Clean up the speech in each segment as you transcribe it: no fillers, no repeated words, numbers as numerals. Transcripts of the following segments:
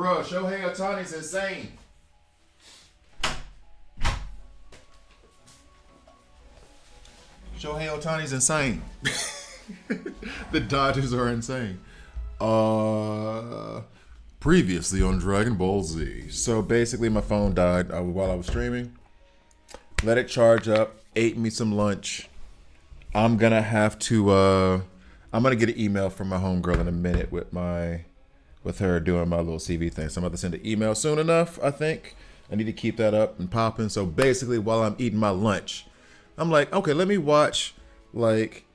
Bruh, Shohei Ohtani's insane. Shohei Ohtani's insane. The Dodgers are insane. Previously on Dragon Ball Z. So basically, my phone died while I was streaming. Let it charge up. Ate me some lunch. I'm gonna have to. I'm gonna get an email from my homegirl in a minute with her doing my little CV thing. So I'm about to send an email soon enough. I think I need to keep that up and popping. So basically, while I'm eating my lunch, I'm like, okay, let me watch like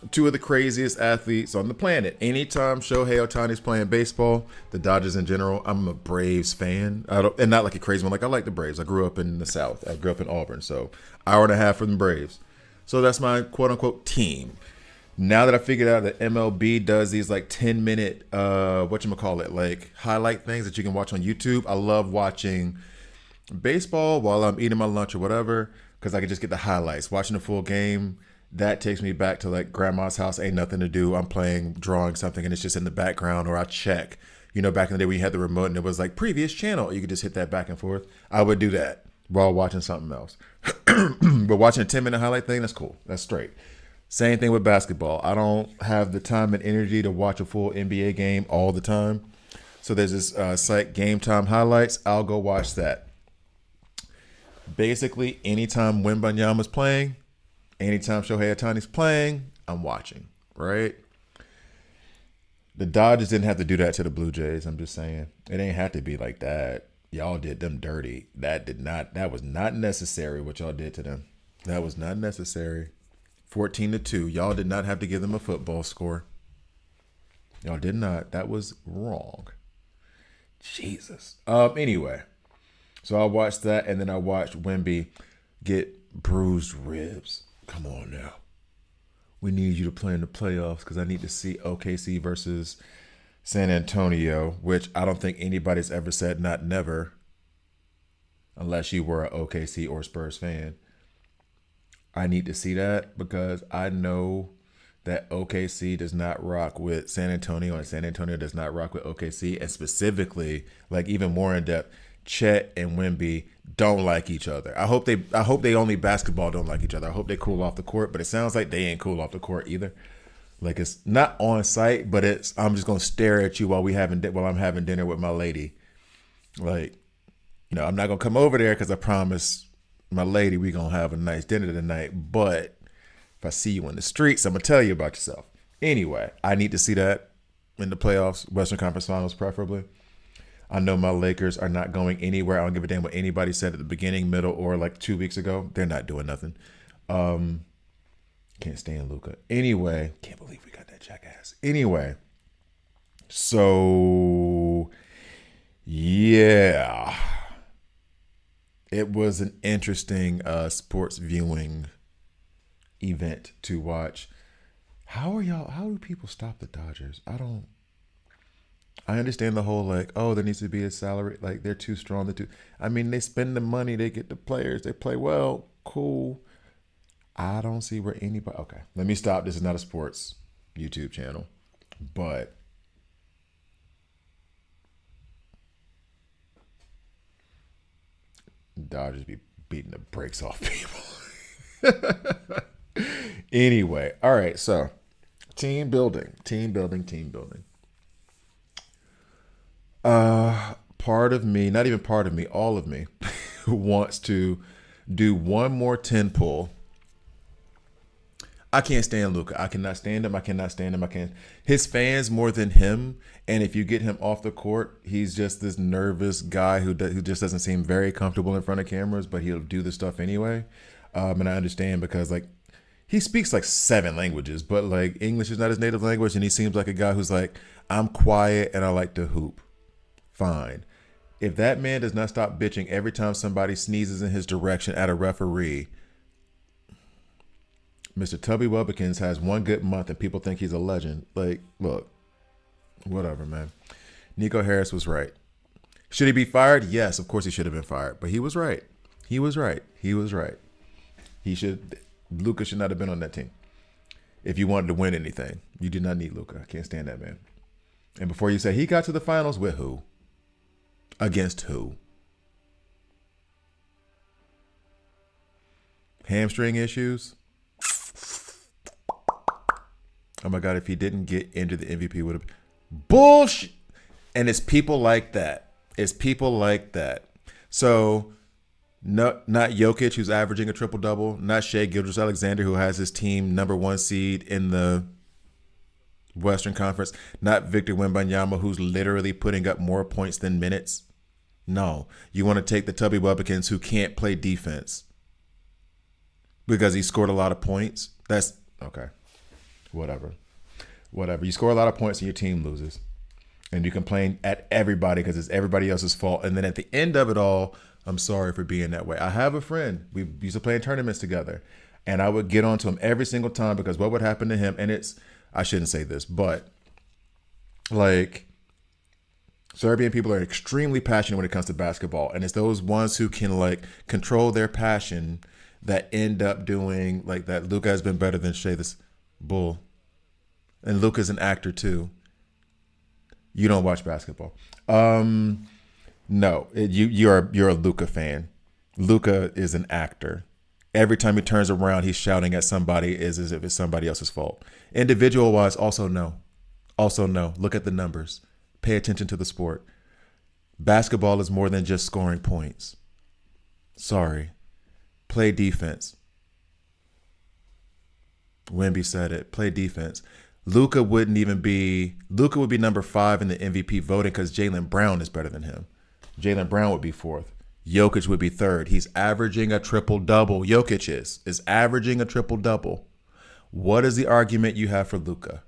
two of the craziest athletes on the planet. Anytime Shohei Ohtani's playing baseball, the Dodgers in general, I'm a Braves fan. And not like a crazy one. Like, I like the Braves. I grew up in the South. I grew up in Auburn. So, hour and a half from the Braves. So, that's my quote-unquote team. Now that I figured out that MLB does these, like, 10-minute, like, highlight things that you can watch on YouTube, I love watching baseball while I'm eating my lunch or whatever, because I can just get the highlights. Watching the full game, that takes me back to like grandma's house. Ain't nothing to do. I'm drawing something, and it's just in the background, or I check. You know, back in the day we had the remote and it was like previous channel. You could just hit that back and forth. I would do that while watching something else. But watching a 10-minute highlight thing, that's cool. That's straight. Same thing with basketball. I don't have the time and energy to watch a full NBA game all the time. So there's this site, Game Time Highlights. I'll go watch that. Basically, anytime Wembanyama's playing, anytime Shohei Ohtani's playing, I'm watching, right? The Dodgers didn't have to do that to the Blue Jays. I'm just saying. It ain't have to be like that. Y'all did them dirty. That was not necessary what y'all did to them. That was not necessary. 14-2. Y'all did not have to give them a football score. Y'all did not. That was wrong. Jesus. Anyway. So I watched that, and then I watched Wemby get bruised ribs. Come on now. We need you to play in the playoffs because I need to see OKC versus San Antonio, which I don't think anybody's ever said not never, unless you were an OKC or Spurs fan. I need to see that because I know that OKC does not rock with San Antonio and San Antonio does not rock with OKC. And specifically, like even more in depth, Chet and Wemby don't like each other. I hope they only basketball don't like each other. I hope they cool off the court, but it sounds like they ain't cool off the court either. Like it's not on site, but I'm just gonna stare at you while I'm having dinner with my lady. Like, you know, I'm not gonna come over there because I promised my lady we gonna have a nice dinner tonight. But if I see you in the streets, I'm gonna tell you about yourself. Anyway, I need to see that in the playoffs, Western Conference Finals preferably. I know my Lakers are not going anywhere. I don't give a damn what anybody said at the beginning, middle, or like 2 weeks ago. They're not doing nothing. Can't stand Luka. Anyway, can't believe we got that jackass. Anyway, so yeah, it was an interesting sports viewing event to watch. How do people stop the Dodgers? I understand the whole like, oh, there needs to be a salary, like they're too strong. I mean, they spend the money, they get the players, they play well, cool. I don't see where anybody. Okay, let me stop. This is not a sports YouTube channel, but Dodgers be beating the brakes off people. Anyway, all right. So, team building. Part of me, not even part of me, all of me, wants to do one more 10 pull. I can't stand Luka. I cannot stand him. His fans more than him. And if you get him off the court, he's just this nervous guy who just doesn't seem very comfortable in front of cameras, but he'll do the stuff anyway. And I understand because like he speaks like 7 languages, but like English is not his native language, and he seems like a guy who's like, I'm quiet and I like to hoop. Fine. If that man does not stop bitching every time somebody sneezes in his direction at a referee, Mr. Tubby Wubbikins has one good month and people think he's a legend. Like, look, whatever, man. Nico Harris was right. Should he be fired? Yes, of course he should have been fired. But he was right. Luka should not have been on that team. If you wanted to win anything, you did not need Luka. I can't stand that man. And before you say he got to the finals with who? Against who? Hamstring issues? Oh my God, if he didn't get into the MVP, would have bullshit. And it's people like that. It's people like that. So not Jokic, who's averaging a triple double, not Shai Gilgeous-Alexander, who has his team number 1 seed in the Western Conference, not Victor Wembanyama, who's literally putting up more points than minutes. No, you want to take the Tubby Bubbikins, who can't play defense because he scored a lot of points. That's okay. Whatever. You score a lot of points and your team loses. And you complain at everybody because it's everybody else's fault. And then at the end of it all, I'm sorry for being that way. I have a friend. We used to play in tournaments together. And I would get on to him every single time because what would happen to him, and I shouldn't say this, but like Serbian people are extremely passionate when it comes to basketball. And it's those ones who can like control their passion that end up doing like that. Luka has been better than Shai, this bull. And Luka's an actor too. You don't watch basketball. No, you're a Luka fan. Luka is an actor. Every time he turns around, he's shouting at somebody as if it's somebody else's fault. Individual wise, also no. Look at the numbers. Pay attention to the sport. Basketball is more than just scoring points. Sorry. Play defense. Wemby said it. Play defense. Luka would be number 5 in the MVP voting because Jaylen Brown is better than him. Jaylen Brown would be 4th. Jokic would be 3rd. He's averaging a triple-double. Jokic is averaging a triple-double. What is the argument you have for Luka?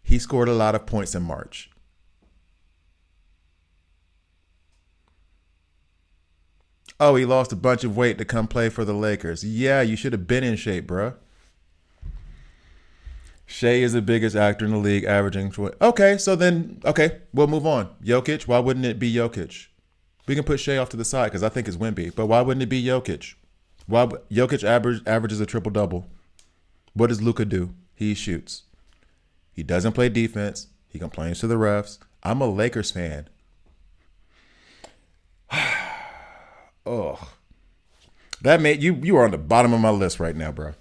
He scored a lot of points in March. Oh, he lost a bunch of weight to come play for the Lakers. Yeah, you should have been in shape, bruh. Shai is the biggest actor in the league, averaging. Okay, we'll move on. Jokic, why wouldn't it be Jokic? We can put Shai off to the side because I think it's Wemby, but why wouldn't it be Jokic? Jokic averages a triple-double. What does Luka do? He shoots. He doesn't play defense. He complains to the refs. I'm a Lakers fan. Oh, that made you are on the bottom of my list right now, bro.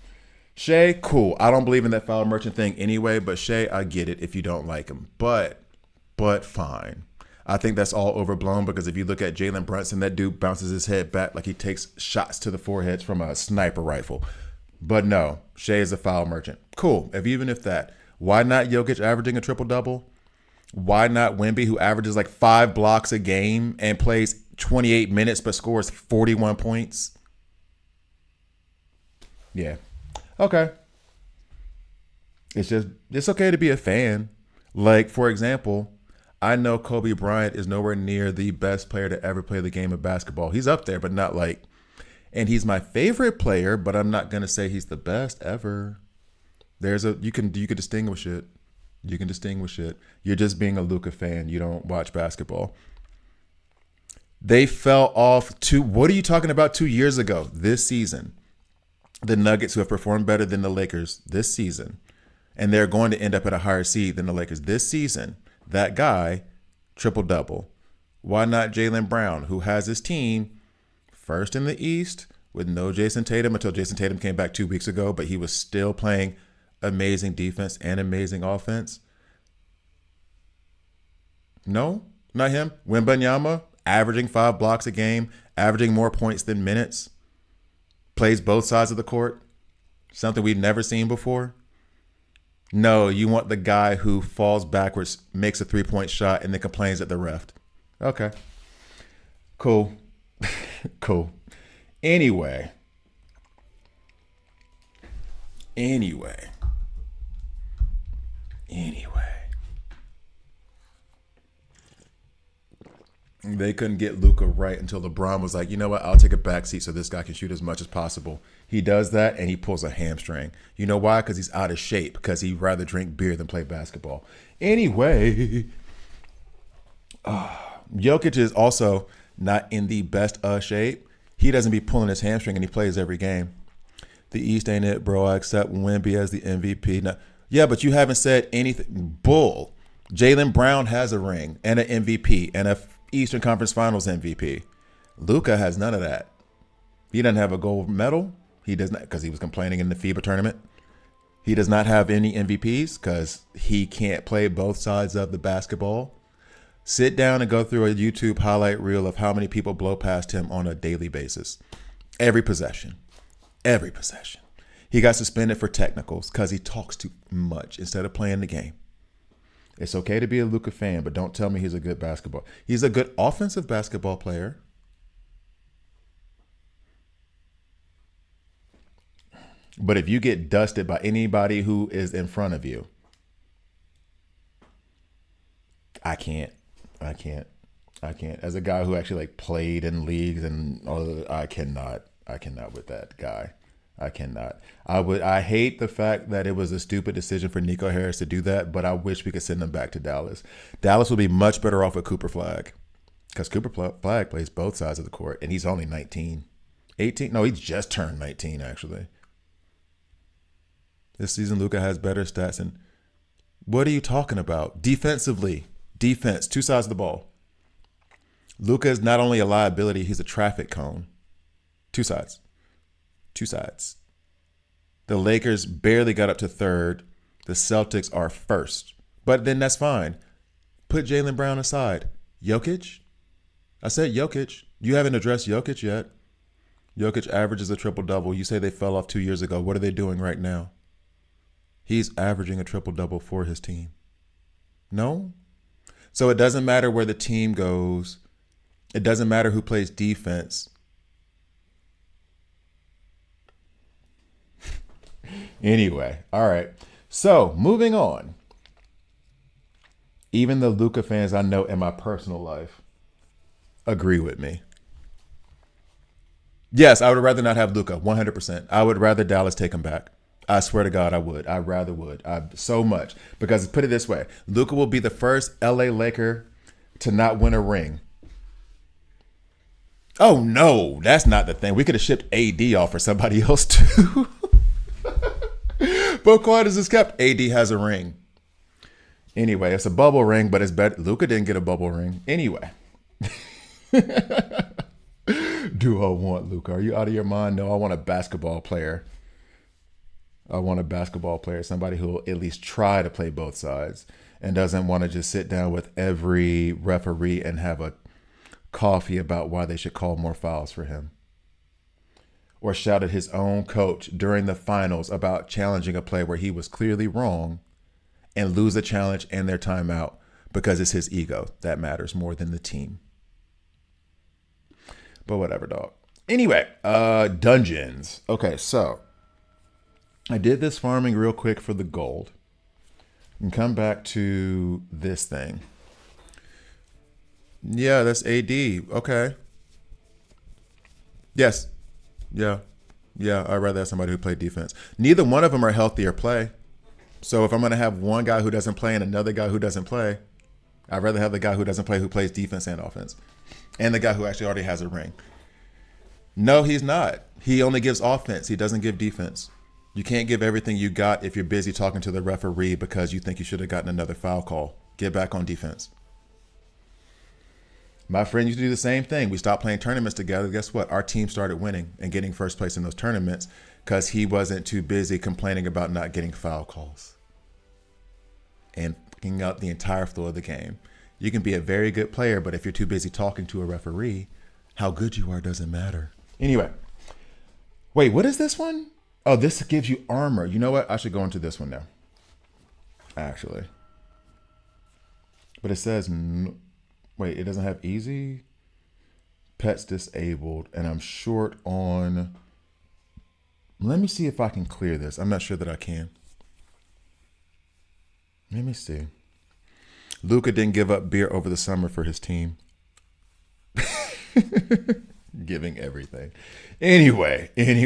Shai, cool. I don't believe in that foul merchant thing anyway, but Shai, I get it if you don't like him. But fine. I think that's all overblown because if you look at Jalen Brunson, that dude bounces his head back like he takes shots to the foreheads from a sniper rifle. But no, Shai is a foul merchant. Cool. Even if that, why not Jokic averaging a triple-double? Why not Wemby, who averages like 5 blocks a game and plays 28 minutes but scores 41 points? Yeah. Okay. It's okay to be a fan. Like, for example, I know Kobe Bryant is nowhere near the best player to ever play the game of basketball. He's up there, but not like, and he's my favorite player, but I'm not going to say he's the best ever. You can distinguish it. You can distinguish it. You're just being a Luka fan. You don't watch basketball. They fell off what are you talking about 2 years ago? This season, the Nuggets, who have performed better than the Lakers this season, and they're going to end up at a higher seed than the Lakers this season, that guy, triple-double. Why not Jaylen Brown, who has his team first in the East with no Jason Tatum until Jason Tatum came back 2 weeks ago, but he was still playing amazing defense and amazing offense? No, not him. Wembanyama, averaging 5 blocks a game, averaging more points than minutes, plays both sides of the court, something we've never seen before. No, you want the guy who falls backwards, makes a 3-point shot, and then complains at the ref. Okay. Cool. Cool. Anyway. They couldn't get Luka right until LeBron was like, you know what? I'll take a backseat so this guy can shoot as much as possible. He does that, and he pulls a hamstring. You know why? Because he's out of shape, because he'd rather drink beer than play basketball. Anyway, Jokic is also not in the best shape. He doesn't be pulling his hamstring, and he plays every game. The East ain't it, bro. I accept Wemby as the MVP. Now, yeah, but you haven't said anything. Bull. Jaylen Brown has a ring and an MVP and a Eastern Conference Finals MVP. Luka has none of that. He doesn't have a gold medal. He does not, because he was complaining in the FIBA tournament. He does not have any MVPs because he can't play both sides of the basketball. Sit down and go through a YouTube highlight reel of how many people blow past him on a daily basis. Every possession. Every possession. He got suspended for technicals because he talks too much instead of playing the game. It's okay to be a Luka fan, but don't tell me he's a good basketball. He's a good offensive basketball player. But if you get dusted by anybody who is in front of you, I can't. As a guy who actually like played in leagues and all, I cannot with that guy. I cannot. I hate the fact that it was a stupid decision for Nico Harris to do that, but I wish we could send him back to Dallas. Dallas would be much better off with Cooper Flagg because Cooper Flagg plays both sides of the court and he's only 19. 18? No, he just turned 19 actually. This season, Luka has better stats. And what are you talking about? Defensively, defense, two sides of the ball. Luka is not only a liability, he's a traffic cone. Two sides. The Lakers barely got up to third. The Celtics are first. But then that's fine. Put Jaylen Brown aside. Jokic? I said Jokic. You haven't addressed Jokic yet. Jokic averages a triple-double. You say they fell off 2 years ago. What are they doing right now? He's averaging a triple-double for his team. No? So it doesn't matter where the team goes. It doesn't matter who plays defense. Anyway, all right. So moving on. Even the Luka fans I know in my personal life agree with me. Yes, I would rather not have Luka, 100%. I would rather Dallas take him back. I swear to God, I would. I rather would. So much. Because put it this way, Luka will be the first LA Laker to not win a ring. Oh, no, that's not the thing. We could have shipped AD off for somebody else, too. But quiet as it's kept, AD has a ring. Anyway, it's a bubble ring, but it's better. Luka didn't get a bubble ring. Anyway. Do I want Luka? Are you out of your mind? No, I want a basketball player. Somebody who will at least try to play both sides and doesn't want to just sit down with every referee and have a coffee about why they should call more fouls for him. Or shout at his own coach during the finals about challenging a play where he was clearly wrong and lose a challenge and their timeout because it's his ego that matters more than the team. But whatever, dog. Anyway, dungeons. Okay, so I did this farming real quick for the gold and come back to this thing. Yeah, that's AD. Okay. Yes. Yeah. I'd rather have somebody who played defense. Neither one of them are healthy or play. So if I'm going to have one guy who doesn't play and another guy who doesn't play, I'd rather have the guy who doesn't play who plays defense and offense. And the guy who actually already has a ring. No, he's not. He only gives offense. He doesn't give defense. You can't give everything you got if you're busy talking to the referee because you think you should have gotten another foul call. Get back on defense. My friend used to do the same thing. We stopped playing tournaments together. Guess what? Our team started winning and getting first place in those tournaments because he wasn't too busy complaining about not getting foul calls and fucking up the entire flow of the game. You can be a very good player, but if you're too busy talking to a referee, how good you are doesn't matter. Anyway, wait, what is this one? Oh, this gives you armor. You know what? I should go into this one now. Actually. But it says, wait, it doesn't have easy. Pets disabled. And I'm short on. Let me see if I can clear this. I'm not sure that I can. Let me see. Luka didn't give up beer over the summer for his team. Giving everything. Anyway. And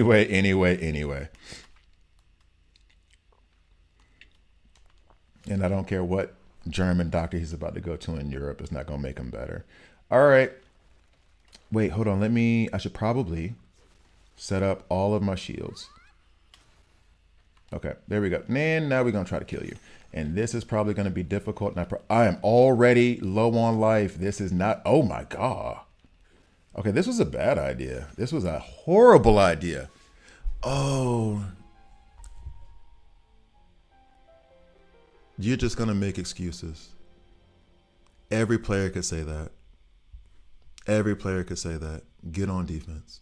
I don't care what German doctor he's about to go to in Europe. It's not going to make him better. All right. Wait, hold on. I should probably set up all of my shields. Okay, there we go. And now we're going to try to kill you. And this is probably going to be difficult. And I am already low on life. This is not, oh my God. Okay, this was a bad idea. This was a horrible idea. Oh, you're just going to make excuses. Every player could say that. Every player could say that. Get on defense.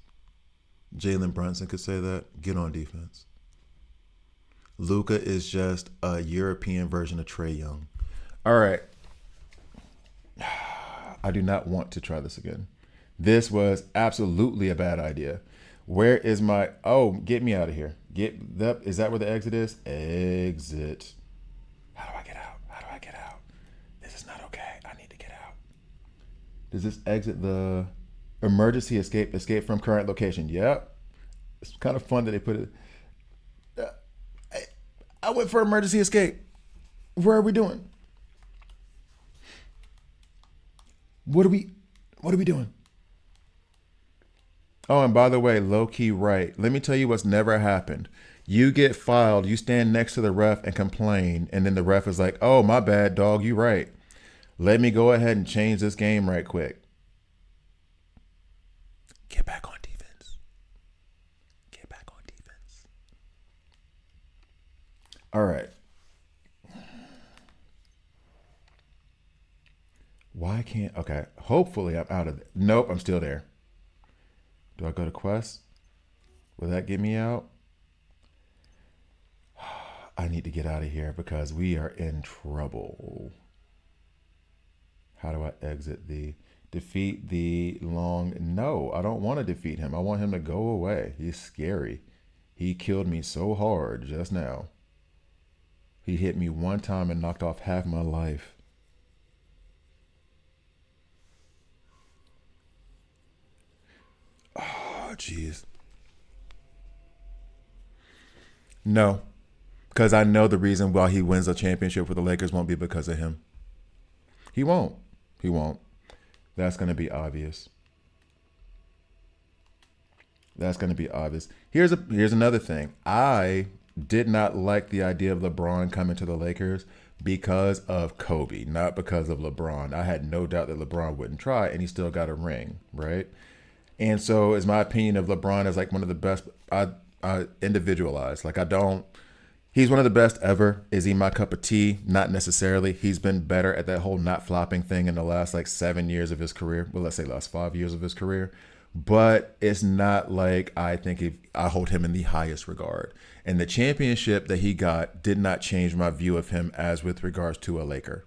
Jalen Brunson could say that. Get on defense. Luka is just a European version of Trae Young. All right. I do not want to try this again. This was absolutely a bad idea. Where is my... Oh, get me out of here. Is that where the exit is? Exit. How do I get out? How do I get out? This is not okay. I need to get out. Does this exit the emergency escape from current location? Yep. It's kind of fun that they put it... I went for emergency escape. Where are we doing? What are we doing? Oh, and by the way, low key right. Let me tell you what's never happened. You get filed, you stand next to the ref and complain, and then the ref is like, "Oh, my bad, dog, you right. Let me go ahead and change this game right quick." Get back on defense. Get back on defense. All right. Why can't... Okay, hopefully I'm out of it. Nope, I'm still there. Do I go to quest? Will that get me out? I need to get out of here because we are in trouble. How do I exit the... Defeat the long... No, I don't want to defeat him. I want him to go away. He's scary. He killed me so hard just now. He hit me one time and knocked off half my life. Oh, jeez. No, because I know the reason why he wins the championship with the Lakers won't be because of him. He won't. He won't. That's going to be obvious. That's going to be obvious. Here's another thing. I did not like the idea of LeBron coming to the Lakers because of Kobe, not because of LeBron. I had no doubt that LeBron wouldn't try, and he still got a ring, right? And so is my opinion of LeBron as like one of the best. I individualized. Like he's one of the best ever. Is he my cup of tea? Not necessarily. He's been better at that whole not flopping thing in the last like 7 years of his career. Well, let's say last 5 years of his career. But it's not like I hold him in the highest regard. And the championship that he got did not change my view of him as with regards to a Laker.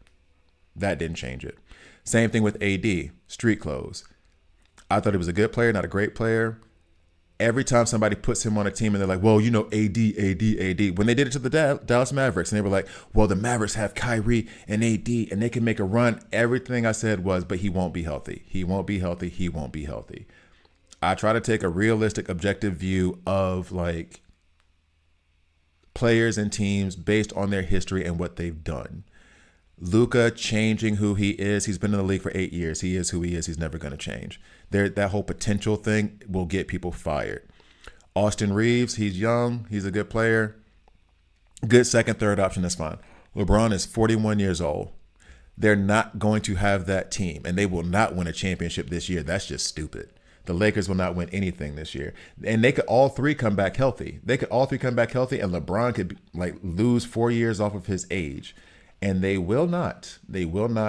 That didn't change it. Same thing with AD, street clothes. I thought he was a good player, not a great player. Every time somebody puts him on a team and they're like, well, you know, AD. When they did it to the Dallas Mavericks and they were like, well, the Mavericks have Kyrie and AD and they can make a run. Everything I said was, but he won't be healthy. He won't be healthy. He won't be healthy. I try to take a realistic, objective view of like players and teams based on their history and what they've done. Luka changing who he is. He's been in the league for 8 years. He is who he is. He's never going to change. That whole potential thing will get people fired. Austin Reeves, he's young. He's a good player. Good second, third option. That's fine. LeBron is 41 years old. They're not going to have that team, and they will not win a championship this year. That's just stupid. The Lakers will not win anything this year. And they could all three come back healthy. And LeBron could like lose 4 years off of his age. And they will not. I'm going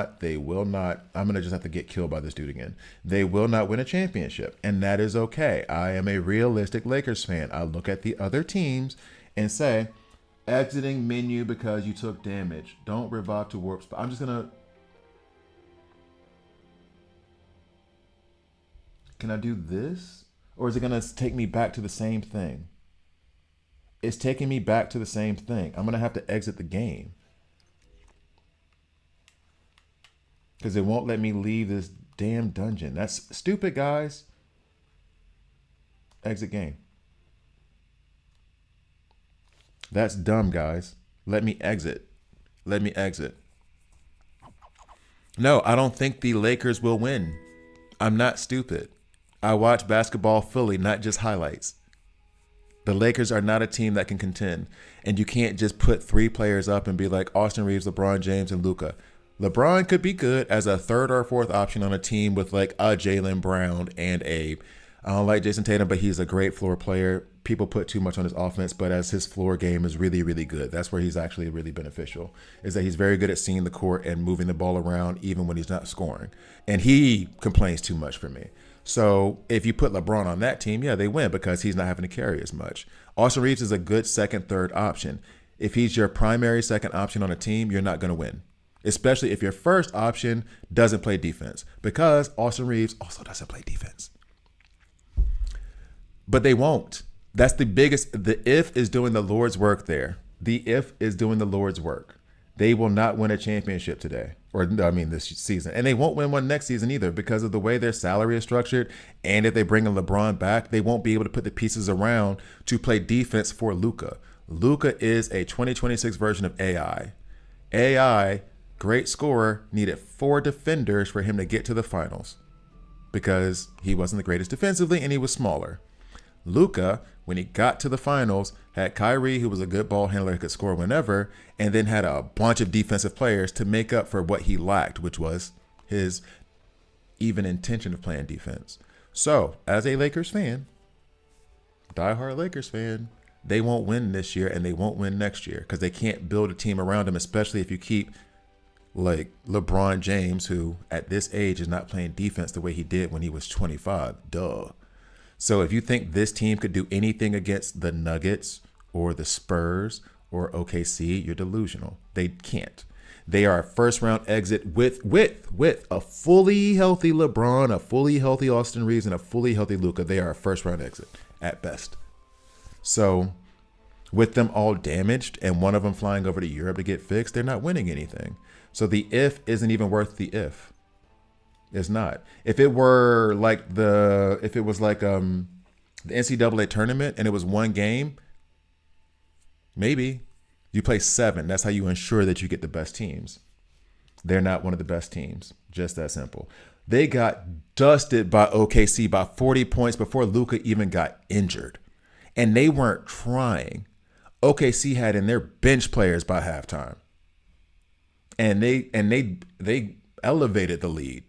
to just have to get killed by this dude again. They will not win a championship. And that is okay. I am a realistic Lakers fan. I look at the other teams and say, exiting menu because you took damage. Don't revive to warp spot. I'm just going to... Can I do this? Or is it going to take me back to the same thing? It's taking me back to the same thing. I'm going to have to exit the game. Because it won't let me leave this damn dungeon. That's stupid, guys. Exit game. That's dumb, guys. Let me exit. No, I don't think the Lakers will win. I'm not stupid. I watch basketball fully, not just highlights. The Lakers are not a team that can contend. And you can't just put three players up and be like Austin Reeves, LeBron James, and Luka. LeBron could be good as a third or fourth option on a team with like a Jaylen Brown and a. I don't like Jason Tatum, but he's a great floor player. People put too much on his offense, but as his floor game is really, really good. That's where he's actually really beneficial, is that he's very good at seeing the court and moving the ball around even when he's not scoring. And he complains too much for me. So if you put LeBron on that team, yeah, they win because he's not having to carry as much. Austin Reeves is a good second, third option. If he's your primary second option on a team, you're not going to win, especially if your first option doesn't play defense, because Austin Reeves also doesn't play defense. But they won't. That's the biggest. The if is doing the Lord's work there. The if is doing the Lord's work. They will not win a championship today, this season. And they won't win one next season either because of the way their salary is structured. And if they bring a LeBron back, they won't be able to put the pieces around to play defense for Luka. Luka is a 2026 version of AI. AI, great scorer, needed 4 defenders for him to get to the finals because he wasn't the greatest defensively and he was smaller. Luka, when he got to the finals, had Kyrie, who was a good ball handler, who could score whenever, and then had a bunch of defensive players to make up for what he lacked, which was his even intention of playing defense. So, as a Lakers fan, diehard Lakers fan, they won't win this year and they won't win next year because they can't build a team around him, especially if you keep like LeBron James, who at this age is not playing defense the way he did when he was 25. Duh. So if you think this team could do anything against the Nuggets or the Spurs or OKC, you're delusional. They can't. They are a first round exit with a fully healthy LeBron, a fully healthy Austin Reeves, and a fully healthy Luka. They are a first round exit at best. So with them all damaged and one of them flying over to Europe to get fixed, they're not winning anything. So the if isn't even worth the if. It's not. If it was like the NCAA tournament and it was one game, maybe you play 7. That's how you ensure that you get the best teams. They're not one of the best teams. Just that simple. They got dusted by OKC by 40 points before Luka even got injured. And they weren't trying. OKC had in their bench players by halftime. And they elevated the lead.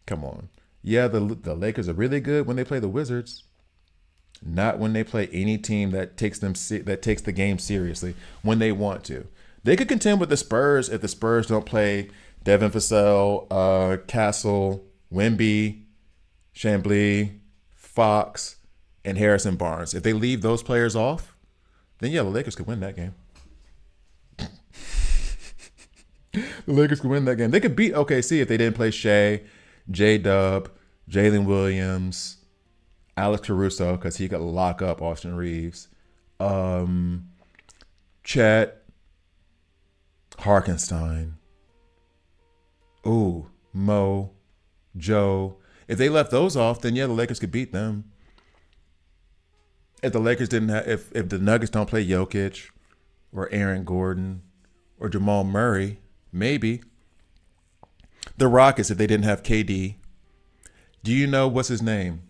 Come on. Yeah, the Lakers are really good when they play the Wizards. Not when they play any team that takes the game seriously when they want to. They could contend with the Spurs if the Spurs don't play Devin Vassell, Castle, Wemby, Chambly, Fox, and Harrison Barnes. If they leave those players off, then yeah, the Lakers could win that game. The Lakers could win that game. They could beat OKC if they didn't play Shea, J-Dub, Jalen Williams, Alex Caruso, because he could lock up Austin Reeves, Chet, Harkenstein, Mo, Joe. If they left those off, then yeah, the Lakers could beat them. If the Lakers didn't have, if the Nuggets don't play Jokic or Aaron Gordon or Jamal Murray, maybe. The Rockets, if they didn't have KD. Do you know what's his name?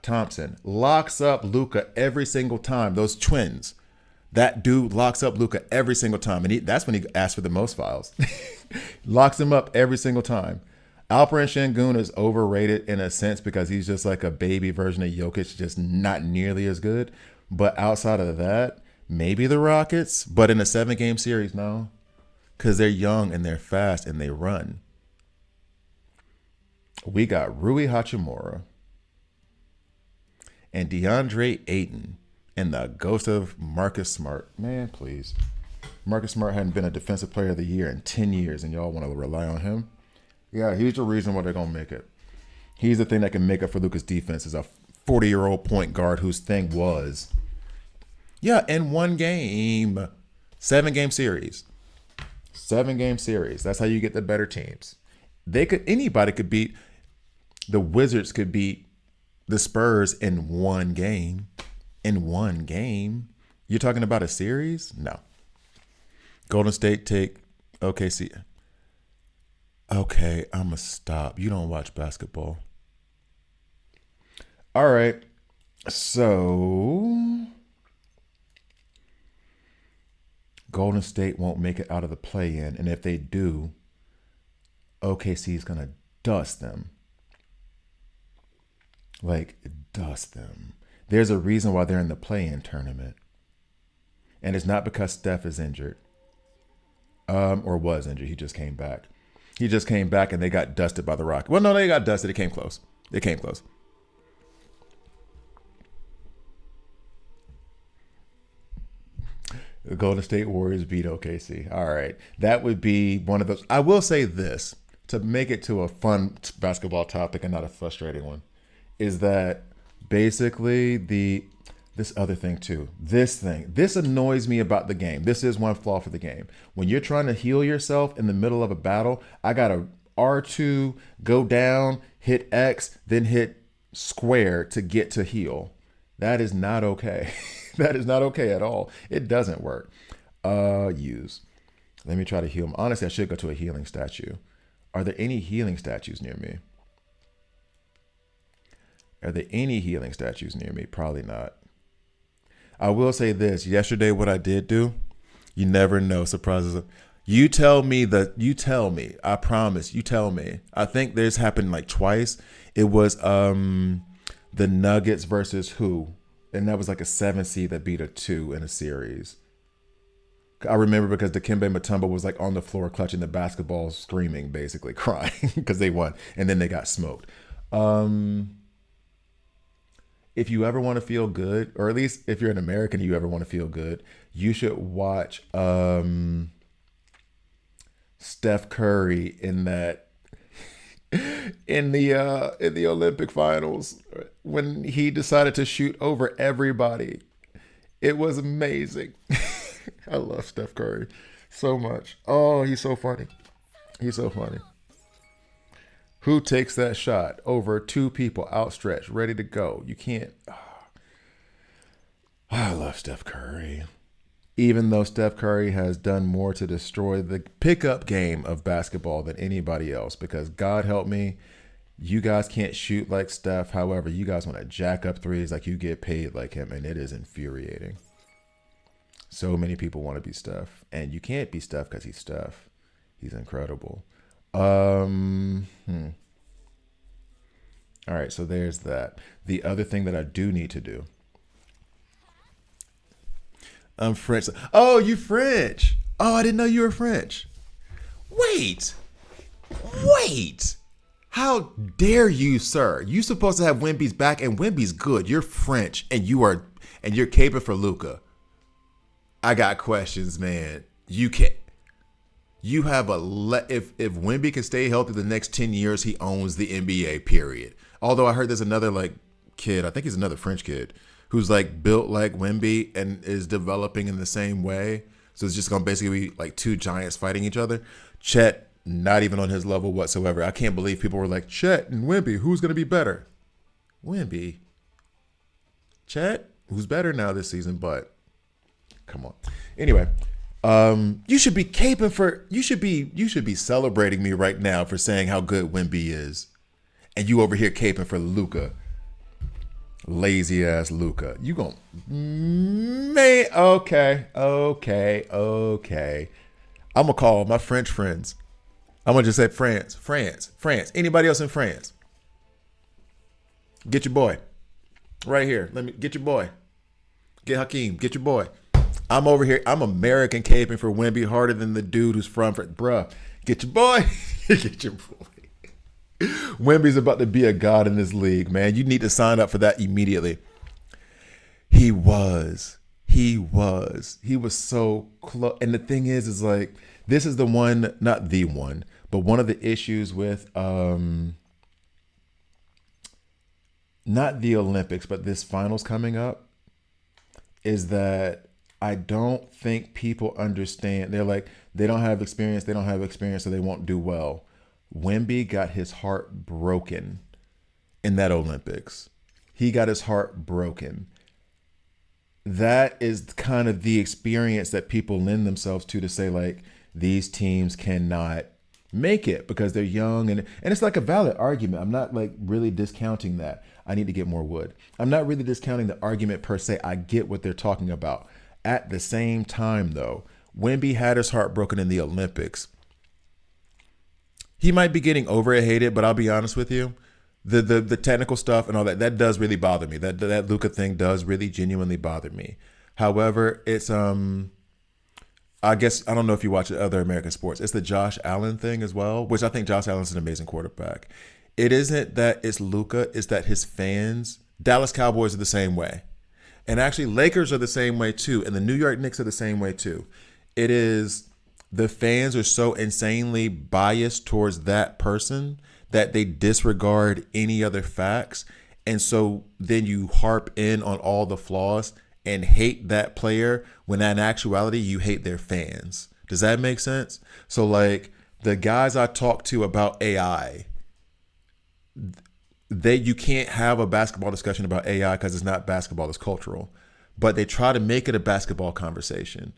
Thompson locks up Luka every single time. Those twins. That dude locks up Luka every single time. And that's when he asks for the most fouls. Locks him up every single time. Alperen Sengun is overrated in a sense because he's just like a baby version of Jokic, just not nearly as good. But outside of that, maybe the Rockets. But in a 7-game series, no. Because they're young and they're fast and they run. We got Rui Hachimura and DeAndre Ayton and the ghost of Marcus Smart. Man, please. Marcus Smart hadn't been a defensive player of the year in 10 years, and y'all want to rely on him? Yeah, he's the reason why they're going to make it. He's the thing that can make up for Luka's defense as a 40-year-old point guard whose thing was, in one game. 7-game series. 7-game series. That's how you get the better teams. Anybody could beat, the Wizards could beat the Spurs in one game. In one game. You're talking about a series? No. Golden State take OKC. Okay, I'm going to stop. You don't watch basketball. All right. So Golden State won't make it out of the play-in, and if they do, OKC is gonna dust them. Like dust them. There's a reason why they're in the play-in tournament, and it's not because Steph is injured, or was injured. He just came back. He just came back, and they got dusted by the Rockets. Well, no, they got dusted. It came close. It came close. The Golden State Warriors beat OKC. All right. That would be one of those. I will say this to make it to a fun basketball topic and not a frustrating one is that basically this other thing too. This annoys me about the game. This is one flaw for the game. When you're trying to heal yourself in the middle of a battle, I got to R2, go down, hit X, then hit square to get to heal. That is not okay. That is not okay at all. It doesn't work. Use. Let me try to heal. Honestly, I should go to a healing statue. Are there any healing statues near me? Are there any healing statues near me? Probably not. I will say this. Yesterday, what I did do, you never know. Surprises. You tell me. I promise. You tell me. I think this happened like twice. It was the Nuggets versus who? And that was like a 7 seed that beat a 2 in a series. I remember because Dikembe Mutombo was like on the floor clutching the basketball, screaming, basically crying because they won. And then they got smoked. If you ever want to feel good, or at least if you're an American, you ever want to feel good, you should watch Steph Curry in that in the Olympic finals when he decided to shoot over everybody. It was amazing. I love Steph Curry so much. Oh, he's so funny. He's so funny. Who takes that shot over 2 people outstretched, ready to go? You can't. I love Steph Curry. Even though Steph Curry has done more to destroy the pickup game of basketball than anybody else, because God help me, you guys can't shoot like Steph. However, you guys want to jack up threes like you get paid like him, and it is infuriating. So many people want to be Steph, and you can't be Steph because he's Steph. He's incredible. All right, so there's that. The other thing that I do need to do. I'm French. Oh, you French. Oh, I didn't know you were French. Wait. How dare you, sir? You supposed to have Wemby's back, and Wemby's good. You're French, and you're caping for Luka. I got questions, man. You can't. You have if Wemby can stay healthy the next 10 years, he owns the NBA, period. Although I heard there's another kid, I think he's another French kid, who's built like Wemby and is developing in the same way. So it's just going to basically be like 2 giants fighting each other. Chet, not even on his level whatsoever. I can't believe people were like, Chet and Wemby, who's going to be better? Wemby. Chet, who's better now this season, but come on. Anyway, you should be caping for, you should be celebrating me right now for saying how good Wemby is. And you over here caping for Luka. Lazy ass Luka. You gon' man, okay. I'm gonna call my French friends. I'm gonna just say France. Anybody else in France? Get your boy. Right here. Let me get your boy. Get Hakeem. Get your boy. I'm over here. I'm American caping for Wemby harder than the dude who's from bruh. Get your boy. Get your boy. Wemby's about to be a god in this league, man. You need to sign up for that immediately. He was so close. And the thing is this is the one, not the one, but one of the issues with not the Olympics, but this finals coming up is that I don't think people understand. They're like, they don't have experience, so they won't do well. Wemby got his heart broken in that Olympics. He got his heart broken. That is kind of the experience that people lend themselves to say these teams cannot make it because they're young, and it's like a valid argument. I'm not really discounting that. I need to get more wood. I'm not really discounting the argument per se. I get what they're talking about. At the same time, though, Wemby had his heart broken in the Olympics. He might be getting overhated, but I'll be honest with you. The technical stuff and all that does really bother me. That Luka thing does really genuinely bother me. However, it's I guess I don't know if you watch other American sports. It's the Josh Allen thing as well, which I think Josh Allen's an amazing quarterback. It isn't that it's Luka, it's that his fans, Dallas Cowboys are the same way. And actually Lakers are the same way too, and the New York Knicks are the same way too. It is the fans are so insanely biased towards that person that they disregard any other facts. And so then you harp in on all the flaws and hate that player when in actuality you hate their fans. Does that make sense? So like the guys I talk to about AI, you can't have a basketball discussion about AI because it's not basketball, it's cultural. But they try to make it a basketball conversation.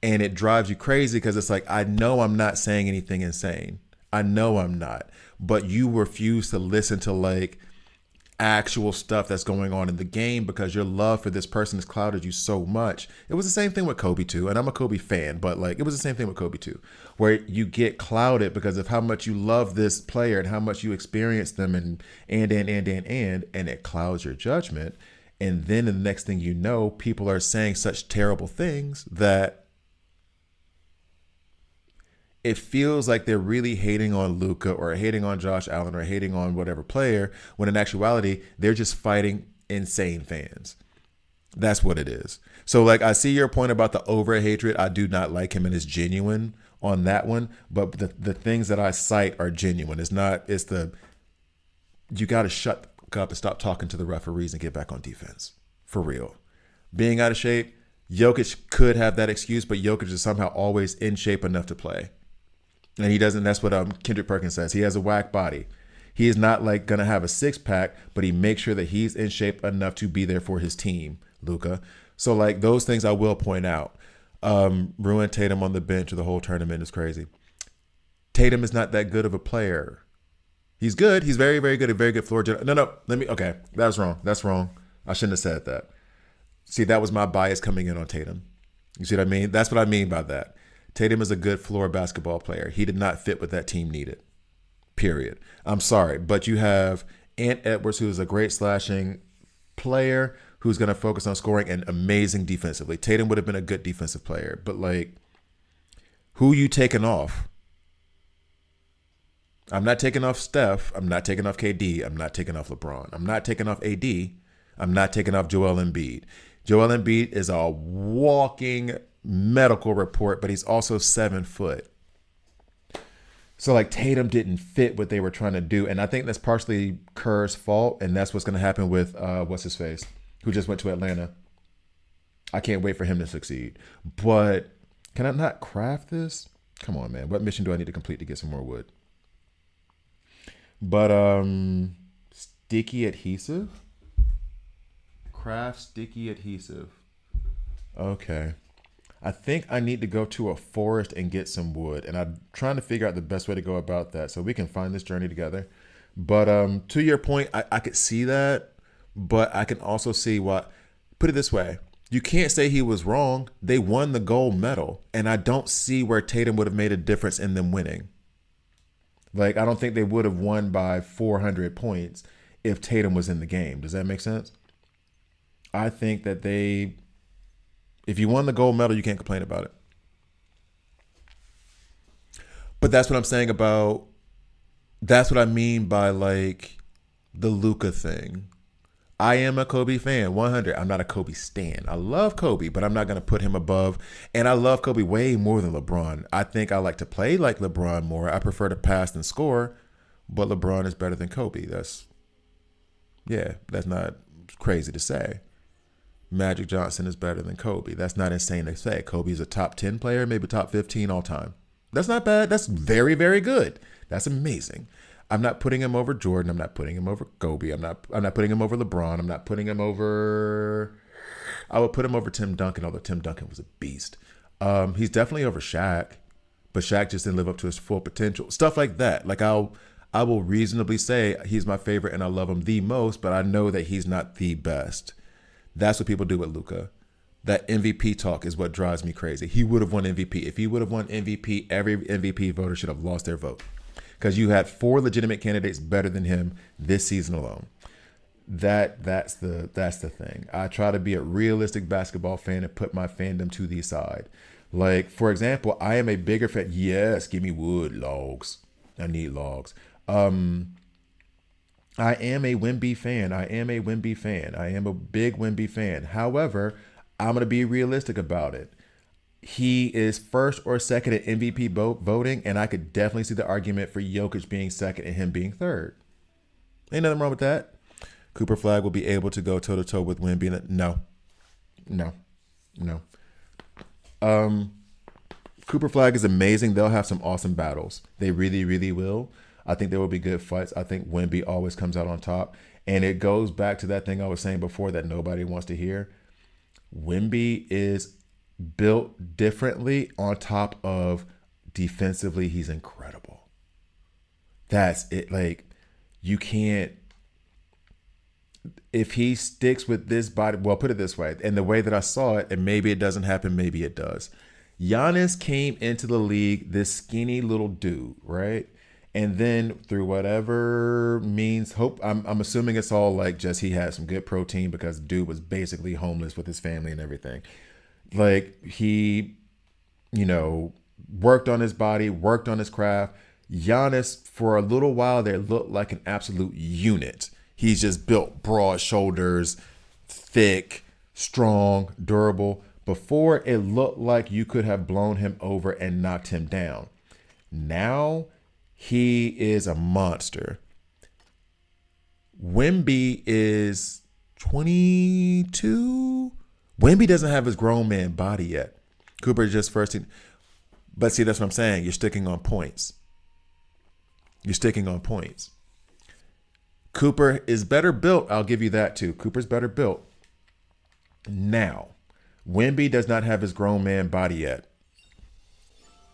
And it drives you crazy because it's like, I know I'm not saying anything insane. I know I'm not. But you refuse to listen to like actual stuff that's going on in the game because your love for this person has clouded you so much. It was the same thing with Kobe too, and I'm a Kobe fan, but like it was the same thing with Kobe too, where you get clouded because of how much you love this player and how much you experience them and it clouds your judgment. And then the next thing you know, people are saying such terrible things that it feels like they're really hating on Luka or hating on Josh Allen or hating on whatever player, when in actuality, they're just fighting insane fans. That's what it is. So like, I see your point about the over hatred. I do not like him and it's genuine on that one. But the things that I cite are genuine. It's you got to shut up and stop talking to the referees and get back on defense. For real. Being out of shape, Jokic could have that excuse, but Jokic is somehow always in shape enough to play. And he doesn't. That's what Kendrick Perkins says. He has a whack body. He is not like going to have a six pack, but he makes sure that he's in shape enough to be there for his team, Luka. So like those things I will point out. Ruin Tatum on the bench of the whole tournament is crazy. Tatum is not that good of a player. He's good. He's very, very good. A very good floor general. Okay. That was wrong. That's wrong. I shouldn't have said that. See, that was my bias coming in on Tatum. You see what I mean? That's what I mean by that. Tatum is a good floor basketball player. He did not fit what that team needed. Period. I'm sorry, but you have Ant Edwards, who is a great slashing player who's going to focus on scoring and amazing defensively. Tatum would have been a good defensive player, but like, who you taking off? I'm not taking off Steph. I'm not taking off KD. I'm not taking off LeBron. I'm not taking off AD. I'm not taking off Joel Embiid. Joel Embiid is a walking medical report, but he's also 7 foot. So like Tatum didn't fit what they were trying to do. And I think that's partially Kerr's fault. And that's what's going to happen with, what's his face, who just went to Atlanta. I can't wait for him to succeed. But can I not craft this? Come on, man. What mission do I need to complete to get some more wood? But sticky adhesive? Craft sticky adhesive. Okay. I think I need to go to a forest and get some wood. And I'm trying to figure out the best way to go about that so we can find this journey together. But to your point, I could see that. But I can also see what, put it this way. You can't say he was wrong. They won the gold medal. And I don't see where Tatum would have made a difference in them winning. Like, I don't think they would have won by 400 points if Tatum was in the game. Does that make sense? I think that if you won the gold medal, you can't complain about it. But that's what I'm saying that's what I mean by like the Luka thing. I am a Kobe fan, 100. I'm not a Kobe stan. I love Kobe, but I'm not going to put him above. And I love Kobe way more than LeBron. I think I like to play like LeBron more. I prefer to pass than score, but LeBron is better than Kobe. That's not crazy to say. Magic Johnson is better than Kobe. That's not insane to say. Kobe is a top 10 player, maybe top 15 all time. That's not bad. That's very, very good. That's amazing. I'm not putting him over Jordan. I'm not putting him over Kobe. I'm not putting him over LeBron. I'm not putting him over. I would put him over Tim Duncan, although Tim Duncan was a beast. He's definitely over Shaq, but Shaq just didn't live up to his full potential. Stuff like that. Like I will reasonably say he's my favorite and I love him the most, but I know that he's not the best. That's what people do with Luka. That MVP talk is what drives me crazy. He would have won MVP. If he would have won MVP, every MVP voter should have lost their vote. Because you had 4 legitimate candidates better than him this season alone. That's the thing. I try to be a realistic basketball fan and put my fandom to the side. Like, for example, I am a bigger fan. Yes, give me wood, logs. I need logs. I am a Wemby fan. I am a big Wemby fan. However, I'm going to be realistic about it. He is first or second in MVP voting, and I could definitely see the argument for Jokic being second and him being third. Ain't nothing wrong with that. Cooper Flag will be able to go toe-to-toe with Wemby. No. Cooper Flag is amazing. They'll have some awesome battles. They really, really will. I think there will be good fights. I think Wemby always comes out on top. And it goes back to that thing I was saying before that nobody wants to hear. Wemby is built differently on top of defensively. He's incredible. That's it. Like, you can't, if he sticks with this body, well, put it this way, and the way that I saw it, and maybe it doesn't happen, maybe it does. Giannis came into the league, this skinny little dude, right? And then through whatever means, I'm assuming it's all like just he had some good protein because the dude was basically homeless with his family and everything. Like, he, worked on his body, worked on his craft. Giannis, for a little while there, looked like an absolute unit. He's just built broad shoulders, thick, strong, durable. Before, it looked like you could have blown him over and knocked him down. Now, he is a monster. Wemby is 22. Wemby doesn't have his grown man body yet. Cooper is just first. But see, that's what I'm saying. You're sticking on points. Cooper is better built. I'll give you that too. Cooper's better built. Now, Wemby does not have his grown man body yet.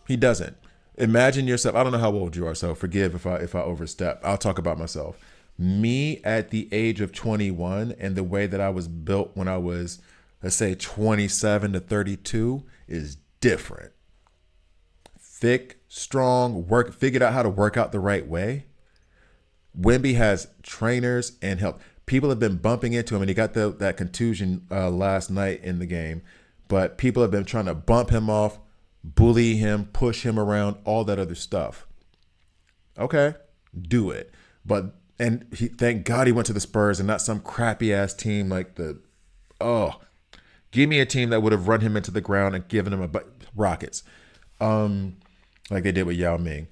He doesn't. Imagine yourself. I don't know how old you are, so forgive if I overstep. I'll talk about myself. Me at the age of 21 and the way that I was built when I was, let's say, 27 to 32 is different. Thick, strong, figured out how to work out the right way. Wemby has trainers and help. People have been bumping into him, and he got that contusion last night in the game. But people have been trying to bump him off, bully him, push him around, all that other stuff. Okay, do it. Thank God he went to the Spurs and not some crappy ass team like give me a team that would have run him into the ground and given him Rockets, like they did with Yao Ming.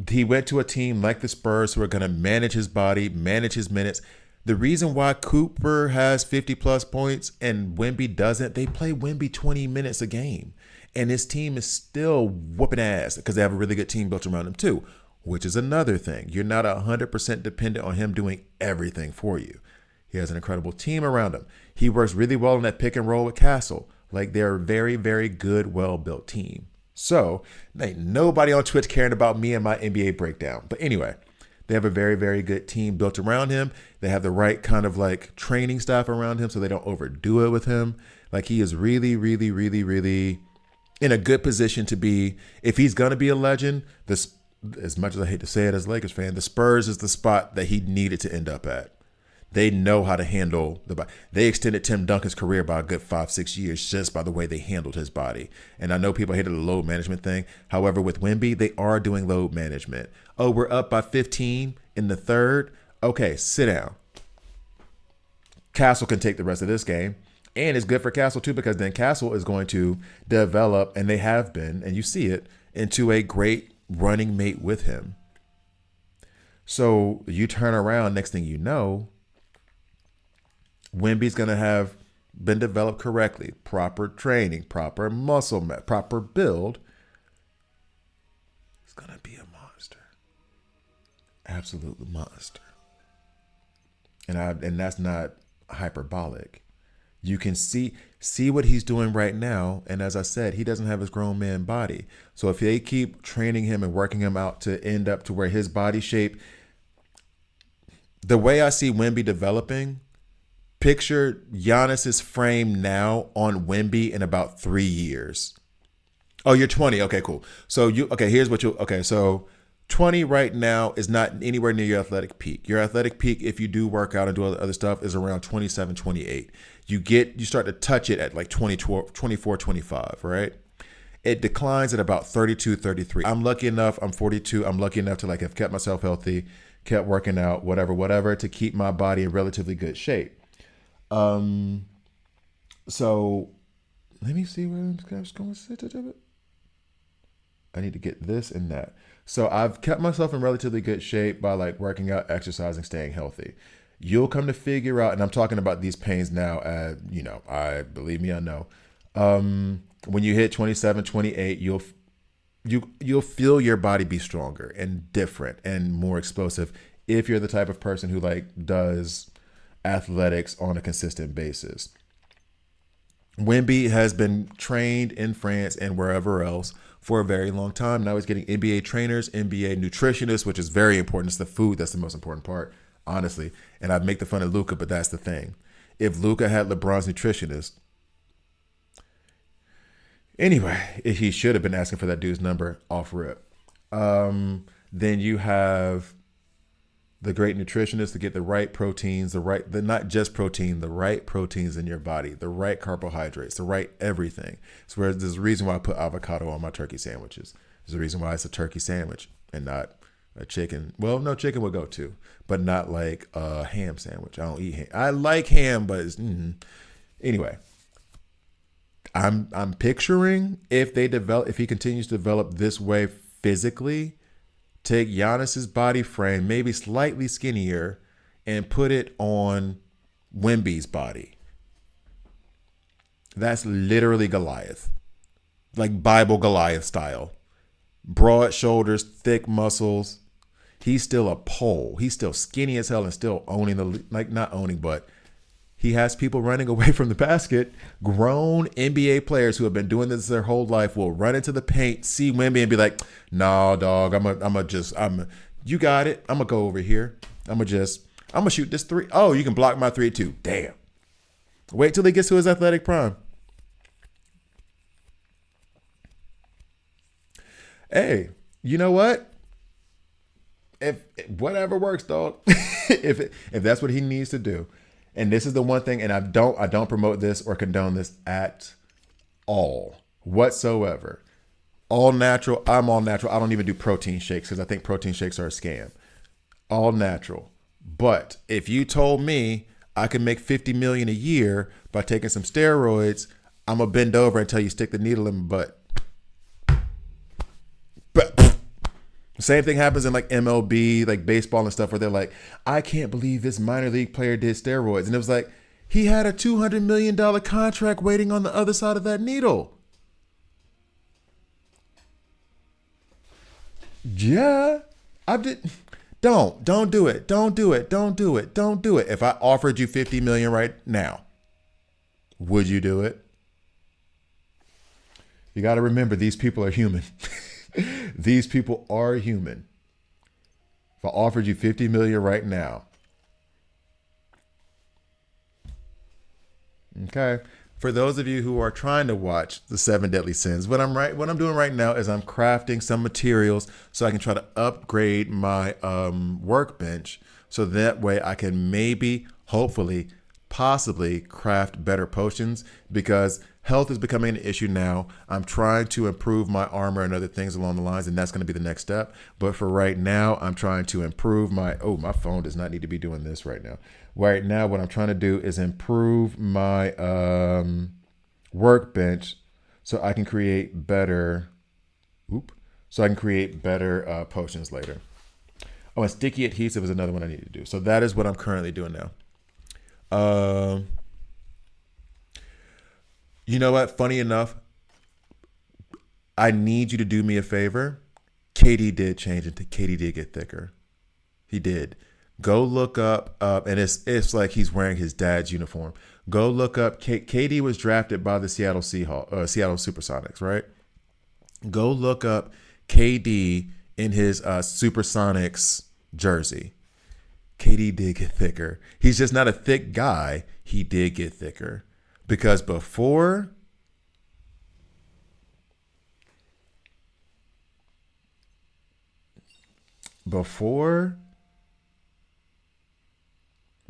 He went to a team like the Spurs who are going to manage his body, manage his minutes. The reason why Cooper has 50 plus points and Wemby doesn't, they play Wemby 20 minutes a game. And his team is still whooping ass because they have a really good team built around him too, which is another thing. You're not 100% dependent on him doing everything for you. He has an incredible team around him. He works really well in that pick and roll with Castle. Like, they're a very, very good, well-built team. So, ain't nobody on Twitch caring about me and my NBA breakdown. But anyway, they have a very, very good team built around him. They have the right kind of like training staff around him so they don't overdo it with him. Like, he is really, really, really, really in a good position to be, if he's going to be a legend, as much as I hate to say it as a Lakers fan, the Spurs is the spot that he needed to end up at. They know how to handle the body. They extended Tim Duncan's career by a good 5-6 years just by the way they handled his body. And I know people hated the load management thing. However, with Wemby, they are doing load management. Oh, we're up by 15 in the third. Okay, sit down. Castle can take the rest of this game. And it's good for Castle too, because then Castle is going to develop, and they have been, and you see it, into a great running mate with him. So you turn around, next thing you know, Wemby's going to have been developed correctly, proper training, proper muscle, proper build. He's going to be a monster. Absolute monster. And that's not hyperbolic. You can see what he's doing right now. And as I said, he doesn't have his grown man body. So if they keep training him and working him out to end up to where his body shape, the way I see Wemby developing, picture Giannis's frame now on Wemby in about 3 years. Oh, you're 20. Okay, cool. So here's what so 20 right now is not anywhere near your athletic peak. Your athletic peak, if you do work out and do other stuff, is around 27, 28. You start to touch it at like 24, 25, right? It declines at about 32, 33. I'm lucky enough, I'm 42. I'm lucky enough to like have kept myself healthy, kept working out, whatever, to keep my body in relatively good shape. So let me see where I'm going to sit. I need to get this and that. So I've kept myself in relatively good shape by like working out, exercising, staying healthy. You'll come to figure out, and I'm talking about these pains now, I believe me, I know. When you hit 27, 28, you'll feel your body be stronger and different and more explosive if you're the type of person who like does athletics on a consistent basis. Wemby has been trained in France and wherever else for a very long time. Now he's getting NBA trainers, NBA nutritionists, which is very important. It's the food that's the most important part, honestly. And I make the fun of Luka, but that's the thing. If Luka had LeBron's nutritionist, anyway, he should have been asking for that dude's number off rip. Then you have the great nutritionist to get the right proteins, not just protein, the right proteins in your body, the right carbohydrates, the right everything. So there's a reason why I put avocado on my turkey sandwiches. There's a reason why it's a turkey sandwich and not a chicken. Well, no, chicken would go too, but not like a ham sandwich. I don't eat ham. I like ham, but anyway. I'm picturing if he continues to develop this way physically, take Giannis's body frame, maybe slightly skinnier, and put it on Wemby's body. That's literally Goliath. Like Bible Goliath style. Broad shoulders, thick muscles. He's still a pole. He's still skinny as hell and still owning not owning, but he has people running away from the basket. Grown NBA players who have been doing this their whole life will run into the paint, see Wemby, and be like, "Nah, dog, you got it. I'm gonna go over here. I'm gonna shoot this three. Oh, you can block my three too. Damn. Wait till he gets to his athletic prime." Hey, you know what? If whatever works, dog. if that's what he needs to do. And this is the one thing, and I don't promote this or condone this at all whatsoever. All natural. I'm all natural. I don't even do protein shakes because I think protein shakes are a scam. All natural. But if you told me I could make $50 million a year by taking some steroids, I'm gonna bend over until you stick the needle in my butt. But same thing happens in like MLB, like baseball and stuff, where they're like, "I can't believe this minor league player did steroids," and it was like he had a $200 million contract waiting on the other side of that needle. Yeah, I did. Don't do it. Don't do it. Don't do it. Don't do it. If I offered you $50 million right now, would you do it? You got to remember, these people are human. These people are human. If I offered you $50 million right now, okay. For those of you who are trying to watch The 7 Deadly Sins, what I'm doing right now is I'm crafting some materials so I can try to upgrade my workbench, so that way I can maybe, hopefully, possibly craft better potions, because health is becoming an issue now. I'm trying to improve my armor and other things along the lines, and that's going to be the next step. But for right now, I'm trying to improve my phone does not need to be doing this right now. Right now, what I'm trying to do is improve my workbench so I can create better potions later. Oh, and sticky adhesive is another one I need to do. So that is what I'm currently doing now. You know what? Funny enough, I need you to do me a favor. KD did change, and KD did get thicker. He did. Go look up, and it's like he's wearing his dad's uniform. Go look up. KD was drafted by the Seattle Seahawks, Seattle SuperSonics, right? Go look up KD in his Supersonics jersey. KD did get thicker. He's just not a thick guy. He did get thicker because before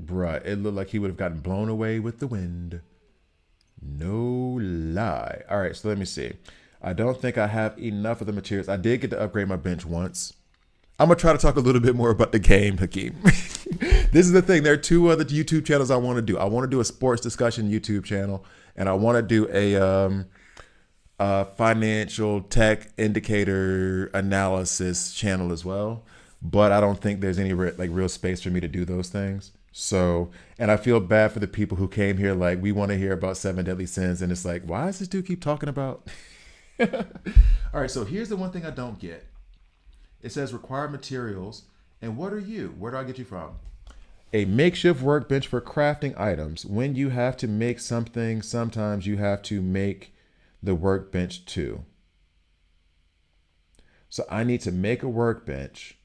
bruh, it looked like he would have gotten blown away with the wind. No lie. All right, so let me see. I don't think I have enough of the materials. I did get to upgrade my bench once. I'm going to try to talk a little bit more about the game, Hakeem. This is the thing. There are two other YouTube channels I want to do. I want to do a sports discussion YouTube channel, and I want to do a financial tech indicator analysis channel as well. But I don't think there's any real space for me to do those things. So, and I feel bad for the people who came here like, we want to hear about 7 deadly sins. And it's like, why does this dude keep talking about? All right, so here's the one thing I don't get. It says required materials. And what are you? Where do I get you from? A makeshift workbench for crafting items. When you have to make something, sometimes you have to make the workbench too. So I need to make a workbench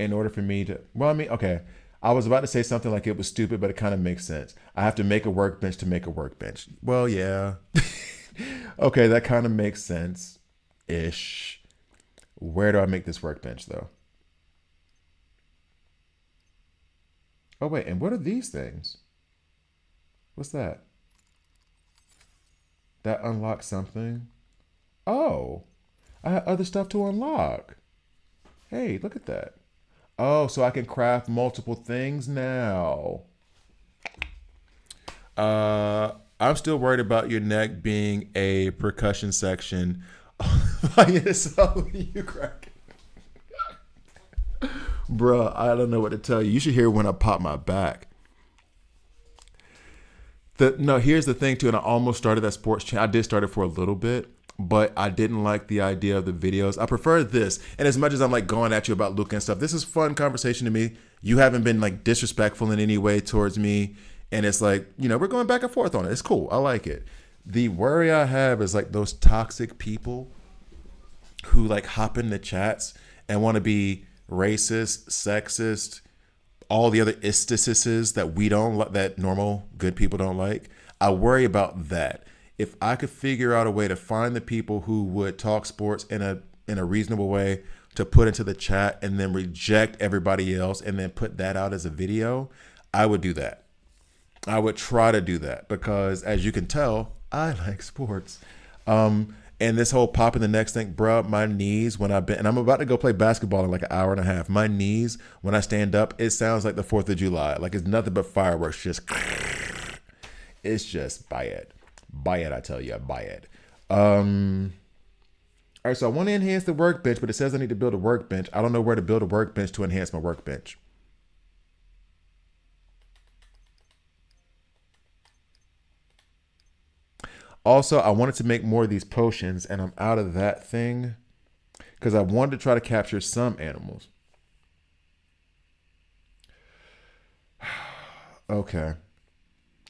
in order for me to, well, I mean, okay. I was about to say something like it was stupid, but it kind of makes sense. I have to make a workbench to make a workbench. Well, yeah. Okay, that kind of makes sense-ish. Where do I make this workbench, though? Oh, wait, and what are these things? What's that? That unlocks something? Oh, I have other stuff to unlock. Hey, look at that. Oh, so I can craft multiple things now. I'm still worried about your neck being a percussion section. It's only you cracking. Bruh, I don't know what to tell you. You should hear when I pop my back. Here's the thing too, and I almost started that sports channel. I did start it for a little bit, but I didn't like the idea of the videos. I prefer this. And as much as I'm like going at you about Luka and stuff, this is fun conversation to me. You haven't been like disrespectful in any way towards me. And it's like, we're going back and forth on it. It's cool. I like it. The worry I have is like those toxic people who like hop in the chats and want to be racist, sexist, all the other istises that we don't like, that normal good people don't like. I worry about that. If I could figure out a way to find the people who would talk sports in a reasonable way to put into the chat and then reject everybody else and then put that out as a video, I would do that. I would try to do that because as you can tell, I like sports. And this whole popping the next thing, bruh, my knees when and I'm about to go play basketball in like an hour and a half. My knees, when I stand up, it sounds like the 4th of July. Like it's nothing but fireworks. It's just buy it. Buy it, I tell you, buy it. All right, so I want to enhance the workbench, but it says I need to build a workbench. I don't know where to build a workbench to enhance my workbench. Also, I wanted to make more of these potions, and I'm out of that thing because I wanted to try to capture some animals. Okay.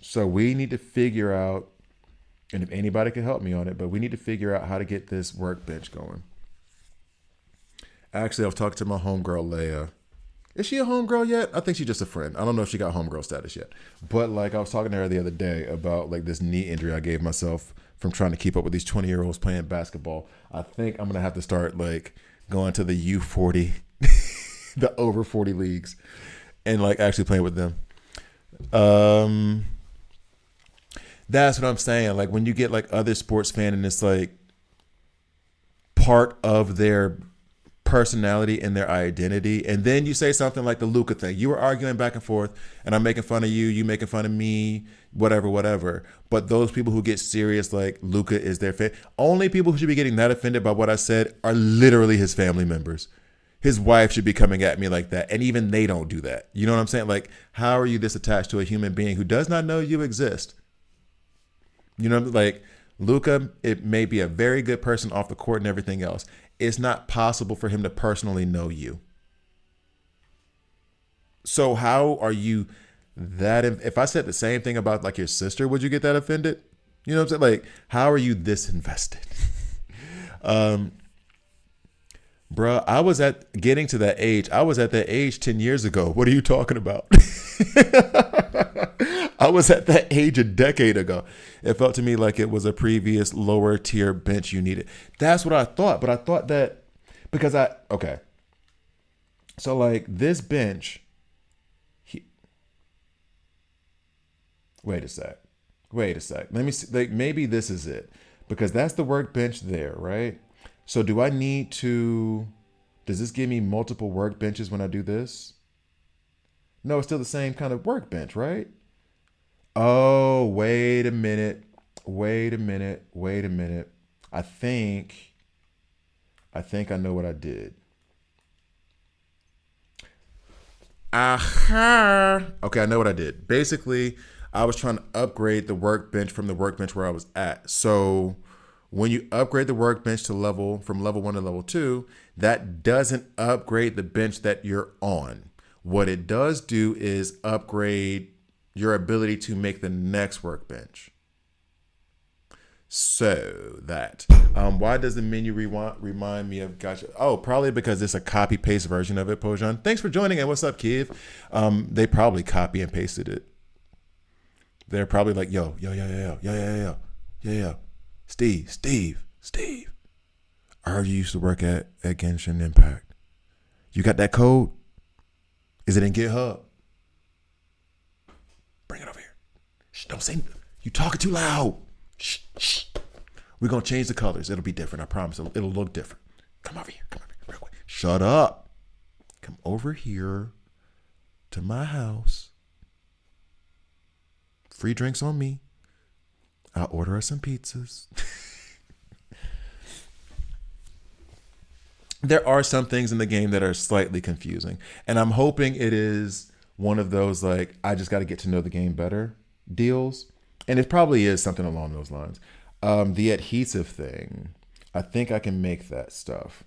So we need to figure out, and if anybody can help me on it, but we need to figure out how to get this workbench going. Actually, I was talking to my homegirl, Leia. Is she a homegirl yet? I think she's just a friend. I don't know if she got homegirl status yet. But like I was talking to her the other day about like this knee injury I gave myself from trying to keep up with these 20-year-olds playing basketball. I think I'm going to have to start like going to the U40, the over 40 leagues and like actually playing with them. That's what I'm saying. Like when you get like other sports fan and it's like part of their personality and their identity, and then you say something like the Luka thing. You were arguing back and forth, and I'm making fun of you, you making fun of me, whatever. But those people who get serious, like Luka is their fan. Only people who should be getting that offended by what I said are literally his family members. His wife should be coming at me like that, and even they don't do that. You know what I'm saying? Like, how are you this attached to a human being who does not know you exist? You know, like Luka, it may be a very good person off the court and everything else. It's not possible for him to personally know you. So how are you that if I said the same thing about like your sister, would you get that offended? You know what I'm saying? Like, how are you this invested? um, Bruh, I was at getting to that age. I was at that age 10 years ago. What are you talking about? I was at that age a decade ago. It felt to me like it was a previous lower tier bench you needed. That's what I thought. But I thought that because okay. So like this bench, he, wait a sec. Wait a sec. Let me see. Like maybe this is it because that's the workbench there, right? So do I need to, does this give me multiple workbenches when I do this? No, it's still the same kind of workbench, right? Oh, wait a minute. Wait a minute. Wait a minute. I think I know what I did. Aha. Okay, I know what I did. Basically, I was trying to upgrade the workbench from the workbench where I was at. So when you upgrade the workbench to level from level 1 to level 2, that doesn't upgrade the bench that you're on. What it does do is upgrade your ability to make the next workbench. So that why does the menu remind me of gotcha? Oh, probably because it's a copy paste version of it. Pojan, thanks for joining. And what's up, Kiv? They probably copy and pasted it. They're probably like, yo, Steve. I heard you used to work at Genshin Impact. You got that code? Is it in GitHub? Bring it over here. Shh, don't say. You talking too loud. Shh. We're going to change the colors. It'll be different. I promise. It'll look different. Come over here. Real quick. Shut up. Come over here to my house. Free drinks on me. I'll order us some pizzas. There are some things in the game that are slightly confusing. And I'm hoping it is one of those, like, I just got to get to know the game better deals. And it probably is something along those lines. The adhesive thing, I think I can make that stuff.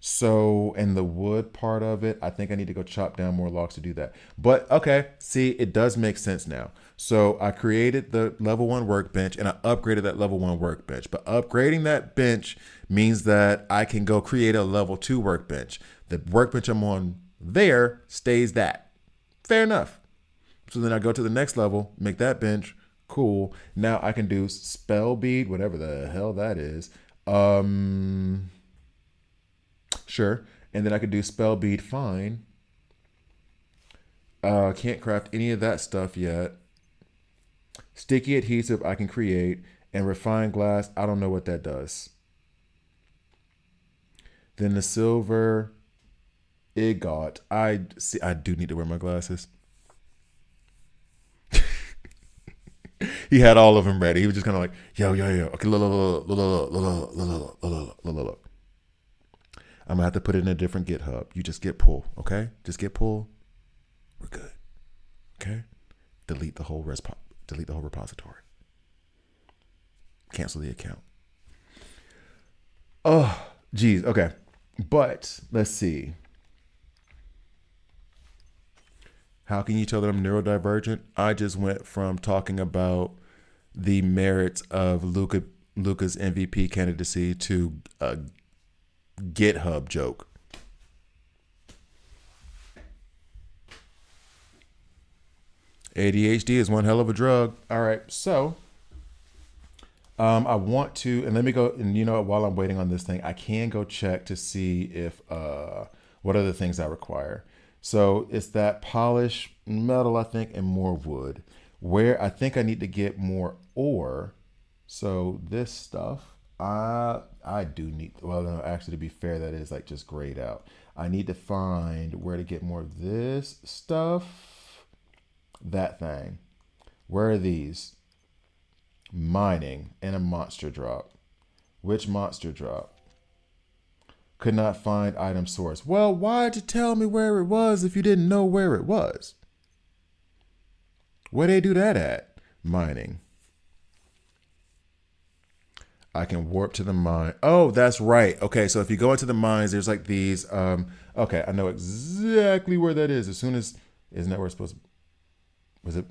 So, and the wood part of it, I think I need to go chop down more logs to do that. But okay, see, it does make sense now. So I created the level 1 workbench and I upgraded that level 1 workbench. But upgrading that bench means that I can go create a level 2 workbench. The workbench I'm on there stays that. Fair enough. So then I go to the next level, make that bench. Cool. Now I can do spell bead, whatever the hell that is. Sure. And then I could do spell bead fine. Can't craft any of that stuff yet. Sticky adhesive I can create. And refined glass, I don't know what that does. Then the silver ingot. I do need to wear my glasses. He had all of them ready. He was just kind of like, yo. Okay, look. I'm gonna have to put it in a different GitHub. You just get pull, okay? Just get pull. We're good, okay? Delete the whole repository. Cancel the account. Oh, geez. Okay, but let's see. How can you tell that I'm neurodivergent? I just went from talking about the merits of Luka's MVP candidacy to a GitHub joke. ADHD is one hell of a drug. All right, so I want to, and let me go, and while I'm waiting on this thing, I can go check to see if what other things I require. So it's that polished metal, I think, and more wood. Where I think I need to get more ore. So this stuff, I do need, well, no, actually, to be fair, that is like just grayed out. I need to find where to get more of this stuff. That thing. Where are these? Mining and a monster drop. Which monster drop? Could not find item source. Well, why'd you tell me where it was if you didn't know where it was? Where they do that at? Mining. I can warp to the mine. Oh, that's right. Okay, so if you go into the mines, there's like these. Okay, I know exactly where that is. As soon as Isn't that where it's supposed to, was it,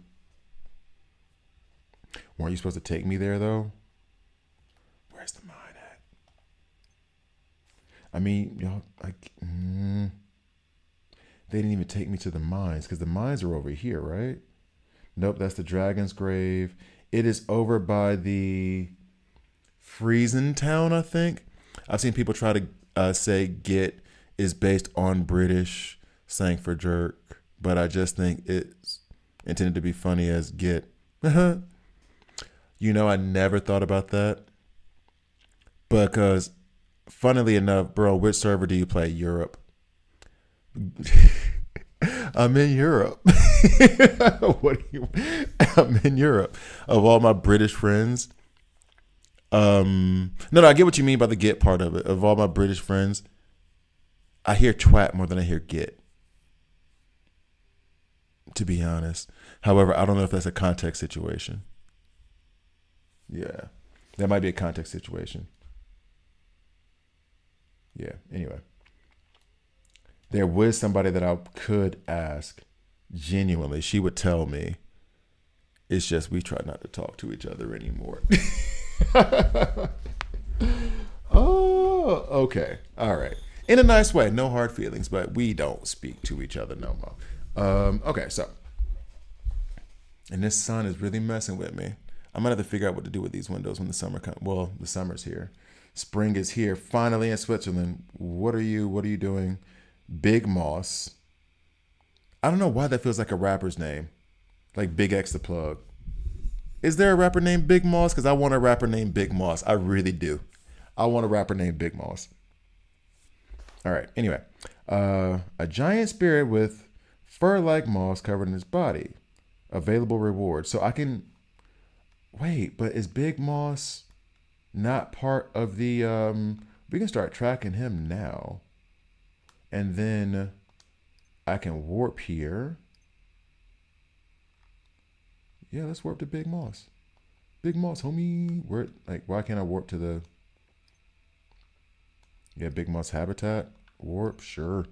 weren't you supposed to take me there though? Where's the mine at? I mean, y'all, they didn't even take me to the mines because the mines are over here, right? Nope, that's the dragon's grave. It is over by the Friesen town, I think. I've seen people try to say Git is based on British slang for jerk, but I just think it's intended to be funny as Git. You know, I never thought about that because, funnily enough, bro, which server do you play? Europe. I'm in Europe. What do you? I'm in Europe. Of all my British friends, no, I get what you mean by the get part of it. Of all my British friends, I hear twat more than I hear get. To be honest, however, I don't know if that's a context situation. Yeah, that might be a context situation. Yeah. Anyway, there was somebody that I could ask genuinely. She would tell me. It's just we try not to talk to each other anymore. Oh, okay. All right. In a nice way. No hard feelings, but we don't speak to each other no more. Okay, so. And this sun is really messing with me. I'm going to have to figure out what to do with these windows when the summer comes. Well, the summer's here. Spring is here. Finally in Switzerland. What are you doing? Big Moss. I don't know why that feels like a rapper's name. Like Big X the Plug. Is there a rapper named Big Moss? Because I want a rapper named Big Moss. I really do. I want a rapper named Big Moss. All right. Anyway, a giant spirit with fur-like moss covered in his body. Available reward. So I can wait, but is Big Moss not part of the? We can start tracking him now, and then I can warp here. Yeah, let's warp to Big Moss. Big Moss, homie. Where? Like, why can't I warp to the? Yeah, Big Moss habitat. Warp, sure.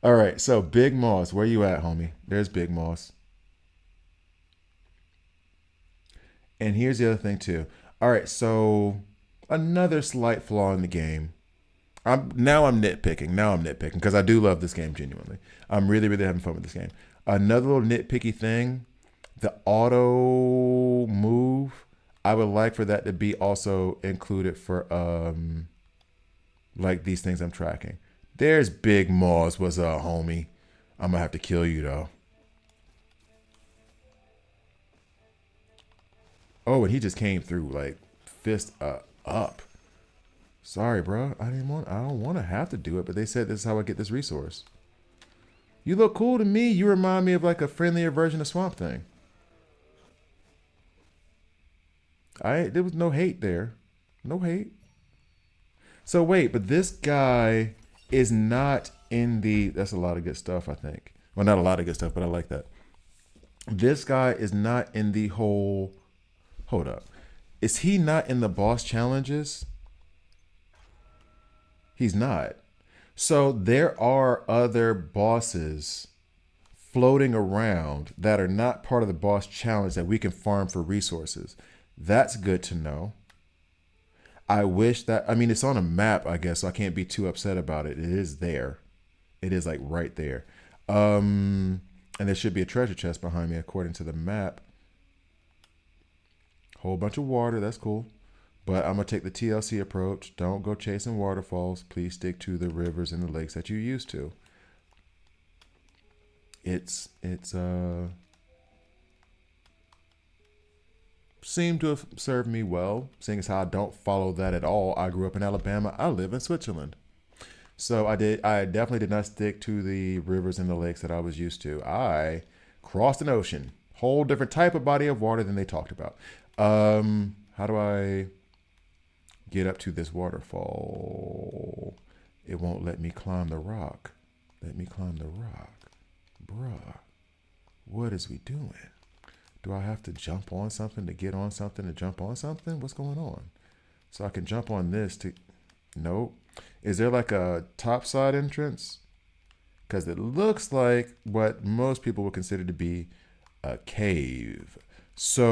All right, so Big Moss, where you at, homie? There's Big Moss. And here's the other thing too. All right, so another slight flaw in the game. I'm nitpicking. Now I'm nitpicking because I do love this game genuinely. I'm really, really having fun with this game. Another little nitpicky thing, the auto move. I would like for that to be also included for like these things I'm tracking. There's Big Moss. What's up, homie? I'm gonna have to kill you though. Oh, and he just came through like fist up. Sorry, bro. I don't want to have to do it, but they said this is how I get this resource. You look cool to me. You remind me of like a friendlier version of Swamp Thing. There was no hate there. No hate. So wait, but this guy is not in the. That's a lot of good stuff, I think. Well, not a lot of good stuff, but I like that. This guy is not in the whole. Hold up. Is he not in the boss challenges? He's not. So there are other bosses floating around that are not part of the boss challenge that we can farm for resources. That's good to know. I wish that, I mean, it's on a map, I guess, so I can't be too upset about it. It is there. It is like right there. And there should be a treasure chest behind me according to the map. Whole bunch of water, that's cool. But I'm going to take the TLC approach. Don't go chasing waterfalls. Please stick to the rivers and the lakes that you used to. It's seemed to have served me well, seeing as how I don't follow that at all. I grew up in Alabama. I live in Switzerland. So I definitely did not stick to the rivers and the lakes that I was used to. I crossed an ocean. Whole different type of body of water than they talked about. How do I get up to this waterfall? It won't let me climb the rock. Let me climb the rock. Bruh, what is we doing? Do I have to jump on something to get on something to jump on something? What's going on? So I can jump on this to, nope. Is there like a top side entrance? Because it looks like what most people would consider to be a cave. So,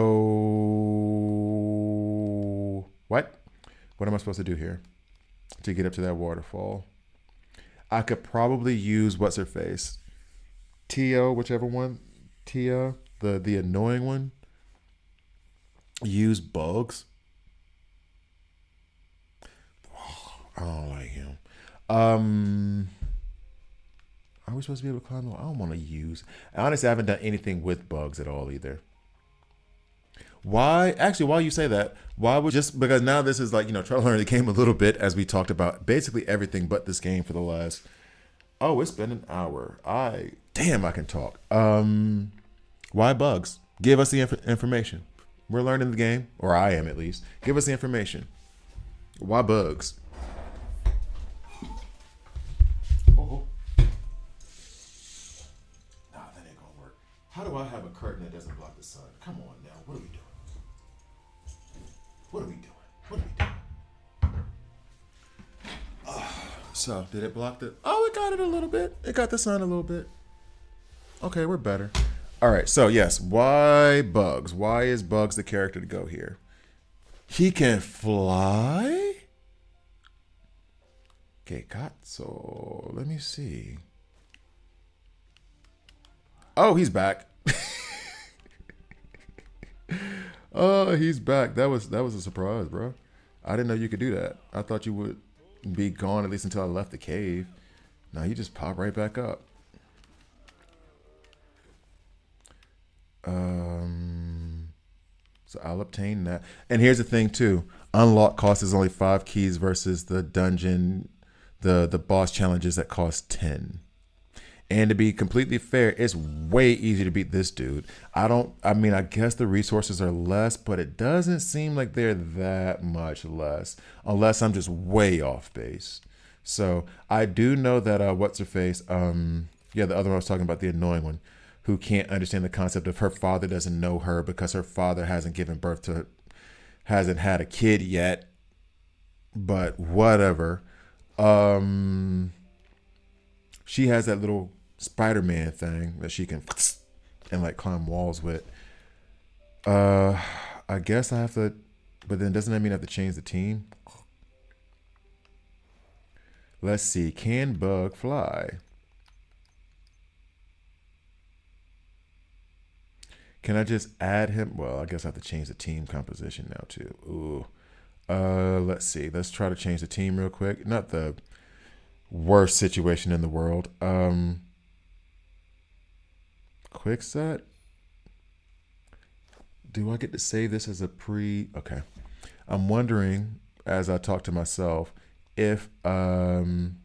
what? What am I supposed to do here to get up to that waterfall? I could probably use what's her face, Tio, whichever one, Tia, the annoying one. Use bugs. I don't like him. Um, are we supposed to be able to climb? I don't want to use. Honestly, I haven't done anything with bugs at all either. Why? Actually, while you say that, why would just because now this is like try to learn the game a little bit as we talked about basically everything but this game for the last. Oh, it's been an hour. I can talk. Why bugs? Give us the information. We're learning the game, or I am at least. Give us the information. Why bugs? Oh. Nah, that ain't gonna work. How do I have a curtain that doesn't block the sun? Come on now. What are we doing? What are we doing? What are we doing? So, did it block the... Oh, it got it a little bit. It got the sun a little bit. Okay, we're better. All right, so yes, why Bugs? Why is Bugs the character to go here? He can fly? Okay, so let me see. Oh, he's back. Oh, he's back. That was a surprise, bro. I didn't know you could do that. I thought you would be gone at least until I left the cave. Now you just pop right back up. So I'll obtain that. And here's the thing too. Unlock cost is only 5 keys versus the dungeon, the boss challenges that cost 10. And to be completely fair, it's way easier to beat this dude. I guess the resources are less, but it doesn't seem like they're that much less, unless I'm just way off base. So I do know that, what's her face? The other one I was talking about, the annoying one, who can't understand the concept of her father doesn't know her because her father hasn't had a kid yet. But whatever. She has that little Spider-Man thing that she can and like climb walls with. I guess I have to, but then doesn't that mean I have to change the team? Let's see. Can Bug fly? Can I just add him? Well, I guess I have to change the team composition now too. Ooh. Let's see. Let's try to change the team real quick. Not the worst situation in the world. Quick set. Do I get to save this as a pre? Okay. I'm wondering as I talk to myself if can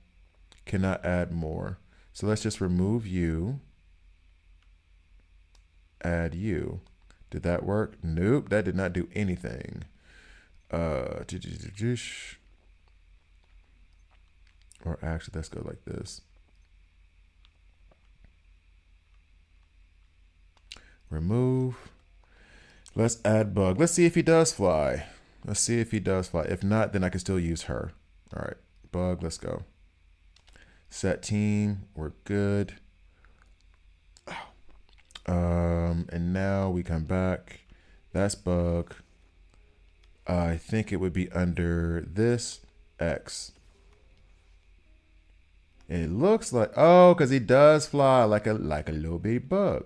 I add more. So let's just remove you. Add you. Did that work? Nope, that did not do anything. Or actually, let's go like this. Remove. Let's add Bug. Let's see if he does fly. If not, then I can still use her. All right, Bug, let's go. Set team, we're good. And now we come back. That's Bug. I think it would be under this X. It looks like, oh, because he does fly like a little bitty bug.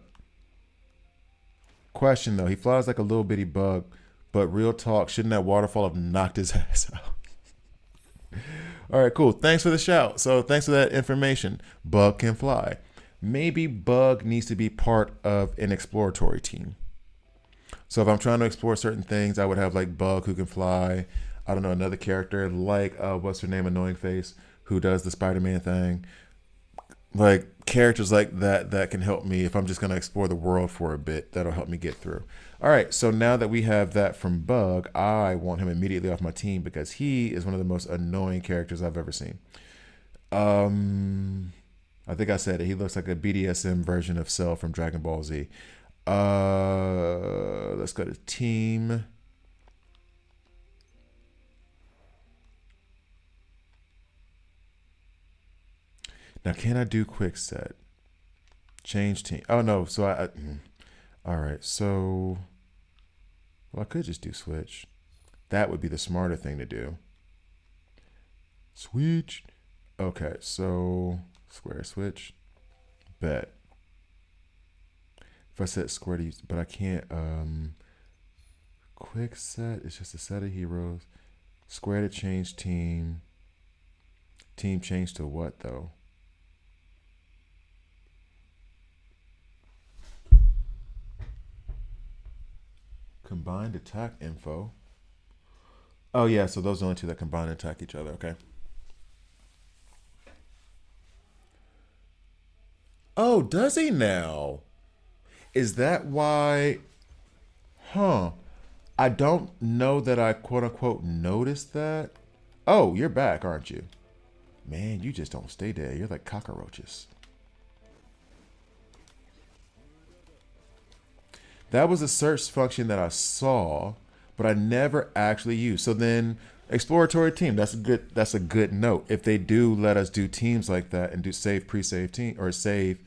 Question though, he flies like a little bitty bug, but real talk, shouldn't that waterfall have knocked his ass out? All right, cool. Thanks for the shout. So thanks for that information. Bug can fly. Maybe Bug needs to be part of an exploratory team. So if I'm trying to explore certain things, I would have like Bug who can fly. I don't know, another character like what's her name, Annoying Face, who does the Spider-Man thing. Like characters like that can help me if I'm just gonna explore the world for a bit. That'll help me get through. All right, so now that we have that from Bug, I want him immediately off my team because he is one of the most annoying characters I've ever seen. I think I said it. He looks like a BDSM version of Cell from Dragon Ball Z. Let's go to team. Now, can I do quick set? Change team. Oh, no. So all right. So, well, I could just do switch. That would be the smarter thing to do. Switch. Okay. So, square switch. Bet. If I set square to use, but I can't, quick set. It's just a set of heroes. Square to change team. Team change to what, though? Combined attack info. Oh, yeah. So those are the only two that combine and attack each other. Okay. Oh, does he now? Is that why? Huh. I don't know that I quote unquote noticed that. Oh, you're back, aren't you? Man, you just don't stay there. You're like cockroaches. That was a search function that I saw, but I never actually used. So then exploratory team, that's a good note. If they do let us do teams like that and do save pre-save team or save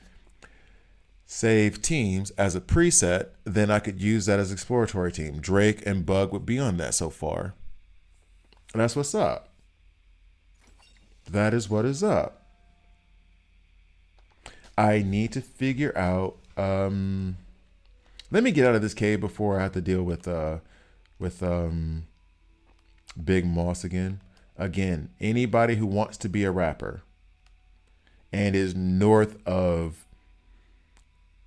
teams as a preset, then I could use that as exploratory team. Drake and Bug would be on that so far. And that's what's up. That is what is up. I need to figure out let me get out of this cave before I have to deal with Big Moss again. Again, anybody who wants to be a rapper and is north of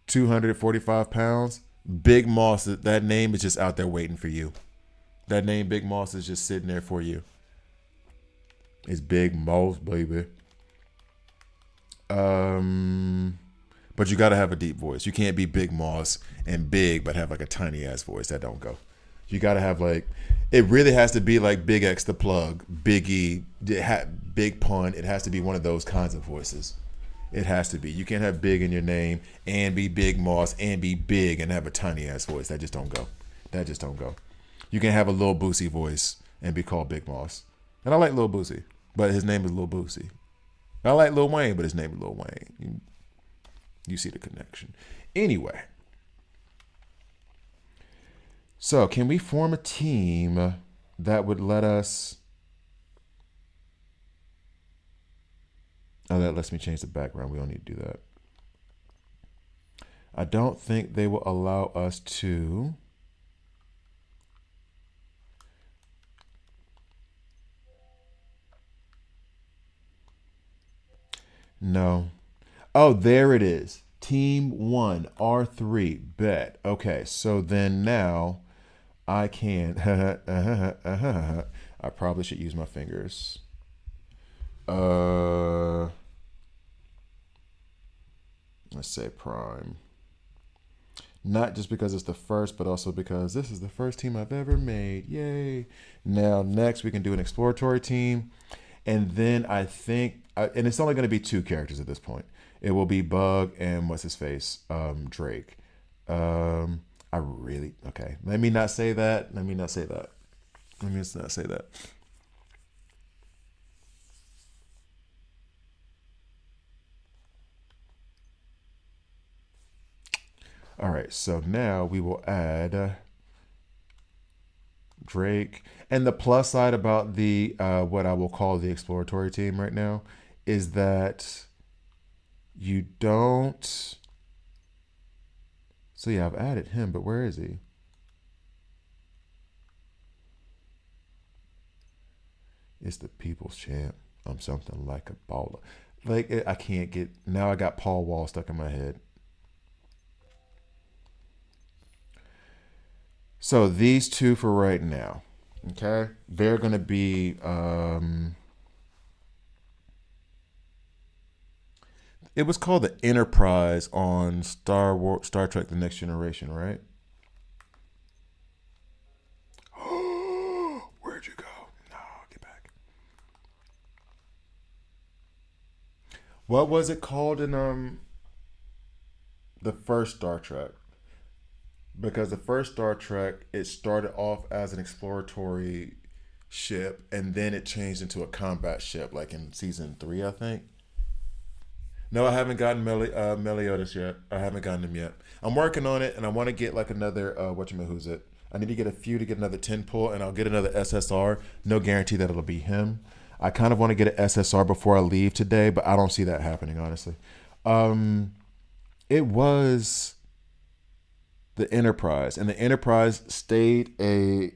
245 pounds, Big Moss, that name is just out there waiting for you. That name, Big Moss, is just sitting there for you. It's Big Moss, baby. But you got to have a deep voice. You can't be Big Moss and big, but have like a tiny ass voice. That don't go. You got to have like, it really has to be like Big X the Plug, Biggie, Big Pun. It has to be one of those kinds of voices. It has to be. You can't have big in your name and be Big Moss and be big and have a tiny ass voice. That just don't go. That just don't go. You can have a Lil Boosie voice and be called Big Moss. And I like Lil Boosie, but his name is Lil Boosie. I like Lil Wayne, but his name is Lil Wayne. You see the connection. Anyway. So can we form a team that would let us... Oh, that lets me change the background. We don't need to do that. I don't think they will allow us to... No. Oh, there it is. Team 1, R3, bet. Okay, so then now I can... I probably should use my fingers. Let's say prime. Not just because it's the first, but also because this is the first team I've ever made. Yay. Now, next we can do an exploratory team. And then I think, and it's only going to be 2 characters at this point. It will be Bug and what's his face? Drake. Okay. Let me not say that. Let me just not say that. All right, so now we will add Drake. And the plus side about the what I will call the exploratory team right now is that you don't... So yeah, I've added him, but where is he? It's the people's champ. I'm something like a baller. Like, I can't get... Now I got Paul Wall stuck in my head. So these 2 for right now, okay? They're going to be, it was called the Enterprise on Star Trek The Next Generation, right? Where'd you go? No, get back. What was it called in the first Star Trek? Because the first Star Trek, it started off as an exploratory ship, and then it changed into a combat ship, like in season 3, I think. No, I haven't gotten Meliodas yet. I haven't gotten him yet. I'm working on it, and I want to get like another who's it? I need to get a few to get another 10 pull, and I'll get another SSR. No guarantee that it'll be him. I kind of want to get an SSR before I leave today, but I don't see that happening, honestly. It was the Enterprise, and the Enterprise stayed a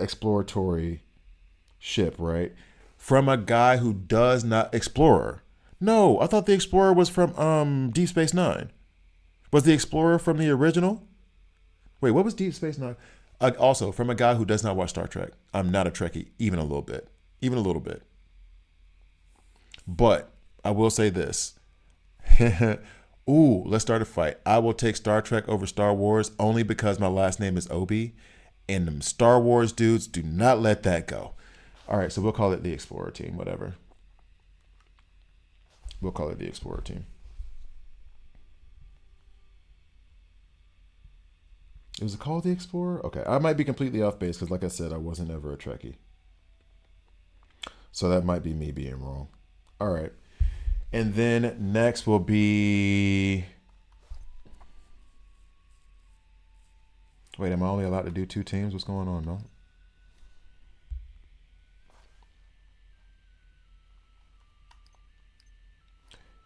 exploratory ship, right? From a guy who does not Explorer. No, I thought the Explorer was from Deep Space Nine. Was the Explorer from the original? Wait, what was Deep Space Nine? Also, from a guy who does not watch Star Trek. I'm not a Trekkie, even a little bit. Even a little bit. But I will say this. Ooh, let's start a fight. I will take Star Trek over Star Wars only because my last name is Obi. And them Star Wars dudes do not let that go. All right, so we'll call it the Explorer team, whatever. We'll call it the Explorer team. Was it called the Explorer? Okay, I might be completely off base because, like I said, I wasn't ever a Trekkie. So that might be me being wrong. All right. And then next will be... Wait, am I only allowed to do 2 teams? What's going on, no?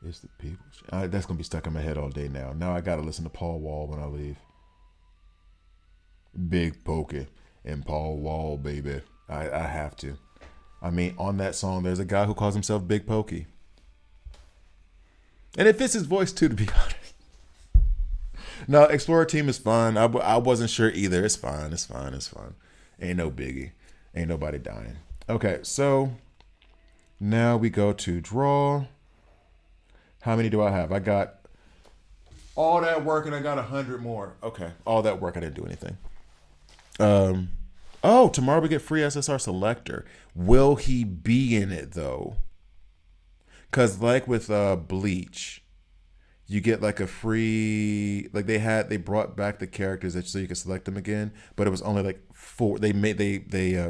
It's the people. That's going to be stuck in my head all day now. Now I got to listen to Paul Wall when I leave. Big Pokey and Paul Wall, baby. I have to. I mean, on that song, there's a guy who calls himself Big Pokey. And it fits his voice, too, to be honest. No, Explorer team is fun. I wasn't sure either. It's fine. It's fine. It's fine. Ain't no biggie. Ain't nobody dying. Okay, so now we go to draw. How many do I have? I got all that work and I got 100 more. Okay, all that work. I didn't do anything. Oh, tomorrow we get free SSR Selector. Will he be in it, though? Because like with Bleach, you get like a free, like they brought back the characters so you could select them again, but it was only like 4. They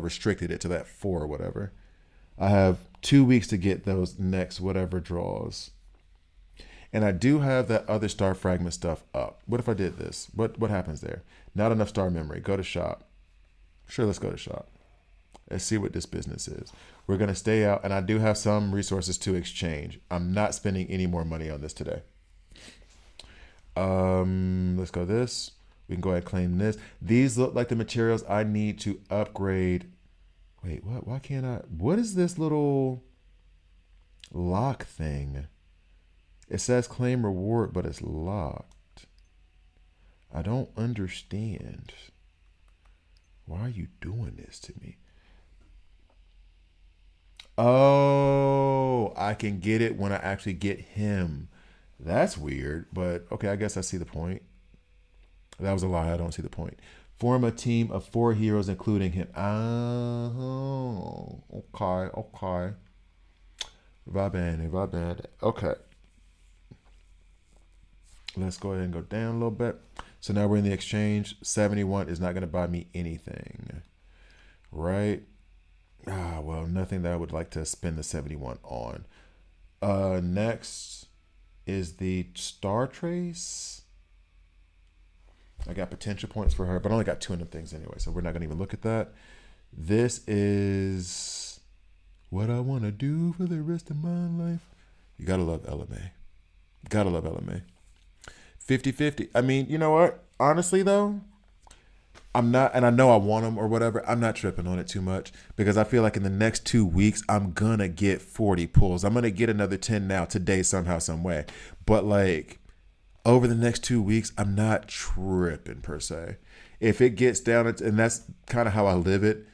restricted it to that 4 or whatever. I have 2 weeks to get those next whatever draws. And I do have that other star fragment stuff up. What if I did this? What happens there? Not enough star memory. Go to shop. Sure, let's go to shop. Let's see what this business is. We're going to stay out, and I do have some resources to exchange. I'm not spending any more money on this today. Let's go this. We can go ahead and claim this. These look like the materials I need to upgrade. Wait, what? Why can't I? What is this little lock thing? It says claim reward, but it's locked. I don't understand. Why are you doing this to me? Oh, I can get it when I actually get him. That's weird, but okay, I guess I see the point. That was a lie. I don't see the point. Form a team of 4 heroes, including him. Oh, okay. Va bene. Okay. Let's go ahead and go down a little bit. So now we're in the exchange. 71 is not going to buy me anything. Right? Well, nothing that I would like to spend the 71 on. Next is the Star Trace. I got potential points for her, but I only got 200 things anyway, so we're not going to even look at that. This is what I want to do for the rest of my life. You got to love LMA. Got to love LMA. 50-50. I mean, you know what? Honestly, though, I'm not, and I know I want them or whatever. I'm not tripping on it too much because I feel like in the next 2 weeks, I'm going to get 40 pulls. I'm going to get another 10 now today somehow, some way. But like over the next 2 weeks, I'm not tripping per se. If it gets down, and that's kind of how I live it.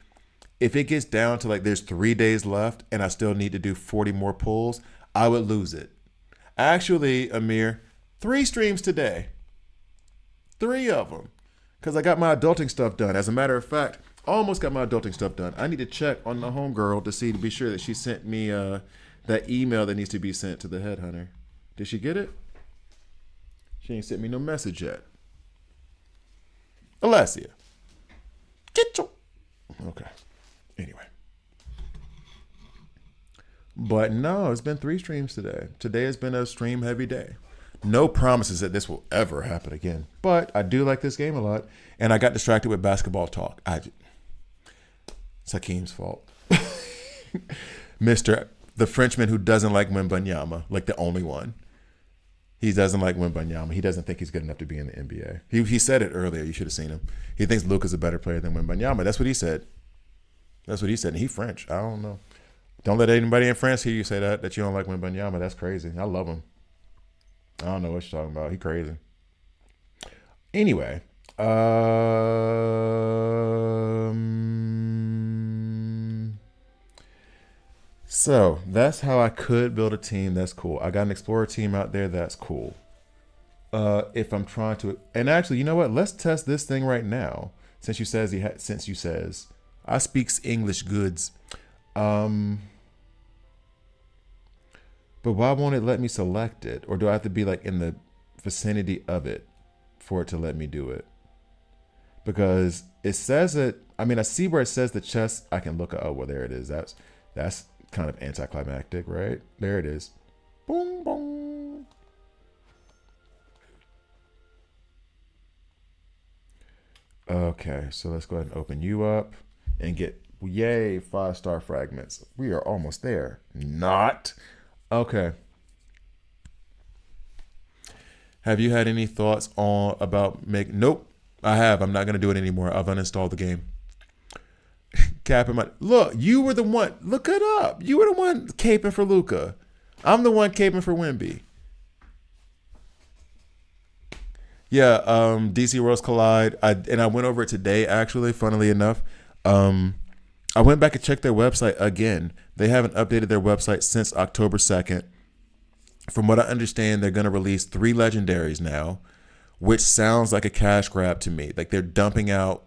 If it gets down to like there's 3 days left and I still need to do 40 more pulls, I would lose it. Actually, Amir, 3 streams today. 3 of them. Because I got my adulting stuff done. As a matter of fact, almost got my adulting stuff done. I need to check on the homegirl to be sure that she sent me that email that needs to be sent to the headhunter. Did she get it? She ain't sent me no message yet. Alessia. Get your... Okay. Anyway. But no, it's been 3 streams today. Today has been a stream heavy day. No promises that this will ever happen again. But I do like this game a lot. And I got distracted with basketball talk. It's Hakeem's fault. The Frenchman who doesn't like Wembanyama, like the only one. He doesn't like Wembanyama. He doesn't think he's good enough to be in the NBA. He said it earlier. You should have seen him. He thinks Luka's a better player than Wembanyama. That's what he said. That's what he said. And he's French. I don't know. Don't let anybody in France hear you say that you don't like Wembanyama. That's crazy. I love him. I don't know what you're talking about. He crazy. Anyway. So that's how I could build a team. That's cool. I got an Explorer team out there. That's cool. If I'm trying to, and actually, you know what? Let's test this thing right now. Since you says I speaks English goods. But why won't it let me select it? Or do I have to be like in the vicinity of it for it to let me do it? Because it says it, I mean, I see where it says the chest. I can look at, oh, well, there it is. That's kind of anticlimactic, right? There it is. Boom, boom. Okay, so let's go ahead and open you up and get, yay, 5-star fragments. We are almost there. Not. Okay. Have you had any thoughts about nope, I have. I'm not going to do it anymore. I've uninstalled the game. Look, you were the one. Look it up. You were the one caping for Luka. I'm the one caping for Wemby. Yeah, DC Worlds Collide. I went over it today, actually, funnily enough. I went back and checked their website again. They haven't updated their website since October 2nd. From what I understand, they're going to release 3 legendaries now, which sounds like a cash grab to me. Like they're dumping out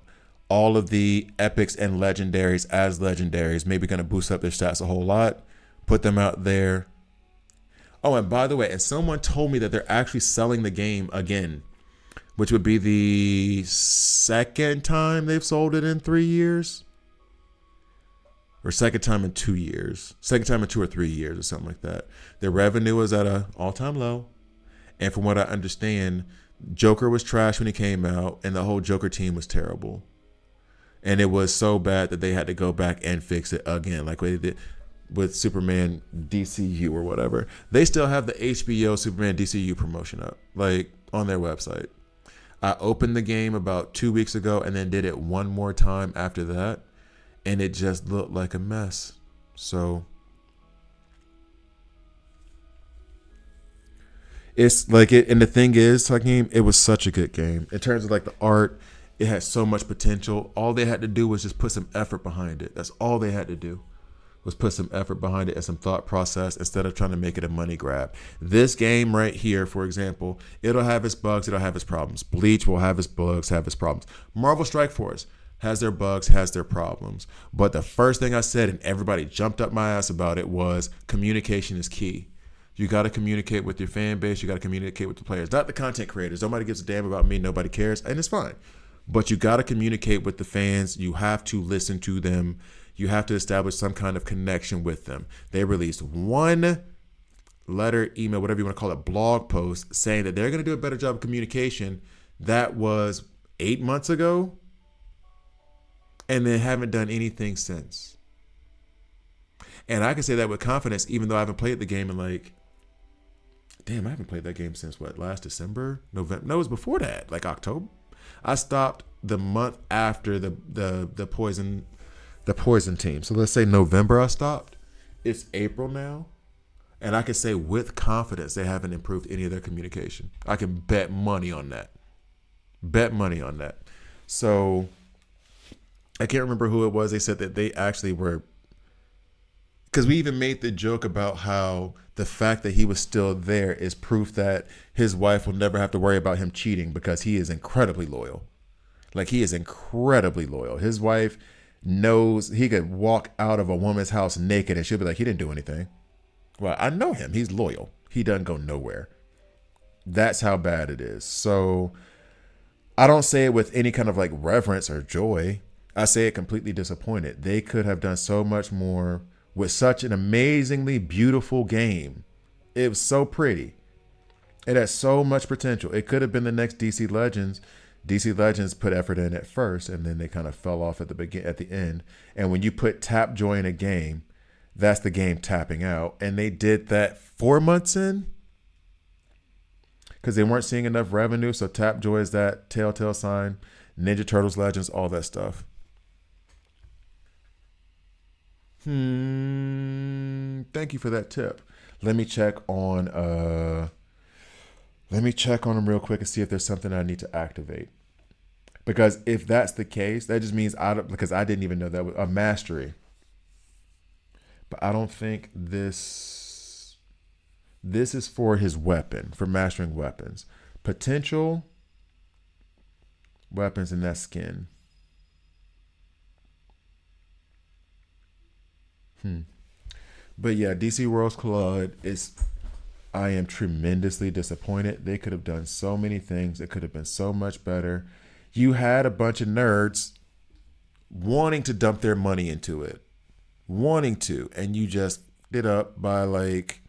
all of the epics and legendaries as legendaries, maybe going to boost up their stats a whole lot, put them out there. Oh, and by the way, and someone told me that they're actually selling the game again, which would be the second time they've sold it in 3 years. Or second time in 2 years. Second time in 2 or 3 years or something like that. Their revenue is at an all-time low. And from what I understand, Joker was trash when he came out, and the whole Joker team was terrible. And it was so bad that they had to go back and fix it again, like they did with Superman DCU or whatever. They still have the HBO Superman DCU promotion up, like on their website. I opened the game about 2 weeks ago and then did it one more time after that. And it just looked like a mess. So it's like it. And the thing is, Hakeem, it was such a good game. In terms of like the art, it had so much potential. All they had to do was just put some effort behind it. That's all they had to do, was put some effort behind it and some thought process instead of trying to make it a money grab. This game right here, for example, it'll have its bugs, it'll have its problems. Bleach will have its bugs, have its problems. Marvel Strike Force has their bugs, has their problems. But the first thing I said, and everybody jumped up my ass about it, was communication is key. You got to communicate with your fan base. You got to communicate with the players, not the content creators. Nobody gives a damn about me. Nobody cares. And it's fine. But you got to communicate with the fans. You have to listen to them. You have to establish some kind of connection with them. They released one letter, email, whatever you want to call it, blog post saying that they're going to do a better job of communication. That was 8 months ago. And they haven't done anything since. And I can say that with confidence, even though I haven't played the game in like, damn, I haven't played that game since what, last December? November? No, it was before that, like October. I stopped the month after the poison team. So let's say November I stopped. It's April now. And I can say with confidence they haven't improved any of their communication. I can bet money on that. So I can't remember who it was. They said that they actually were, because we even made the joke about how the fact that he was still there is proof that his wife will never have to worry about him cheating, because he is incredibly loyal. Like, he is incredibly loyal. His wife knows he could walk out of a woman's house naked and she'll be like, he didn't do anything. Well, I know him. He's loyal. He doesn't go nowhere. That's how bad it is. So I don't say it with any kind of like reverence or joy. I say it completely disappointed. They could have done so much more with such an amazingly beautiful game. It was so pretty. It has so much potential. It could have been the next DC Legends. DC Legends put effort in at first, and then they kind of fell off at the end. And when you put Tapjoy in a game, that's the game tapping out. And they did that 4 months in because they weren't seeing enough revenue. So Tapjoy is that telltale sign. Ninja Turtles Legends, all that stuff. Thank you for that tip. Let me check on them real quick and see if there's something I need to activate. Because if that's the case, that just means because I didn't even know that was a mastery. But I don't think this is for his weapon, for mastering weapons. Potential weapons in that skin. But yeah, DC Worlds Collide I am tremendously disappointed. They could have done so many things. It could have been so much better. You had a bunch of nerds wanting to dump their money into it. And you just did up by like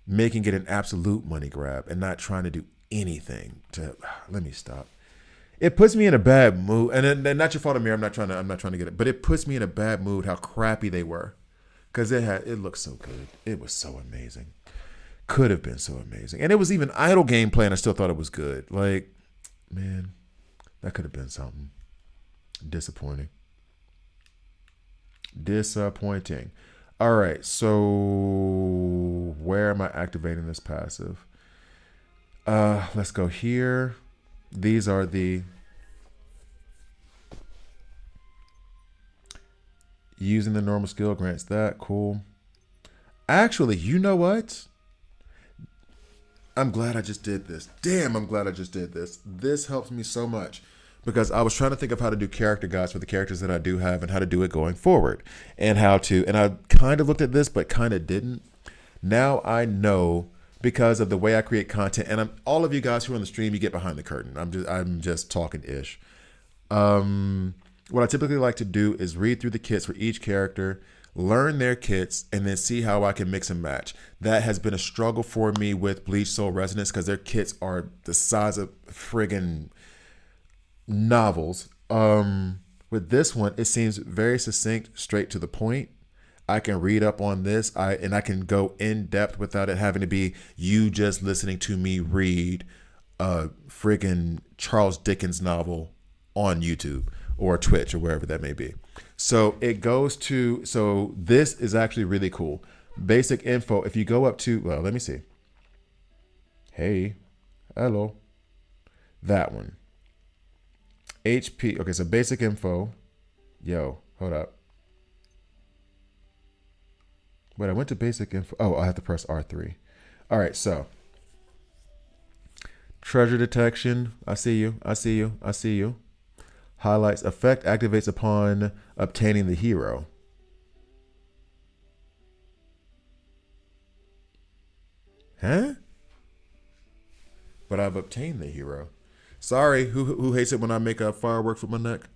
making it an absolute money grab and not trying to do anything to let me stop. It puts me in a bad mood, and not your fault, Amir. I'm not trying to get it, but it puts me in a bad mood how crappy they were, because it looked so good. It was so amazing. Could have been so amazing, and it was even idle gameplay, and I still thought it was good. Like, man, that could have been something. Disappointing. All right, so where am I activating this passive? Let's go here. These are the using the normal skill grants that. Cool. Actually, you know what? I'm glad I just did this. Damn, I'm glad I just did this. This helps me so much because I was trying to think of how to do character guides for the characters that I do have and how to do it going forward and I kind of looked at this, but kind of didn't. Now I know because of the way I create content, and all of you guys who are on the stream, you get behind the curtain. I'm just talking ish. What I typically like to do is read through the kits for each character, learn their kits, and then see how I can mix and match. That has been a struggle for me with Bleach Soul Resonance because their kits are the size of friggin' novels. With this one, it seems very succinct, straight to the point. I can read up on this, and I can go in depth without it having to be you just listening to me read a friggin' Charles Dickens novel on YouTube or Twitch or wherever that may be. So this is actually really cool. Basic info. If you go up to, well, let me see. Hey, hello. That one. HP. Okay, so basic info. Yo, hold up. Wait, I went to basic info. Oh, I have to press R3. All right, so treasure detection. I see you. Highlights. Effect activates upon obtaining the hero. Huh? But I've obtained the hero. Sorry, who hates it when I make a fireworks with my neck?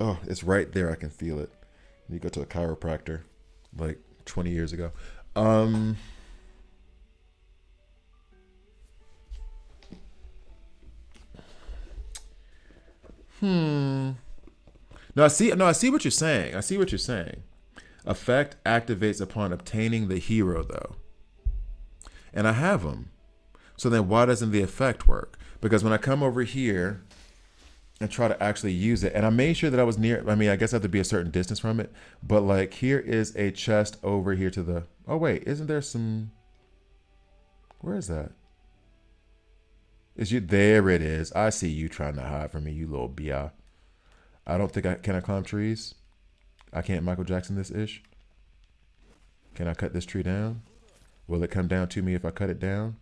Oh, it's right there. I can feel it. You go to a chiropractor like 20 years ago. No, I see what you're saying. Effect activates upon obtaining the hero, though. And I have them. So then why doesn't the effect work? Because when I come over here and try to actually use it, and I made sure that I was near, I guess I have to be a certain distance from it, but like here is a chest over here to the, oh wait, isn't there some, where is that? There it is. I see you trying to hide from me, you little bi. I don't think can I climb trees? I can't Michael Jackson this ish. Can I cut this tree down? Will it come down to me if I cut it down?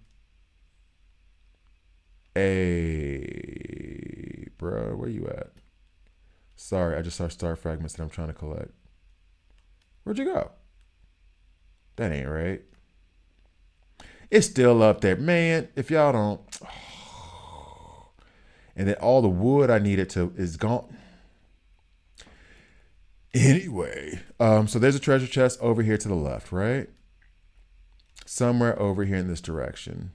Hey, bro, where you at? Sorry, I just saw star fragments that I'm trying to collect. Where'd you go? That ain't right. It's still up there. Man, if y'all don't. And then all the wood I needed is gone. Anyway, so there's a treasure chest over here to the left, right? Somewhere over here in this direction.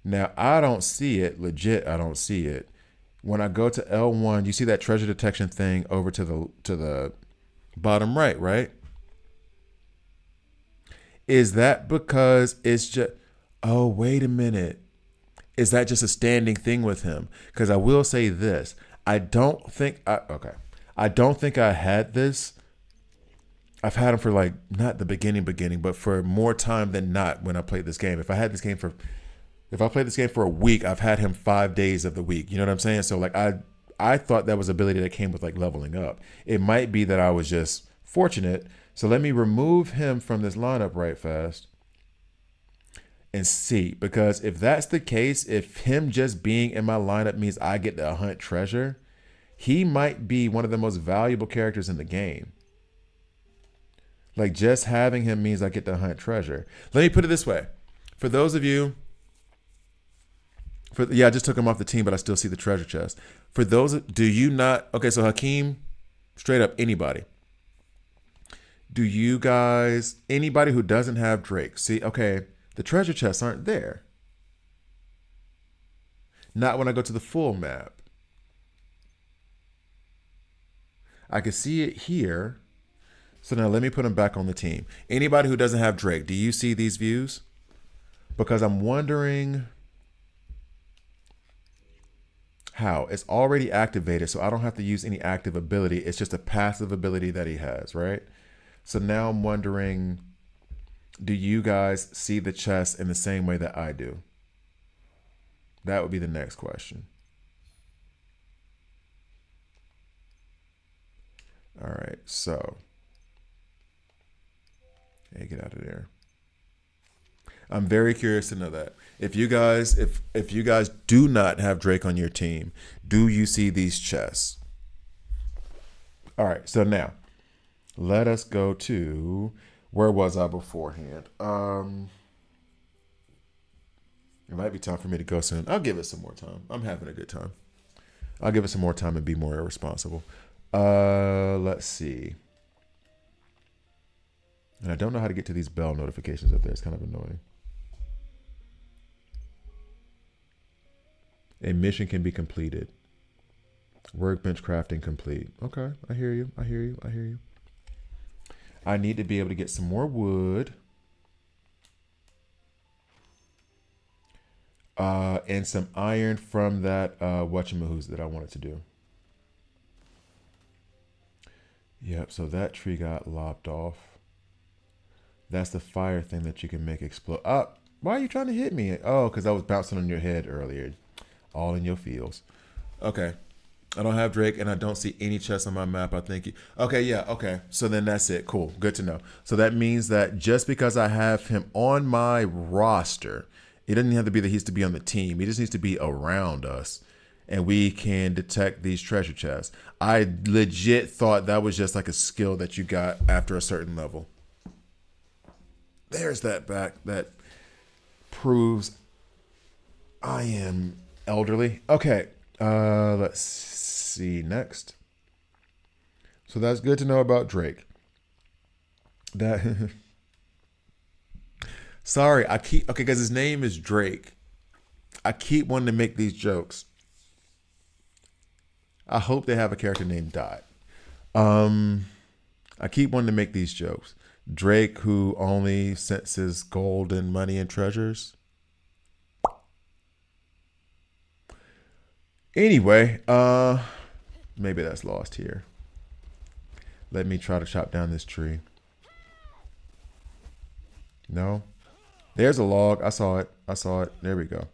Now I don't see it. Legit, I don't see it. When I go to L1, you see that treasure detection thing over to the bottom right, right? Is that because it's just, oh, wait a minute. Is that just a standing thing with him? Because I will say this. I don't think I had this. I've had him for like not the beginning, but for more time than not when I played this game. If I played this game for a week, I've had him 5 days of the week. You know what I'm saying? So like I thought that was ability that came with like leveling up. It might be that I was just fortunate. So let me remove him from this lineup right fast and see, because if that's the case, if him just being in my lineup means I get to hunt treasure, he might be one of the most valuable characters in the game. Like just having him means I get to hunt treasure. Let me put it this way. For those of you, I just took him off the team, but I still see the treasure chest. For those, do you not? Okay, so Hakeem, straight up, anybody. Do you guys, anybody who doesn't have Drake, see, okay, the treasure chests aren't there. Not when I go to the full map. I can see it here. So now let me put him back on the team. Anybody who doesn't have Drake, do you see these views? Because I'm wondering how. It's already activated, so I don't have to use any active ability. It's just a passive ability that he has, right? So now I'm wondering, do you guys see the chest in the same way that I do? That would be the next question. All right, so. Hey, get out of there. I'm very curious to know that. If you guys do not have Drake on your team, do you see these chests? All right, so now let us go to, where was I beforehand? It might be time for me to go soon. I'll give it some more time. I'm having a good time. I'll give it some more time and be more irresponsible. Let's see. And I don't know how to get to these bell notifications up there. It's kind of annoying. A mission can be completed. Workbench crafting complete. Okay, I hear you. I hear you. I hear you. I need to be able to get some more wood. And some iron from that whatchamahoo's that I wanted to do. Yep, so that tree got lopped off. That's the fire thing that you can make explode. Why are you trying to hit me? Oh, because I was bouncing on your head earlier. All in your fields. Okay. I don't have Drake and I don't see any chests on my map. I think. Okay, yeah, okay. So then that's it. Cool. Good to know. So that means that just because I have him on my roster, it doesn't have to be that he needs to be on the team. He just needs to be around us. And we can detect these treasure chests. I legit thought that was just like a skill that you got after a certain level. There's that back that proves I am elderly. Okay, let's see next. So that's good to know about Drake. That sorry, because his name is Drake. I keep wanting to make these jokes. I hope they have a character named Dot. I keep wanting to make these jokes. Drake, who only senses gold and money and treasures. Anyway, maybe that's lost here. Let me try to chop down this tree. No. There's a log. I saw it. I saw it. There we go.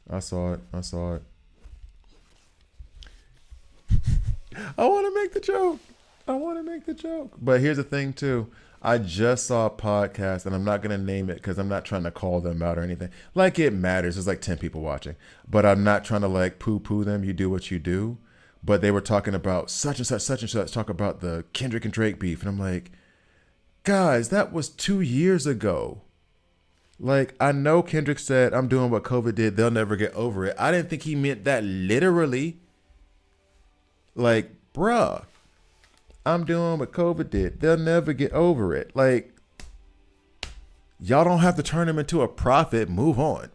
I saw it. I saw it. I want to make the joke. I want to make the joke. But here's the thing, too. I just saw a podcast, and I'm not going to name it because I'm not trying to call them out or anything. Like, it matters. There's like 10 people watching. But I'm not trying to, like, poo-poo them. You do what you do. But they were talking about such and such, talk about the Kendrick and Drake beef. And I'm like, guys, that was 2 years ago. Like, I know Kendrick said, I'm doing what COVID did. They'll never get over it. I didn't think he meant that literally. Like, bruh, I'm doing what COVID did. They'll never get over it. Like, y'all don't have to turn him into a prophet. Move on.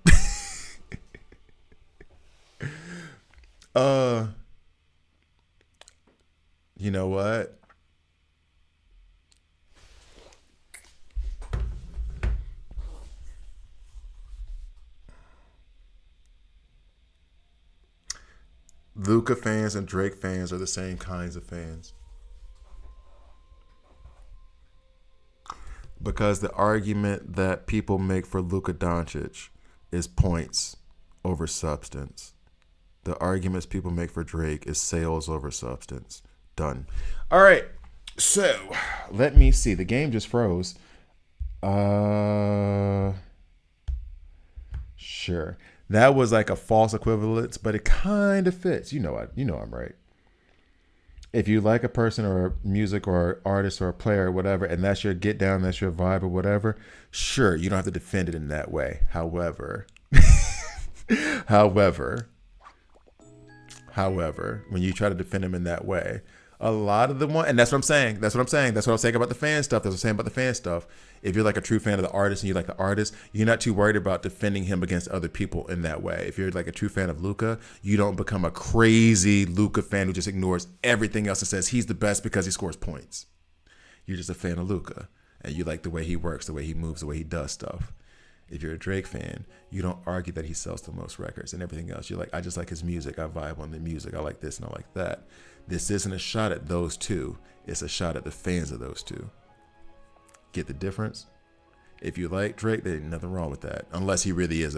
You know what? Luca fans and Drake fans are the same kinds of fans. Because the argument that people make for Luka Doncic is points over substance. The arguments people make for Drake is sales over substance. Done. All right. So, let me see. The game just froze. Sure. That was like a false equivalence, but it kind of fits. You know I'm right. If you like a person or music or artist or a player or whatever, and that's your get down, that's your vibe or whatever, sure, you don't have to defend it in that way. However, when you try to defend him in that way, a lot of the one, and that's what I'm saying. That's what I'm saying about the fan stuff. That's what I'm saying about the fan stuff. If you're like a true fan of the artist and you like the artist, you're not too worried about defending him against other people in that way. If you're like a true fan of Luka, you don't become a crazy Luka fan who just ignores everything else and says he's the best because he scores points. You're just a fan of Luka, and you like the way he works, the way he moves, the way he does stuff. If you're a Drake fan, you don't argue that he sells the most records and everything else. You're like, I just like his music. I vibe on the music. I like this and I like that. This isn't a shot at those two. It's a shot at the fans of those two. Get the difference? If you like Drake, there's nothing wrong with that. Unless he really is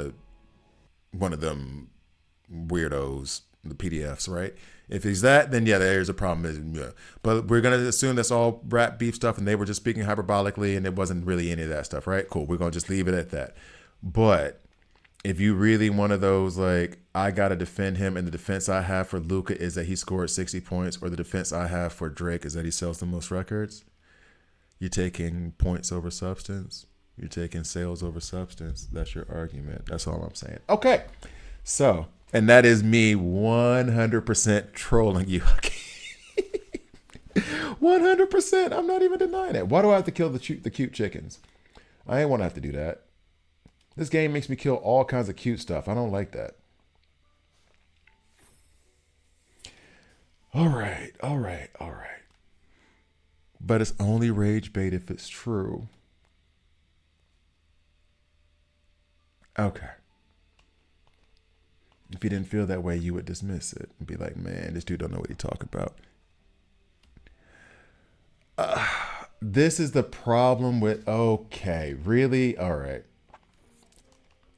one of them weirdos, the PDFs, right? If he's that, then yeah, there's a problem. Yeah. But we're going to assume that's all rap beef stuff and they were just speaking hyperbolically and it wasn't really any of that stuff, right? Cool. We're going to just leave it at that. But if you really one of those, like, I got to defend him and the defense I have for Luka is that he scored 60 points, or the defense I have for Drake is that he sells the most records, you're taking points over substance. You're taking sales over substance. That's your argument. That's all I'm saying. Okay. So, and that is me 100% trolling you. 100%. I'm not even denying it. Why do I have to kill the cute chickens? I ain't want to have to do that. This game makes me kill all kinds of cute stuff. I don't like that. All right. But it's only rage bait if it's true. Okay. If you didn't feel that way, you would dismiss it and be like, man, this dude don't know what he talking about. This is the problem with, okay, really? All right.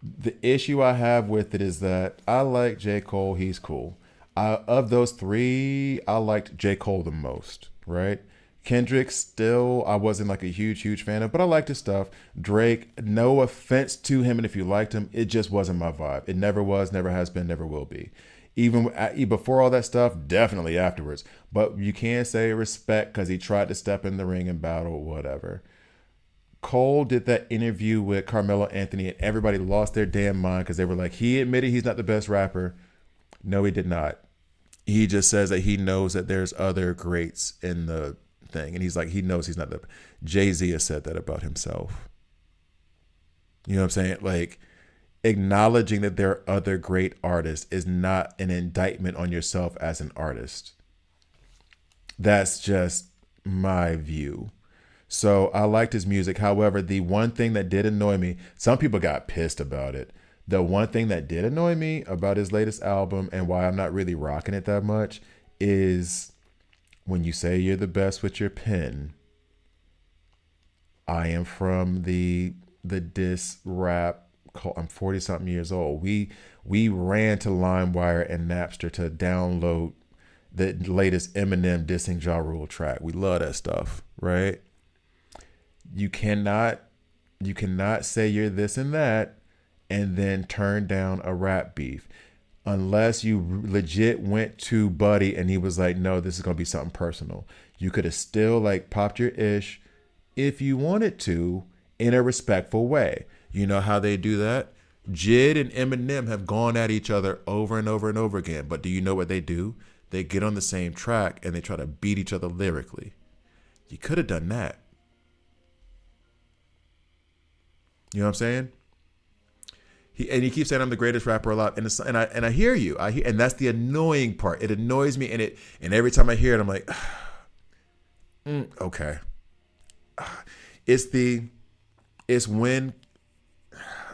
The issue I have with it is that I like J. Cole. He's cool. Of those three, I liked J. Cole the most, right? Kendrick, still, I wasn't like a huge fan of, but I liked his stuff. Drake, no offense to him, and if you liked him, it just wasn't my vibe. It never was, never has been, never will be. Even before all that stuff, definitely afterwards. But you can't say respect because he tried to step in the ring and battle, whatever. Cole did that interview with Carmelo Anthony, and everybody lost their damn mind because they were like, he admitted he's not the best rapper. No, he did not. He just says that he knows that there's other greats in the thing. And he's like, he knows he's not the... Jay-Z has said that about himself. You know what I'm saying? Like, acknowledging that there are other great artists is not an indictment on yourself as an artist. That's just my view. So I liked his music. However, the one thing that did annoy me, some people got pissed about it. The one thing that did annoy me about his latest album and why I'm not really rocking it that much is when you say you're the best with your pen. I am from the diss rap. I'm 40 something years old. We ran to LimeWire and Napster to download the latest Eminem dissing Ja Rule track. We love that stuff, right? You cannot say you're this and that and then turn down a rap beef unless you legit went to Buddy and he was like, no, this is going to be something personal. You could have still like popped your ish if you wanted to in a respectful way. You know how they do that? Jid and Eminem have gone at each other over and over again. But do you know what they do? They get on the same track and they try to beat each other lyrically. You could have done that. You know what I'm saying? He keeps saying I'm the greatest rapper alive, and I hear you. And that's the annoying part. It annoys me, and every time I hear it, I'm like, okay. It's when,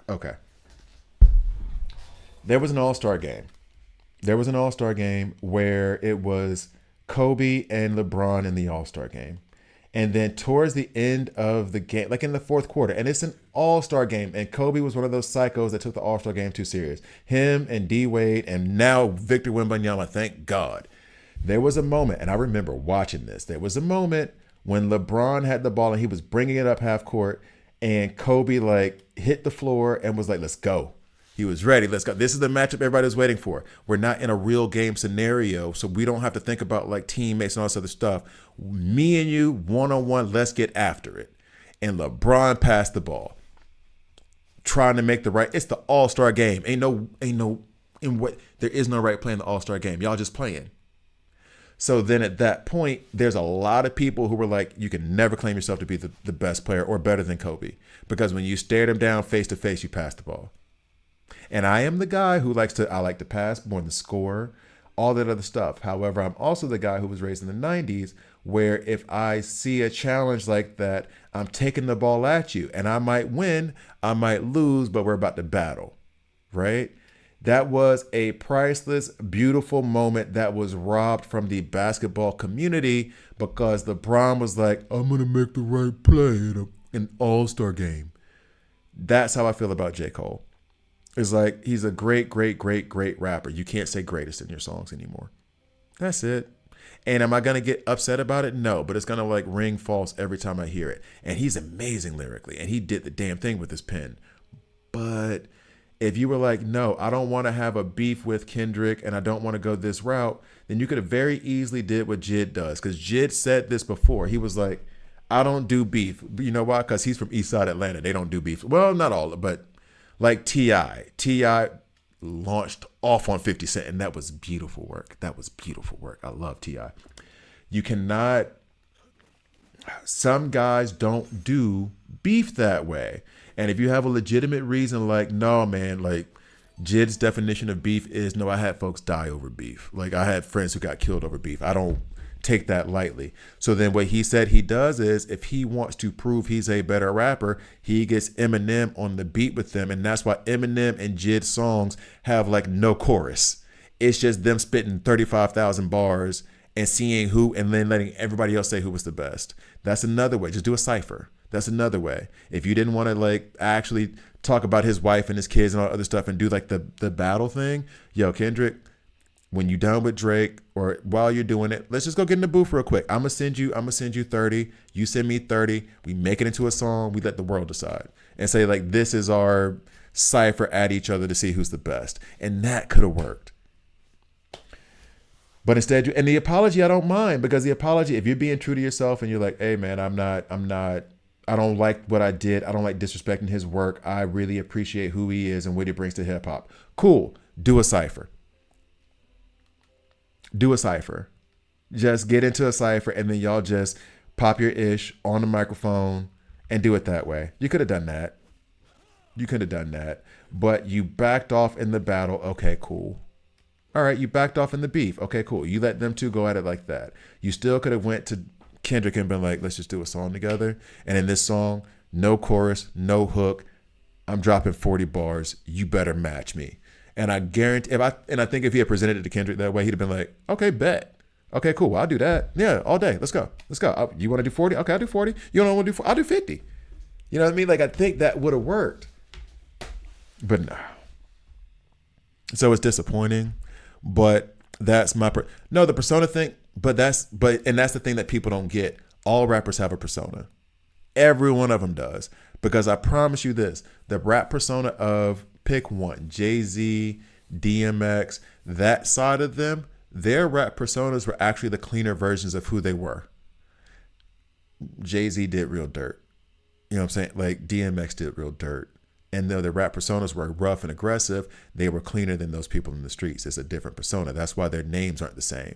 okay. There was an All-Star game. There was an All-Star game where it was Kobe and LeBron in the All-Star game. And then towards the end of the game, like in the fourth quarter, and it's an All-Star game, and Kobe was one of those psychos that took the All-Star game too serious. Him and D Wade and now Victor Wembanyama, thank God. There was a moment, and I remember watching this. There was a moment when LeBron had the ball and he was bringing it up half court, and Kobe like hit the floor and was like, let's go. He was ready. Let's go. This is the matchup everybody was waiting for. We're not in a real game scenario, so we don't have to think about like teammates and all this other stuff. Me and you, one-on-one, let's get after it. And LeBron passed the ball, trying to make the right. It's the All-Star game. There is no right play in the All-Star game. Y'all just playing. So then at that point, there's a lot of people who were like, you can never claim yourself to be the best player or better than Kobe. Because when you stared him down face to face, you passed the ball. And I am the guy who I like to pass more than score, all that other stuff. However, I'm also the guy who was raised in the 90s where if I see a challenge like that, I'm taking the ball at you. And I might win, I might lose, but we're about to battle, right? That was a priceless, beautiful moment that was robbed from the basketball community because LeBron was like, I'm going to make the right play in an All-Star game. That's how I feel about J. Cole. It's like he's a great, great, great, great rapper. You can't say greatest in your songs anymore. That's it. And am I going to get upset about it? No, but it's going to like ring false every time I hear it. And he's amazing lyrically, and he did the damn thing with his pen. But if you were like, no, I don't want to have a beef with Kendrick and I don't want to go this route, then you could have very easily did what Jid does. Because Jid said this before. He was like, I don't do beef. You know why? Because he's from Eastside Atlanta. They don't do beef. Well, not all, but like T.I. launched off on 50 Cent, and that was beautiful work. That was beautiful work. I love T.I. You cannot, some guys don't do beef that way. And if you have a legitimate reason, like, no, man, like Jid's definition of beef is, no, I had folks die over beef. Like I had friends who got killed over beef. I don't take that lightly. So then what he said he does is if he wants to prove he's a better rapper, he gets Eminem on the beat with them. And that's why Eminem and Jid's songs have like no chorus. It's just them spitting 35,000 bars and seeing who, and then letting everybody else say who was the best. That's another way. Just do a cypher. That's another way. If you didn't want to like actually talk about his wife and his kids and all other stuff and do like the battle thing, yo, Kendrick, when you done with Drake or while you're doing it, let's just go get in the booth real quick. I'm gonna send you 30. You send me 30. We make it into a song. We let the world decide and say like, this is our cipher at each other to see who's the best. And that could have worked. But instead, and the apology, I don't mind, because the apology, if you're being true to yourself and you're like, hey man, I don't like what I did. I don't like disrespecting his work. I really appreciate who he is and what he brings to hip hop. Cool. Do a cipher. Do a cipher. Just get into a cipher and then y'all just pop your ish on the microphone and do it that way. You could have done that. You could have done that. But you backed off in the battle. Okay, cool. All right, you backed off in the beef. Okay, cool. You let them two go at it like that. You still could have went to Kendrick and been like, let's just do a song together. And in this song, no chorus, no hook. I'm dropping 40 bars. You better match me. And I guarantee, I think if he had presented it to Kendrick that way, he'd have been like, okay, bet. Okay, cool. I'll do that. Yeah, all day. Let's go. You want to do 40? Okay, I'll do 40. You don't want to do 40? I'll do 50. You know what I mean? Like, I think that would have worked. But no. So it's disappointing. But that's my, the persona thing. And that's the thing that people don't get. All rappers have a persona. Every one of them does. Because I promise you this, the rap persona of pick one, Jay-Z, DMX, that side of them, their rap personas were actually the cleaner versions of who they were. Jay-Z did real dirt. You know what I'm saying? Like DMX did real dirt. And though the rap personas were rough and aggressive, they were cleaner than those people in the streets. It's a different persona. That's why their names aren't the same.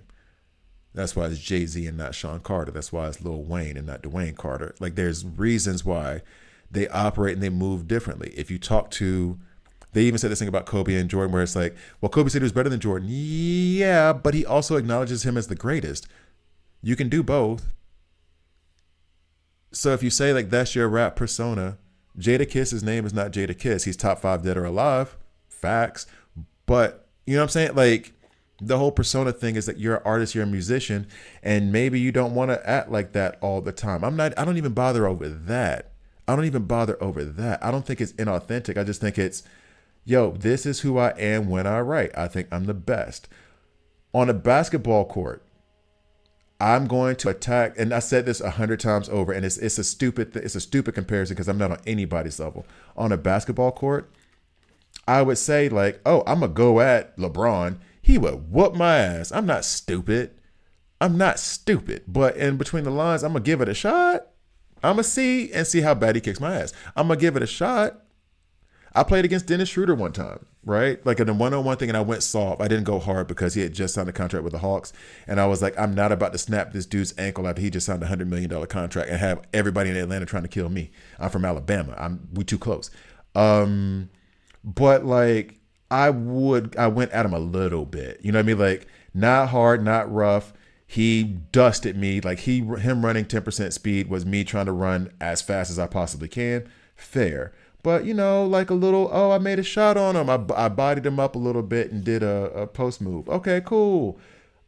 That's why it's Jay-Z and not Sean Carter. That's why it's Lil Wayne and not Dwayne Carter. Like there's reasons why they operate and they move differently. If you talk to, they even said this thing about Kobe and Jordan where it's like, well, Kobe said he was better than Jordan. Yeah, but he also acknowledges him as the greatest. You can do both. So if you say like that's your rap persona, Jadakiss, name is not Jadakiss. He's top 5 dead or alive. Facts. But you know what I'm saying? Like the whole persona thing is that you're an artist, you're a musician, and maybe you don't want to act like that all the time. I don't even bother over that. I don't even bother over that. I don't think it's inauthentic. I just think it's, yo, this is who I am when I write. I think I'm the best. On a basketball court, I'm going to attack, and I said this 100 times over, and it's a stupid comparison because I'm not on anybody's level. On a basketball court, I would say like, oh, I'm gonna go at LeBron. He would whoop my ass. I'm not stupid. But in between the lines, I'm gonna give it a shot. I'm gonna see how bad he kicks my ass. I'm gonna give it a shot. I played against Dennis Schroeder one time, right? Like in a one-on-one thing, and I went soft. I didn't go hard because he had just signed a contract with the Hawks. And I was like, I'm not about to snap this dude's ankle after he just signed a $100 million contract and have everybody in Atlanta trying to kill me. I'm from Alabama. We too close. But like, I went at him a little bit. You know what I mean? Like, not hard, not rough. He dusted me. Like him running 10% speed was me trying to run as fast as I possibly can. Fair. But, you know, like a little, oh, I made a shot on him. I bodied him up a little bit and did a post move. Okay, cool.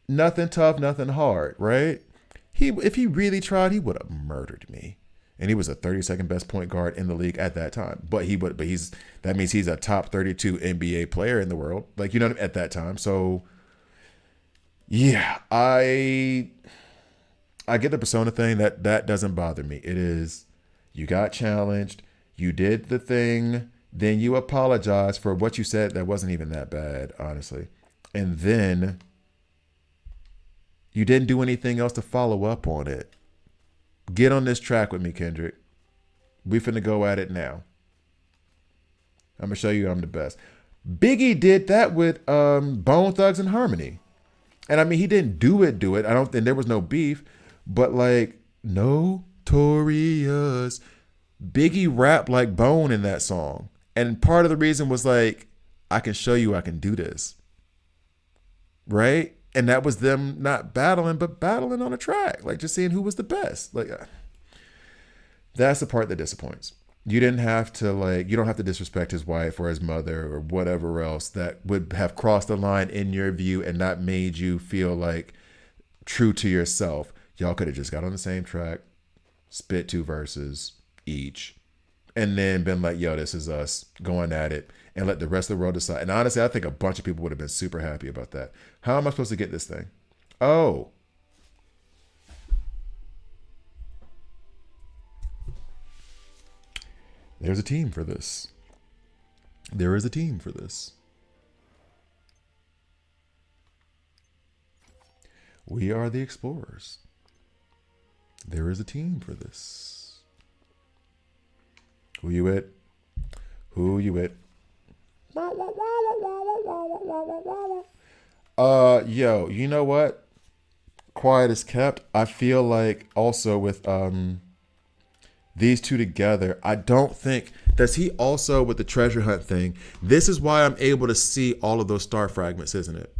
Nothing tough, nothing hard, right? If he really tried, he would have murdered me. And he was a 32nd best point guard in the league at that time. But that means he's a top 32 NBA player in the world. Like, you know, at that time. So, yeah, I get the persona thing. That doesn't bother me. It is, you got challenged. You did the thing, then you apologize for what you said that wasn't even that bad, honestly. And then you didn't do anything else to follow up on it. Get on this track with me, Kendrick. We finna go at it now. I'm gonna show you I'm the best. Biggie did that with Bone Thugs and Harmony. And I mean, he didn't do it. I don't think there was no beef, but like, Notorious. Biggie rapped like Bone in that song. And part of the reason was like, I can show you I can do this. Right? And that was them not battling, but battling on a track. Like just seeing who was the best. Like that's the part that disappoints. You don't have to disrespect his wife or his mother or whatever else that would have crossed the line in your view and not made you feel like true to yourself. Y'all could have just got on the same track, spit 2 verses each, and then been like, yo, this is us going at it, and let the rest of the world decide. And honestly, I think a bunch of people would have been super happy about that. How am I supposed to get this thing? Oh, there's a team for this. There is a team for this. We are the explorers. There is a team for this. Who you with? Yo, you know what? Quiet as kept. I feel like also with these two together, I don't think, does he also with the treasure hunt thing? This is why I'm able to see all of those star fragments, isn't it?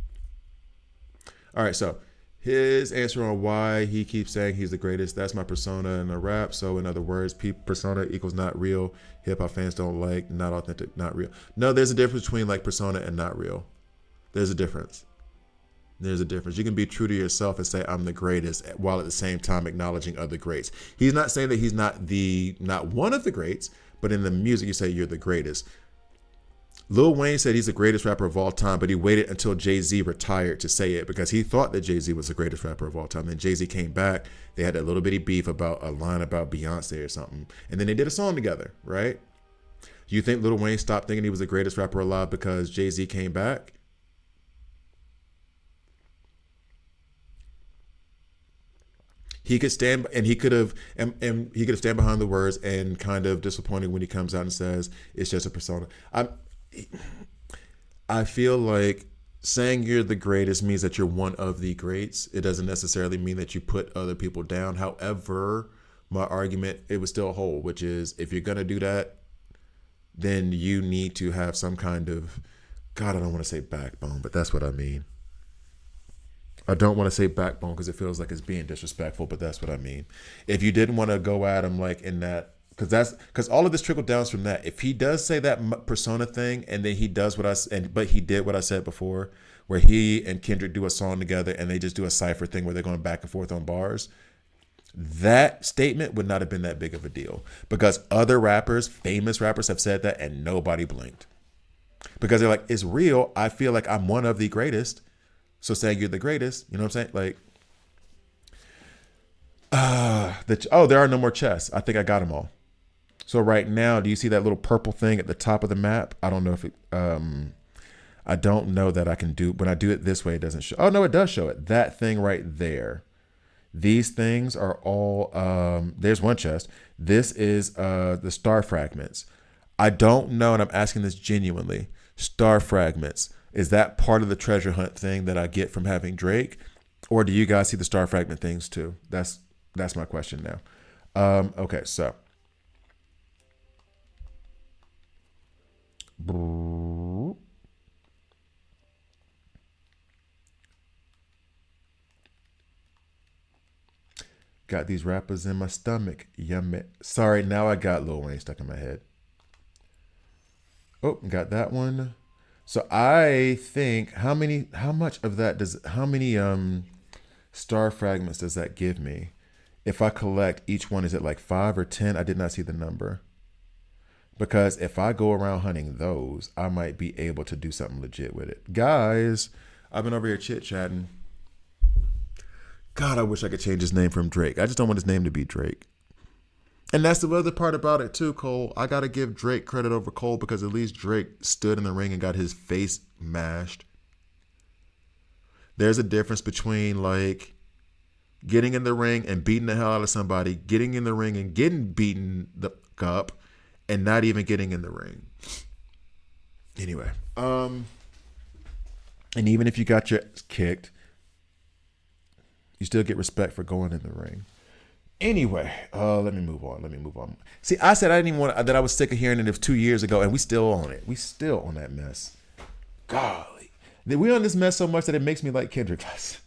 All right, so his answer on why he keeps saying he's the greatest, that's my persona in the rap. So in other words, persona equals not real. Hip hop fans don't like, not authentic, not real. No, there's a difference between like persona and not real. There's a difference. You can be true to yourself and say I'm the greatest while at the same time acknowledging other greats. He's not saying that he's not one of the greats, but in the music you say you're the greatest. Lil Wayne said he's the greatest rapper of all time, but he waited until Jay-Z retired to say it because he thought that Jay-Z was the greatest rapper of all time. Then Jay-Z came back. They had a little bitty beef about a line about Beyonce or something. And then they did a song together, right? You think Lil Wayne stopped thinking he was the greatest rapper alive because Jay-Z came back? He could stand and he could have stand behind the words and kind of disappointing when he comes out and says it's just a persona. I feel like saying you're the greatest means that you're one of the greats. It doesn't necessarily mean that you put other people down. However, my argument, it would still hold, which is if you're going to do that, then you need to have some kind of, God, I don't want to say backbone, but that's what I mean. I don't want to say backbone because it feels like it's being disrespectful, but that's what I mean. If you didn't want to go at him like in that, because all of this trickled down from that. If he does say that persona thing, and then he does but he did what I said before, where he and Kendrick do a song together and they just do a cipher thing where they're going back and forth on bars, that statement would not have been that big of a deal because other rappers, famous rappers, have said that and nobody blinked because they're like, it's real. I feel like I'm one of the greatest. So saying you're the greatest, you know what I'm saying? Like, there are no more chests. I think I got them all. So right now, do you see that little purple thing at the top of the map? I don't know if it, I don't know that I can do, when I do it this way, it doesn't show. Oh no, it does show it. That thing right there. These things are all, there's one chest. This is the star fragments. I don't know, and I'm asking this genuinely, star fragments, is that part of the treasure hunt thing that I get from having Drake? Or do you guys see the star fragment things too? That's my question now. Okay, so. Got these rappers in my stomach. Yummy. Sorry, now I got Lil Wayne stuck in my head. Oh, got that one. So I think how many star fragments does that give me? If I collect each one, is it like 5 or 10? I did not see the number. Because if I go around hunting those, I might be able to do something legit with it. Guys, I've been over here chit-chatting. God, I wish I could change his name from Drake. I just don't want his name to be Drake. And that's the other part about it too, Cole. I got to give Drake credit over Cole because at least Drake stood in the ring and got his face mashed. There's a difference between like getting in the ring and beating the hell out of somebody, getting in the ring and getting beaten the up, and not even getting in the ring. Anyway, and even if you got your kicked, you still get respect for going in the ring. Anyway, let me move on. See, I said I didn't even want that. I was sick of hearing it. It was 2 years ago, and we still on it. We still on that mess. Golly, we on this mess so much that it makes me like Kendrick less.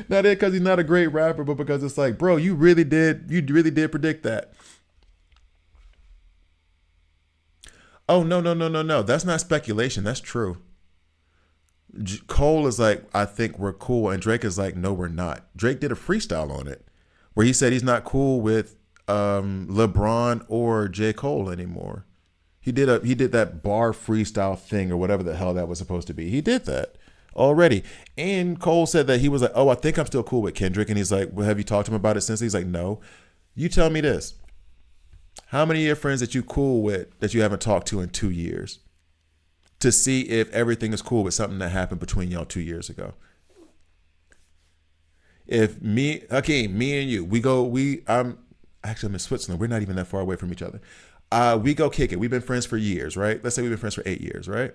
Not because he's not a great rapper, but because it's like, bro, you really did predict that. Oh no. That's not speculation. That's true. Cole is like, I think we're cool, and Drake is like, no, we're not. Drake did a freestyle on it where he said he's not cool with LeBron or J. Cole anymore. He did that bar freestyle thing or whatever the hell that was supposed to be. He did that already. And Cole said that he was like, oh, I think I'm still cool with Kendrick. And he's like, well, have you talked to him about it since? He's like, no. You tell me this. How many of your friends that you cool with that you haven't talked to in 2 years? To see if everything is cool with something that happened between y'all 2 years ago. If me and you, I'm in Switzerland. We're not even that far away from each other. We go kick it. We've been friends for years, right? Let's say we've been friends for 8 years, right?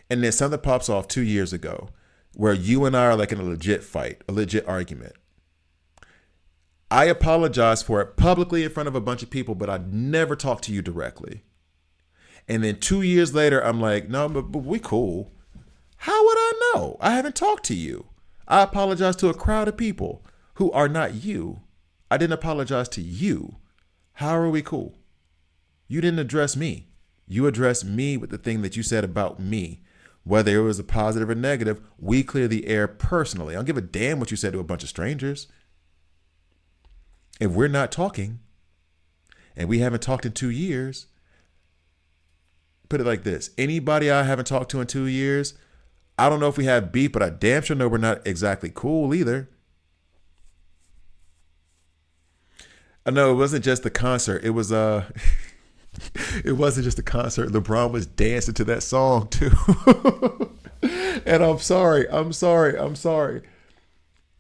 And then something pops off 2 years ago where you and I are like in a legit fight, a legit argument. I apologize for it publicly in front of a bunch of people, but I never talked to you directly. And then 2 years later, I'm like, no, but we cool. How would I know? I haven't talked to you. I apologize to a crowd of people who are not you. I didn't apologize to you. How are we cool? You didn't address me. You addressed me with the thing that you said about me. Whether it was a positive or negative, we clear the air personally. I don't give a damn what you said to a bunch of strangers. If we're not talking, and we haven't talked in 2 years, put it like this. Anybody I haven't talked to in 2 years, I don't know if we have beef, but I damn sure know we're not exactly cool either. I know it wasn't just the concert. It was it wasn't just the concert. LeBron was dancing to that song too. And I'm sorry.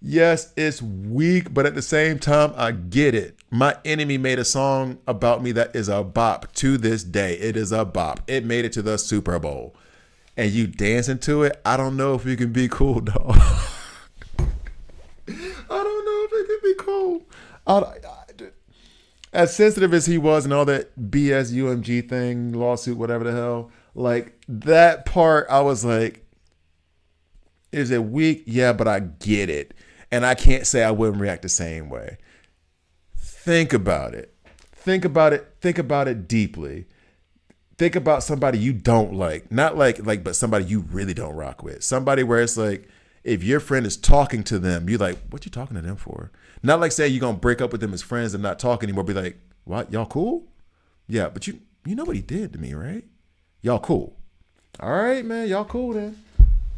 Yes, it's weak, but at the same time, I get it. My enemy made a song about me that is a bop to this day. It is a bop. It made it to the Super Bowl. and you dancing to it, I don't know if you can be cool, dog. I don't know if it can be cool. As sensitive as he was and all that BS UMG thing, lawsuit, whatever the hell, like that part, I was like, is it weak? Yeah, but I get it. And I can't say I wouldn't react the same way. Think about it. Think about it. Think about it deeply. Think about somebody you don't like. Not like, but somebody you really don't rock with. Somebody where it's like, if your friend is talking to them, you're like, what you talking to them for? Not like say you're going to break up with them as friends and not talk anymore. Be like, what? Y'all cool? Yeah, but you know what he did to me, right? Y'all cool. All right, man. Y'all cool then.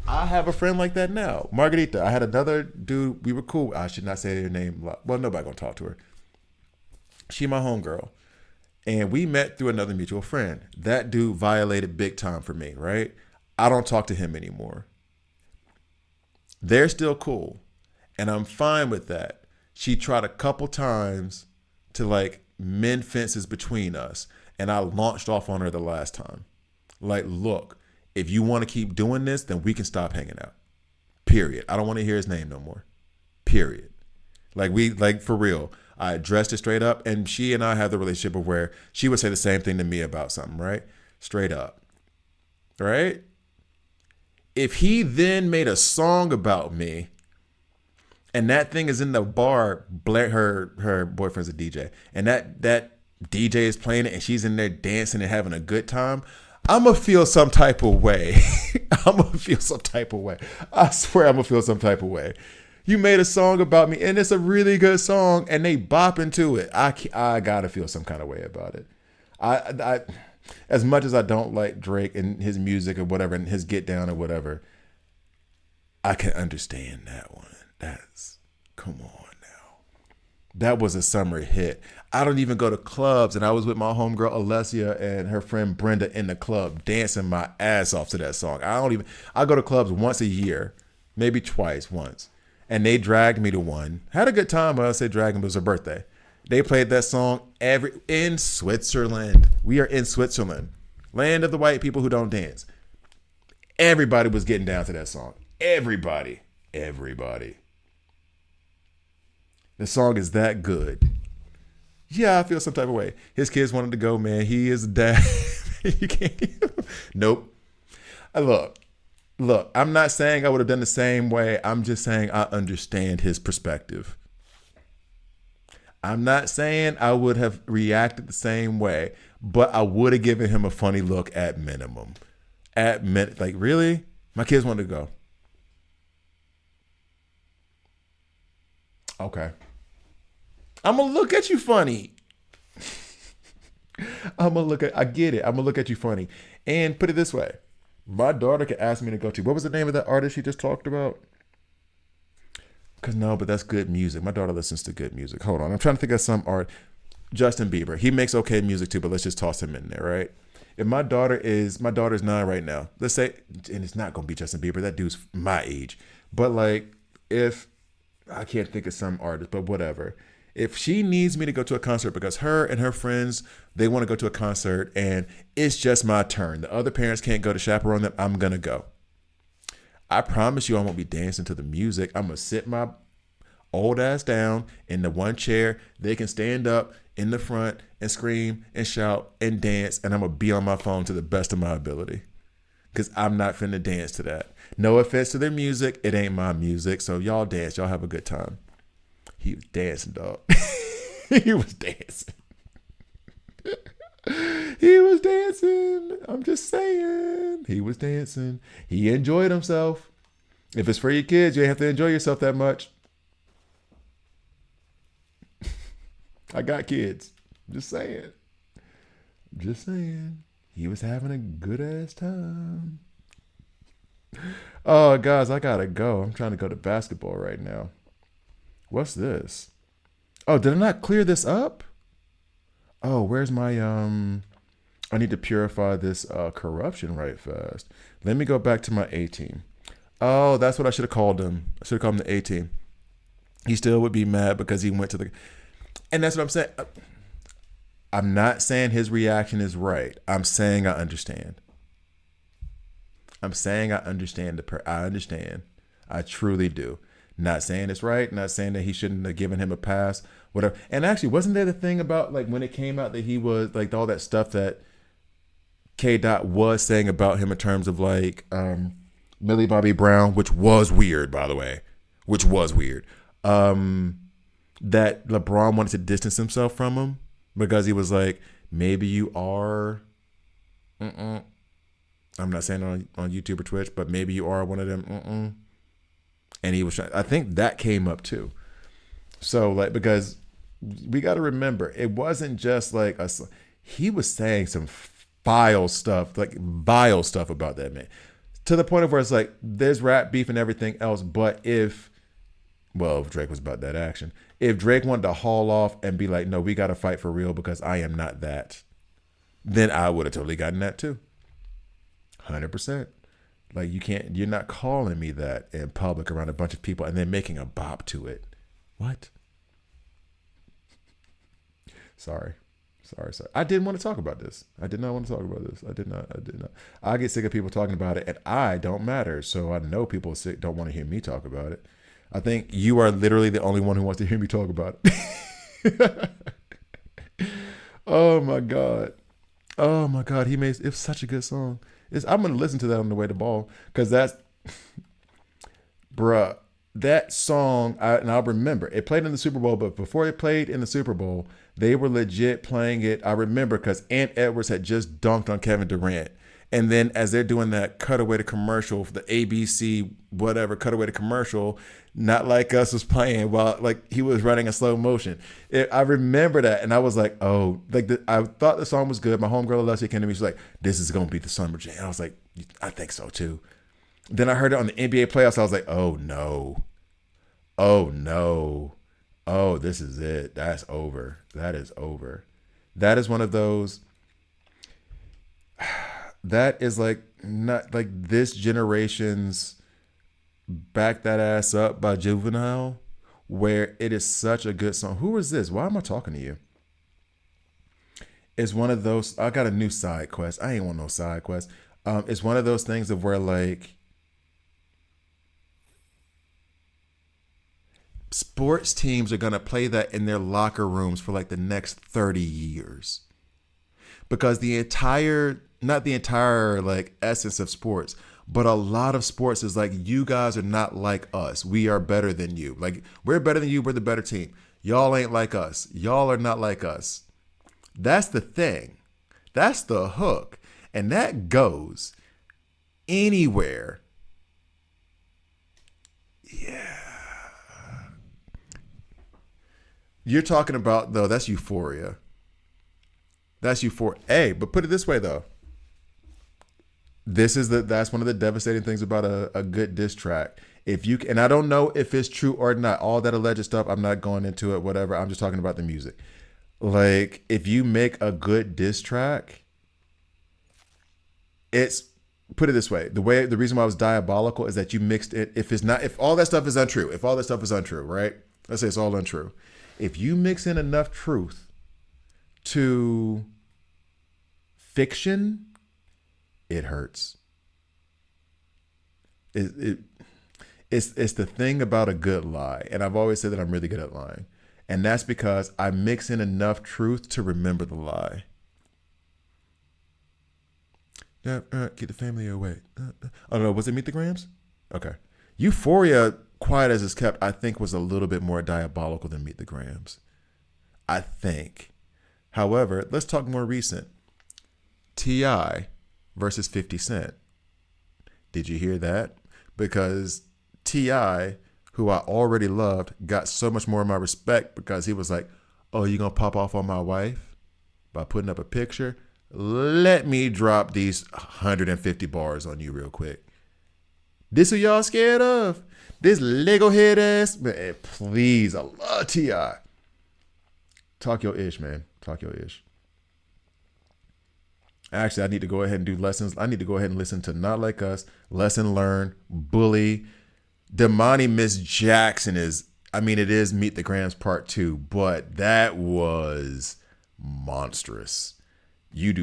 I have a friend like that now. Margarita. I had another dude. We were cool. I should not say her name. Well, nobody going to talk to her. She my homegirl. And we met through another mutual friend. That dude violated big time for me, right? I don't talk to him anymore. They're still cool. And I'm fine with that. She tried a couple times to like mend fences between us. And I launched off on her the last time. Like, look, if you want to keep doing this, then we can stop hanging out. Period. I don't want to hear his name no more. Period. Like for real. I addressed it straight up. And she and I had the relationship of where she would say the same thing to me about something, right? Straight up. Right? If he then made a song about me, and that thing is in the bar, her boyfriend's a DJ, and that DJ is playing it, and she's in there dancing and having a good time, I'm going to feel some type of way. I'm going to feel some type of way. I swear I'm going to feel some type of way. You made a song about me, and it's a really good song, and they bop into it. I got to feel some kind of way about it. I as much as I don't like Drake and his music or whatever, and his get down or whatever, I can understand that one. Come on now. That was a summer hit. I don't even go to clubs, and I was with my homegirl Alessia and her friend Brenda in the club dancing my ass off to that song. I go to clubs once a year, maybe twice, once. And they dragged me to one. Had a good time. When I say dragging, it was her birthday. They played that song in Switzerland. We are in Switzerland, land of the white people who don't dance. Everybody was getting down to that song. Everybody. The song is that good. Yeah, I feel some type of way. His kids wanted to go, man. He is a dad. You can't. Nope. Look, I'm not saying I would have done the same way. I'm just saying I understand his perspective. I'm not saying I would have reacted the same way, but I would have given him a funny look at minimum. Like, really? My kids wanted to go. Okay. I'm going to look at you funny. I get it. I'm going to look at you funny. And put it this way. My daughter could ask me to go to, what was the name of that artist she just talked about? Because no, but that's good music. My daughter listens to good music. Hold on. I'm trying to think of some art. Justin Bieber. He makes okay music too, but let's just toss him in there, right? If my daughter's 9 right now. Let's say, and it's not going to be Justin Bieber. That dude's my age. But like, if, I can't think of some artist, but whatever. If she needs me to go to a concert because her and her friends, they want to go to a concert and it's just my turn. The other parents can't go to chaperone them. I'm going to go. I promise you I won't be dancing to the music. I'm going to sit my old ass down in the one chair. They can stand up in the front and scream and shout and dance. And I'm going to be on my phone to the best of my ability because I'm not finna dance to that. No offense to their music. It ain't my music. So y'all dance. Y'all have a good time. He was dancing, dog. He was dancing. He was dancing. I'm just saying. He was dancing. He enjoyed himself. If it's for your kids, you ain't have to enjoy yourself that much. I got kids. Just saying. Just saying. He was having a good ass time. Oh, guys, I gotta go. I'm trying to go to basketball right now. What's this? Oh, did I not clear this up? Oh, where's my I need to purify this corruption right fast. Let me go back to my A team. Oh, that's what I should have called him. I should have called him the A team. He still would be mad because he went to the, and that's what I'm saying. I'm not saying his reaction is right. I'm saying I understand. I'm saying I understand I understand. I truly do. Not saying it's right. Not saying that he shouldn't have given him a pass. Whatever. And actually, wasn't there the thing about like when it came out that he was like all that stuff that K. Dot was saying about him in terms of like Millie Bobby Brown, which was weird, by the way, which was weird. That LeBron wanted to distance himself from him because he was like, maybe you are. I'm not saying on YouTube or Twitch, but maybe you are one of them. And he was trying. I think that came up too. So like, because we got to remember, it wasn't just like us. He was saying some vile stuff about that man, to the point of where it's like there's rap beef and everything else. But if Drake was about that action, if Drake wanted to haul off and be like, no, we got to fight for real because I am not that, then I would have totally gotten that too. 100%. Like you're not calling me that in public around a bunch of people and then making a bop to it. What? Sorry. I didn't want to talk about this. I did not want to talk about this. I did not. I get sick of people talking about it, and I don't matter. So I know people don't want to hear me talk about it. I think you are literally the only one who wants to hear me talk about it. Oh my God. It's such a good song. I'm going to listen to that on the way to ball because that's, bruh, that song, and I'll remember, it played in the Super Bowl, but before it played in the Super Bowl, they were legit playing it. I remember because Ant Edwards had just dunked on Kevin Durant. And then as they're doing that cutaway to commercial for the ABC, whatever, cutaway to commercial, Not Like Us was playing while like he was running in slow motion. I remember that. And I was like, oh, like I thought the song was good. My homegirl Alessia came to me. She's like, this is going to be the summer jam. I was like, I think so too. Then I heard it on the NBA playoffs. I was like, oh no. Oh, this is it. That's over. That is over. That is one of those. That is like not like this generation's Back That Ass Up by Juvenile, where it is such a good song. Who is this? Why am I talking to you? It's one of those. I got a new side quest. I ain't want no side quest. It's one of those things of where like sports teams are going to play that in their locker rooms for like the next 30 years. Because not the entire like essence of sports, but a lot of sports is like, you guys are not like us. We are better than you. Like, we're better than you. We're the better team. Y'all ain't like us. Y'all are not like us. That's the thing. That's the hook. And that goes anywhere. Yeah. You're talking about, though, that's Euphoria. That's Euphoria. Hey, but put it this way, though. That's one of the devastating things about a good diss track. And I don't know if it's true or not. All that alleged stuff, I'm not going into it, whatever. I'm just talking about the music. Like, if you make a good diss track, put it this way. The reason why it was diabolical is that you mixed it. If all that stuff is untrue, right? Let's say it's all untrue. If you mix in enough truth to fiction, it hurts. It's the thing about a good lie. And I've always said that I'm really good at lying. And that's because I mix in enough truth to remember the lie. Keep the family away. Oh no, was it Meet the Grams? Okay. Euphoria, quiet as it's kept, I think was a little bit more diabolical than Meet the Grams. I think. However, let's talk more recent. T.I. versus 50 Cent. Did you hear that? Because T.I., who I already loved, got so much more of my respect because he was like, oh, you gonna pop off on my wife by putting up a picture? Let me drop these 150 bars on you real quick. This who y'all scared of? This Lego head ass? Man, please, I love T.I. Talk your ish, man. Talk your ish. Actually, I need to go ahead and do lessons. I need to go ahead and listen to Not Like Us, Lesson Learned, Bully. Damani Miss Jackson it is Meet the Grams Part 2, but that was monstrous. You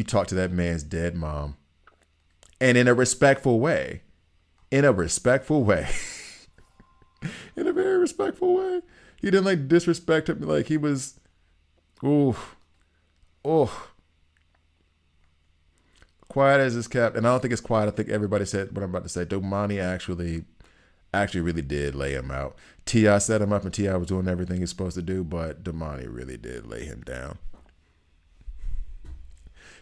talk to that man's dead mom and in a respectful way. In a respectful way. In a very respectful way. He didn't like disrespect him. Like he was, ooh, oh, quiet as it's kept. And I don't think it's quiet. I think everybody said what I'm about to say. Domani actually really did lay him out. T.I. set him up, and T.I. was doing everything he's supposed to do, but Domani really did lay him down.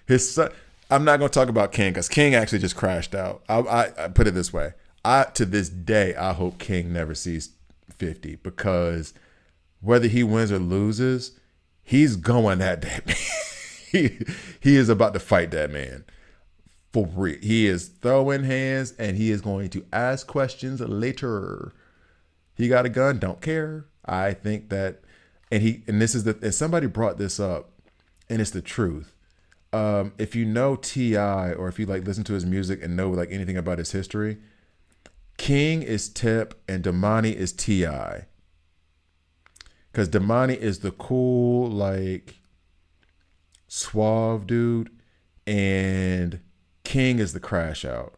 His son, I'm not going to talk about King because King actually just crashed out. I put it this way. To this day, I hope King never sees 50 because whether he wins or loses, he's going at that man. He is about to fight that man. For real. He is throwing hands and he is going to ask questions later. He got a gun, don't care. I think that, and somebody brought this up, and it's the truth. If you know T.I. or if you like listen to his music and know like anything about his history, King is Tip and Domani is T.I. Because Domani is the cool, like, suave dude, and King is the crash out.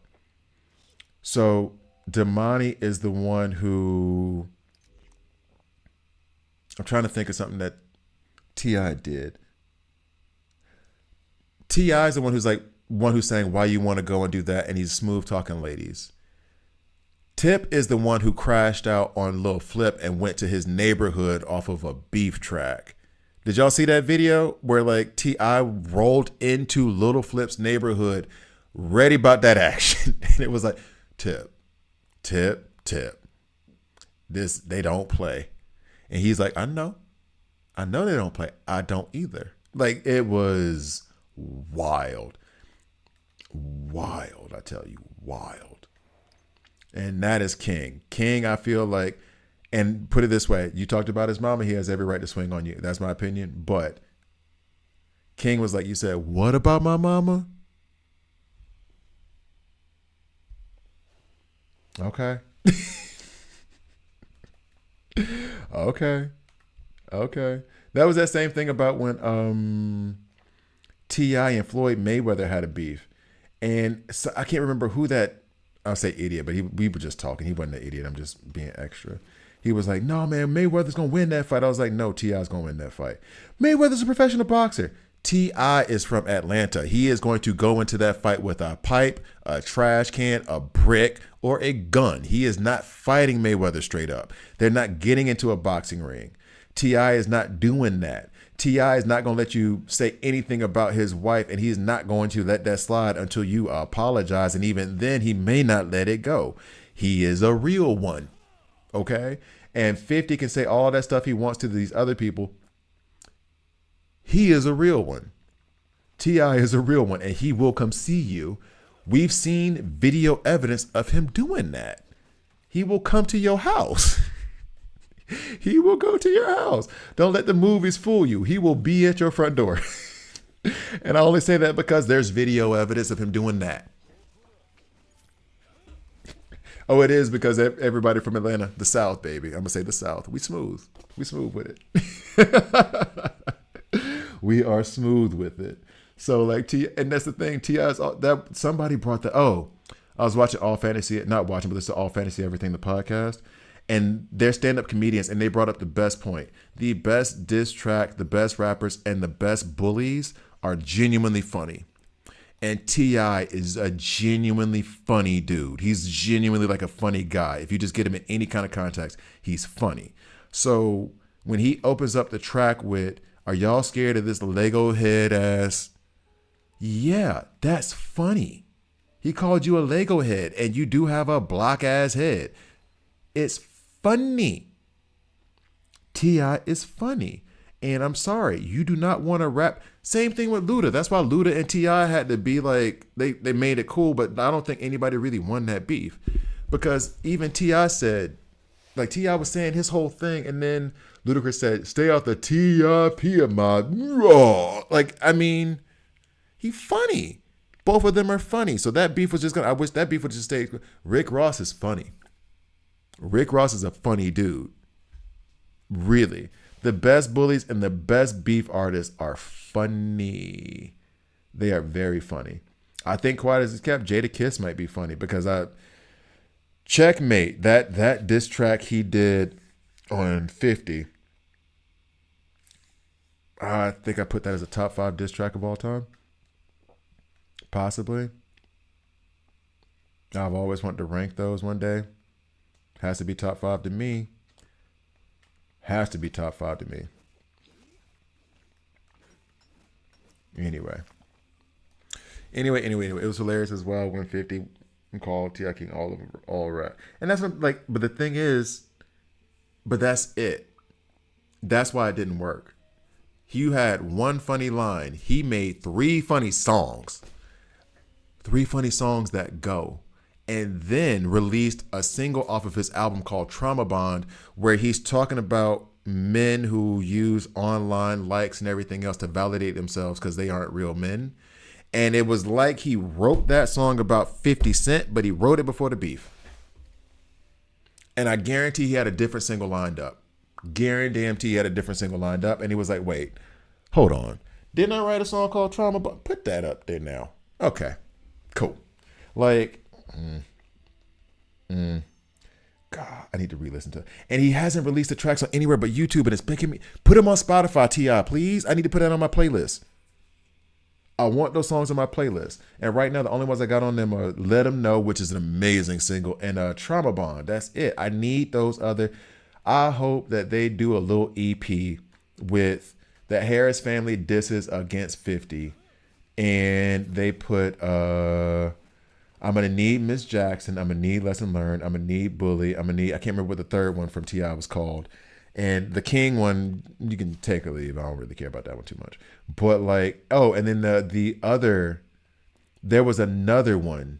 So Domani is the one who, I'm trying to think of something that T.I. did. T.I. is the one who's saying why you want to go and do that, and he's smooth talking ladies. Tip is the one who crashed out on Lil Flip and went to his neighborhood off of a beef track. Did y'all see that video where like T.I. rolled into Lil Flip's neighborhood ready about that action? And it was like, Tip. This, they don't play. And he's like, I know they don't play. I don't either. Like, it was wild. I tell you, wild. And that is King. King, I feel like, and put it this way, you talked about his mama, he has every right to swing on you. That's my opinion. But King was like, you said, what about my mama? Okay. Okay. That was that same thing about when T.I. and Floyd Mayweather had a beef. And so I can't remember who that, I'll say idiot, but we were just talking. He wasn't an idiot. I'm just being extra. He was like, no, man, Mayweather's going to win that fight. I was like, no, T.I.'s going to win that fight. Mayweather's a professional boxer. T.I. is from Atlanta. He is going to go into that fight with a pipe, a trash can, a brick, or a gun. He is not fighting Mayweather straight up. They're not getting into a boxing ring. T.I. is not doing that. T.I. is not going to let you say anything about his wife, and he's not going to let that slide until you apologize. And even then, he may not let it go. He is a real one. Okay? And 50 can say all that stuff he wants to these other people. He is a real one. T.I. is a real one, and he will come see you. We've seen video evidence of him doing that. He will come to your house. He will go to your house. Don't let the movies fool you. He will be at your front door. And I only say that because there's video evidence of him doing that. Oh, it is because everybody from Atlanta, the South, baby. I'm going to say the South. We smooth with it. We are smooth with it. So like and that's the thing. T.I.'s that somebody brought that. Oh, I was watching All Fantasy, not watching, but this is All Fantasy Everything, the podcast. And they're stand-up comedians, and they brought up the best point. The best diss track, the best rappers, and the best bullies are genuinely funny. And T.I. is a genuinely funny dude. He's genuinely like a funny guy. If you just get him in any kind of context, he's funny. So when he opens up the track with, are y'all scared of this Lego head ass? Yeah, that's funny. He called you a Lego head, and you do have a block ass head. It's funny. T.I. is funny. And I'm sorry, you do not want to rap. Same thing with Luda. That's why Luda and T.I. had to be like, they made it cool, but I don't think anybody really won that beef. Because even T.I. said, like T.I. was saying his whole thing, and then Ludacris said, stay out the T.I.P. of my raw. Like, I mean, he's funny. Both of them are funny. So that beef was just I wish that beef would just stay. Rick Ross is funny. Rick Ross is a funny dude. Really. The best bullies and the best beef artists are funny. They are very funny. I think Quiet as It's Kept, Jada Kiss might be funny because I Checkmate, that diss track he did on 50. I think I put that as a top 5 diss track of all time. Possibly. I've always wanted to rank those one day. Has to be top 5 to me. Has to be top 5 to me. Anyway, it was hilarious as well. 150 and called T.I. King all right. And that's what, like, but the thing is, but that's it. That's why it didn't work. You had one funny line. He made 3 funny songs. 3 funny songs that go. And then released a single off of his album called Trauma Bond, where he's talking about men who use online likes and everything else to validate themselves because they aren't real men. And it was like he wrote that song about 50 Cent, but he wrote it before the beef. And I guarantee he had a different single lined up. Guarantee he had a different single lined up. And he was like, wait, hold on. Didn't I write a song called Trauma Bond? Put that up there now. Okay, cool. Like, God, I need to re-listen to it. And he hasn't released the tracks on anywhere but YouTube, and it's making me put him on Spotify, T.I., please. I need to put that on my playlist. I want those songs on my playlist. And right now, the only ones I got on them are Let 'Em Know, which is an amazing single, and Trauma Bond. That's it. I need those other. I hope that they do a little EP with the Harris family disses against 50. And they put, I'm going to need Miss Jackson. I'm going to need Lesson Learned. I'm going to need Bully. I can't remember what the third one from T.I. was called. And the King one, you can take or leave. I don't really care about that one too much. But like, oh, and then the other, there was another one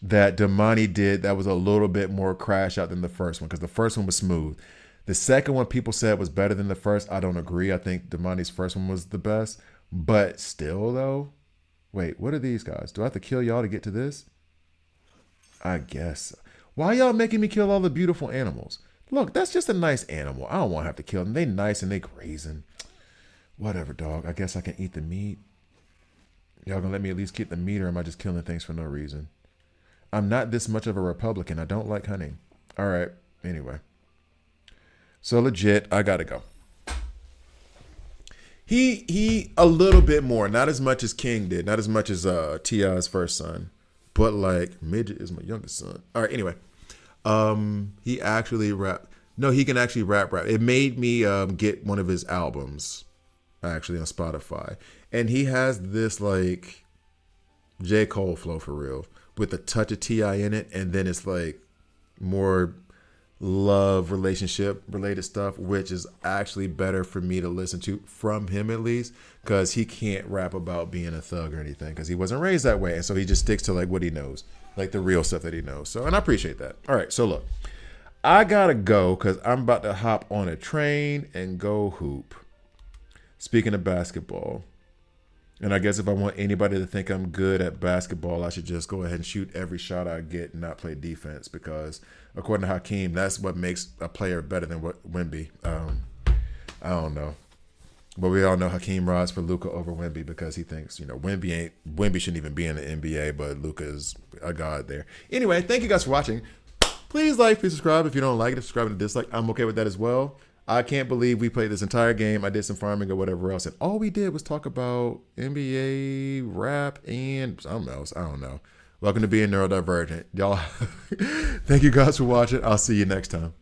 that Damani did that was a little bit more crash out than the first one, because the first one was smooth. The second one people said was better than the first. I don't agree. I think Damani's first one was the best. But still though, wait, what are these guys? Do I have to kill y'all to get to this? I guess. Why y'all making me kill all the beautiful animals? Look, that's just a nice animal. I don't want to have to kill them. They nice and they grazing. Whatever, dog. I guess I can eat the meat. Y'all gonna let me at least keep the meat, or am I just killing things for no reason? I'm not this much of a Republican. I don't like hunting. All right. Anyway. So legit, I gotta go. He a little bit more, not as much as King did, not as much as T.I.'s first son, but like Midget is my youngest son. All right, anyway, he actually rap. No, he can actually rap. It made me get one of his albums actually on Spotify, and he has this like J. Cole flow for real with a touch of T.I. in it, and then it's like more love relationship related stuff, which is actually better for me to listen to from him, at least, because he can't rap about being a thug or anything because he wasn't raised that way, and so he just sticks to like what he knows, like the real stuff that he knows. So, and I appreciate that. All right, so look, I gotta go because I'm about to hop on a train and go hoop. Speaking of basketball, and I guess if I want anybody to think I'm good at basketball, I should just go ahead and shoot every shot I get and not play defense, because according to Hakeem, that's what makes a player better than what Wemby. I don't know. But we all know Hakeem rides for Luka over Wemby because he thinks, Wemby shouldn't even be in the NBA, but Luka is a god there. Anyway, thank you guys for watching. Please like, please subscribe. If you don't like it, subscribe and dislike. I'm okay with that as well. I can't believe we played this entire game. I did some farming or whatever else, and all we did was talk about NBA, rap, and something else. I don't know. Welcome to being neurodivergent. Y'all, thank you guys for watching. I'll see you next time.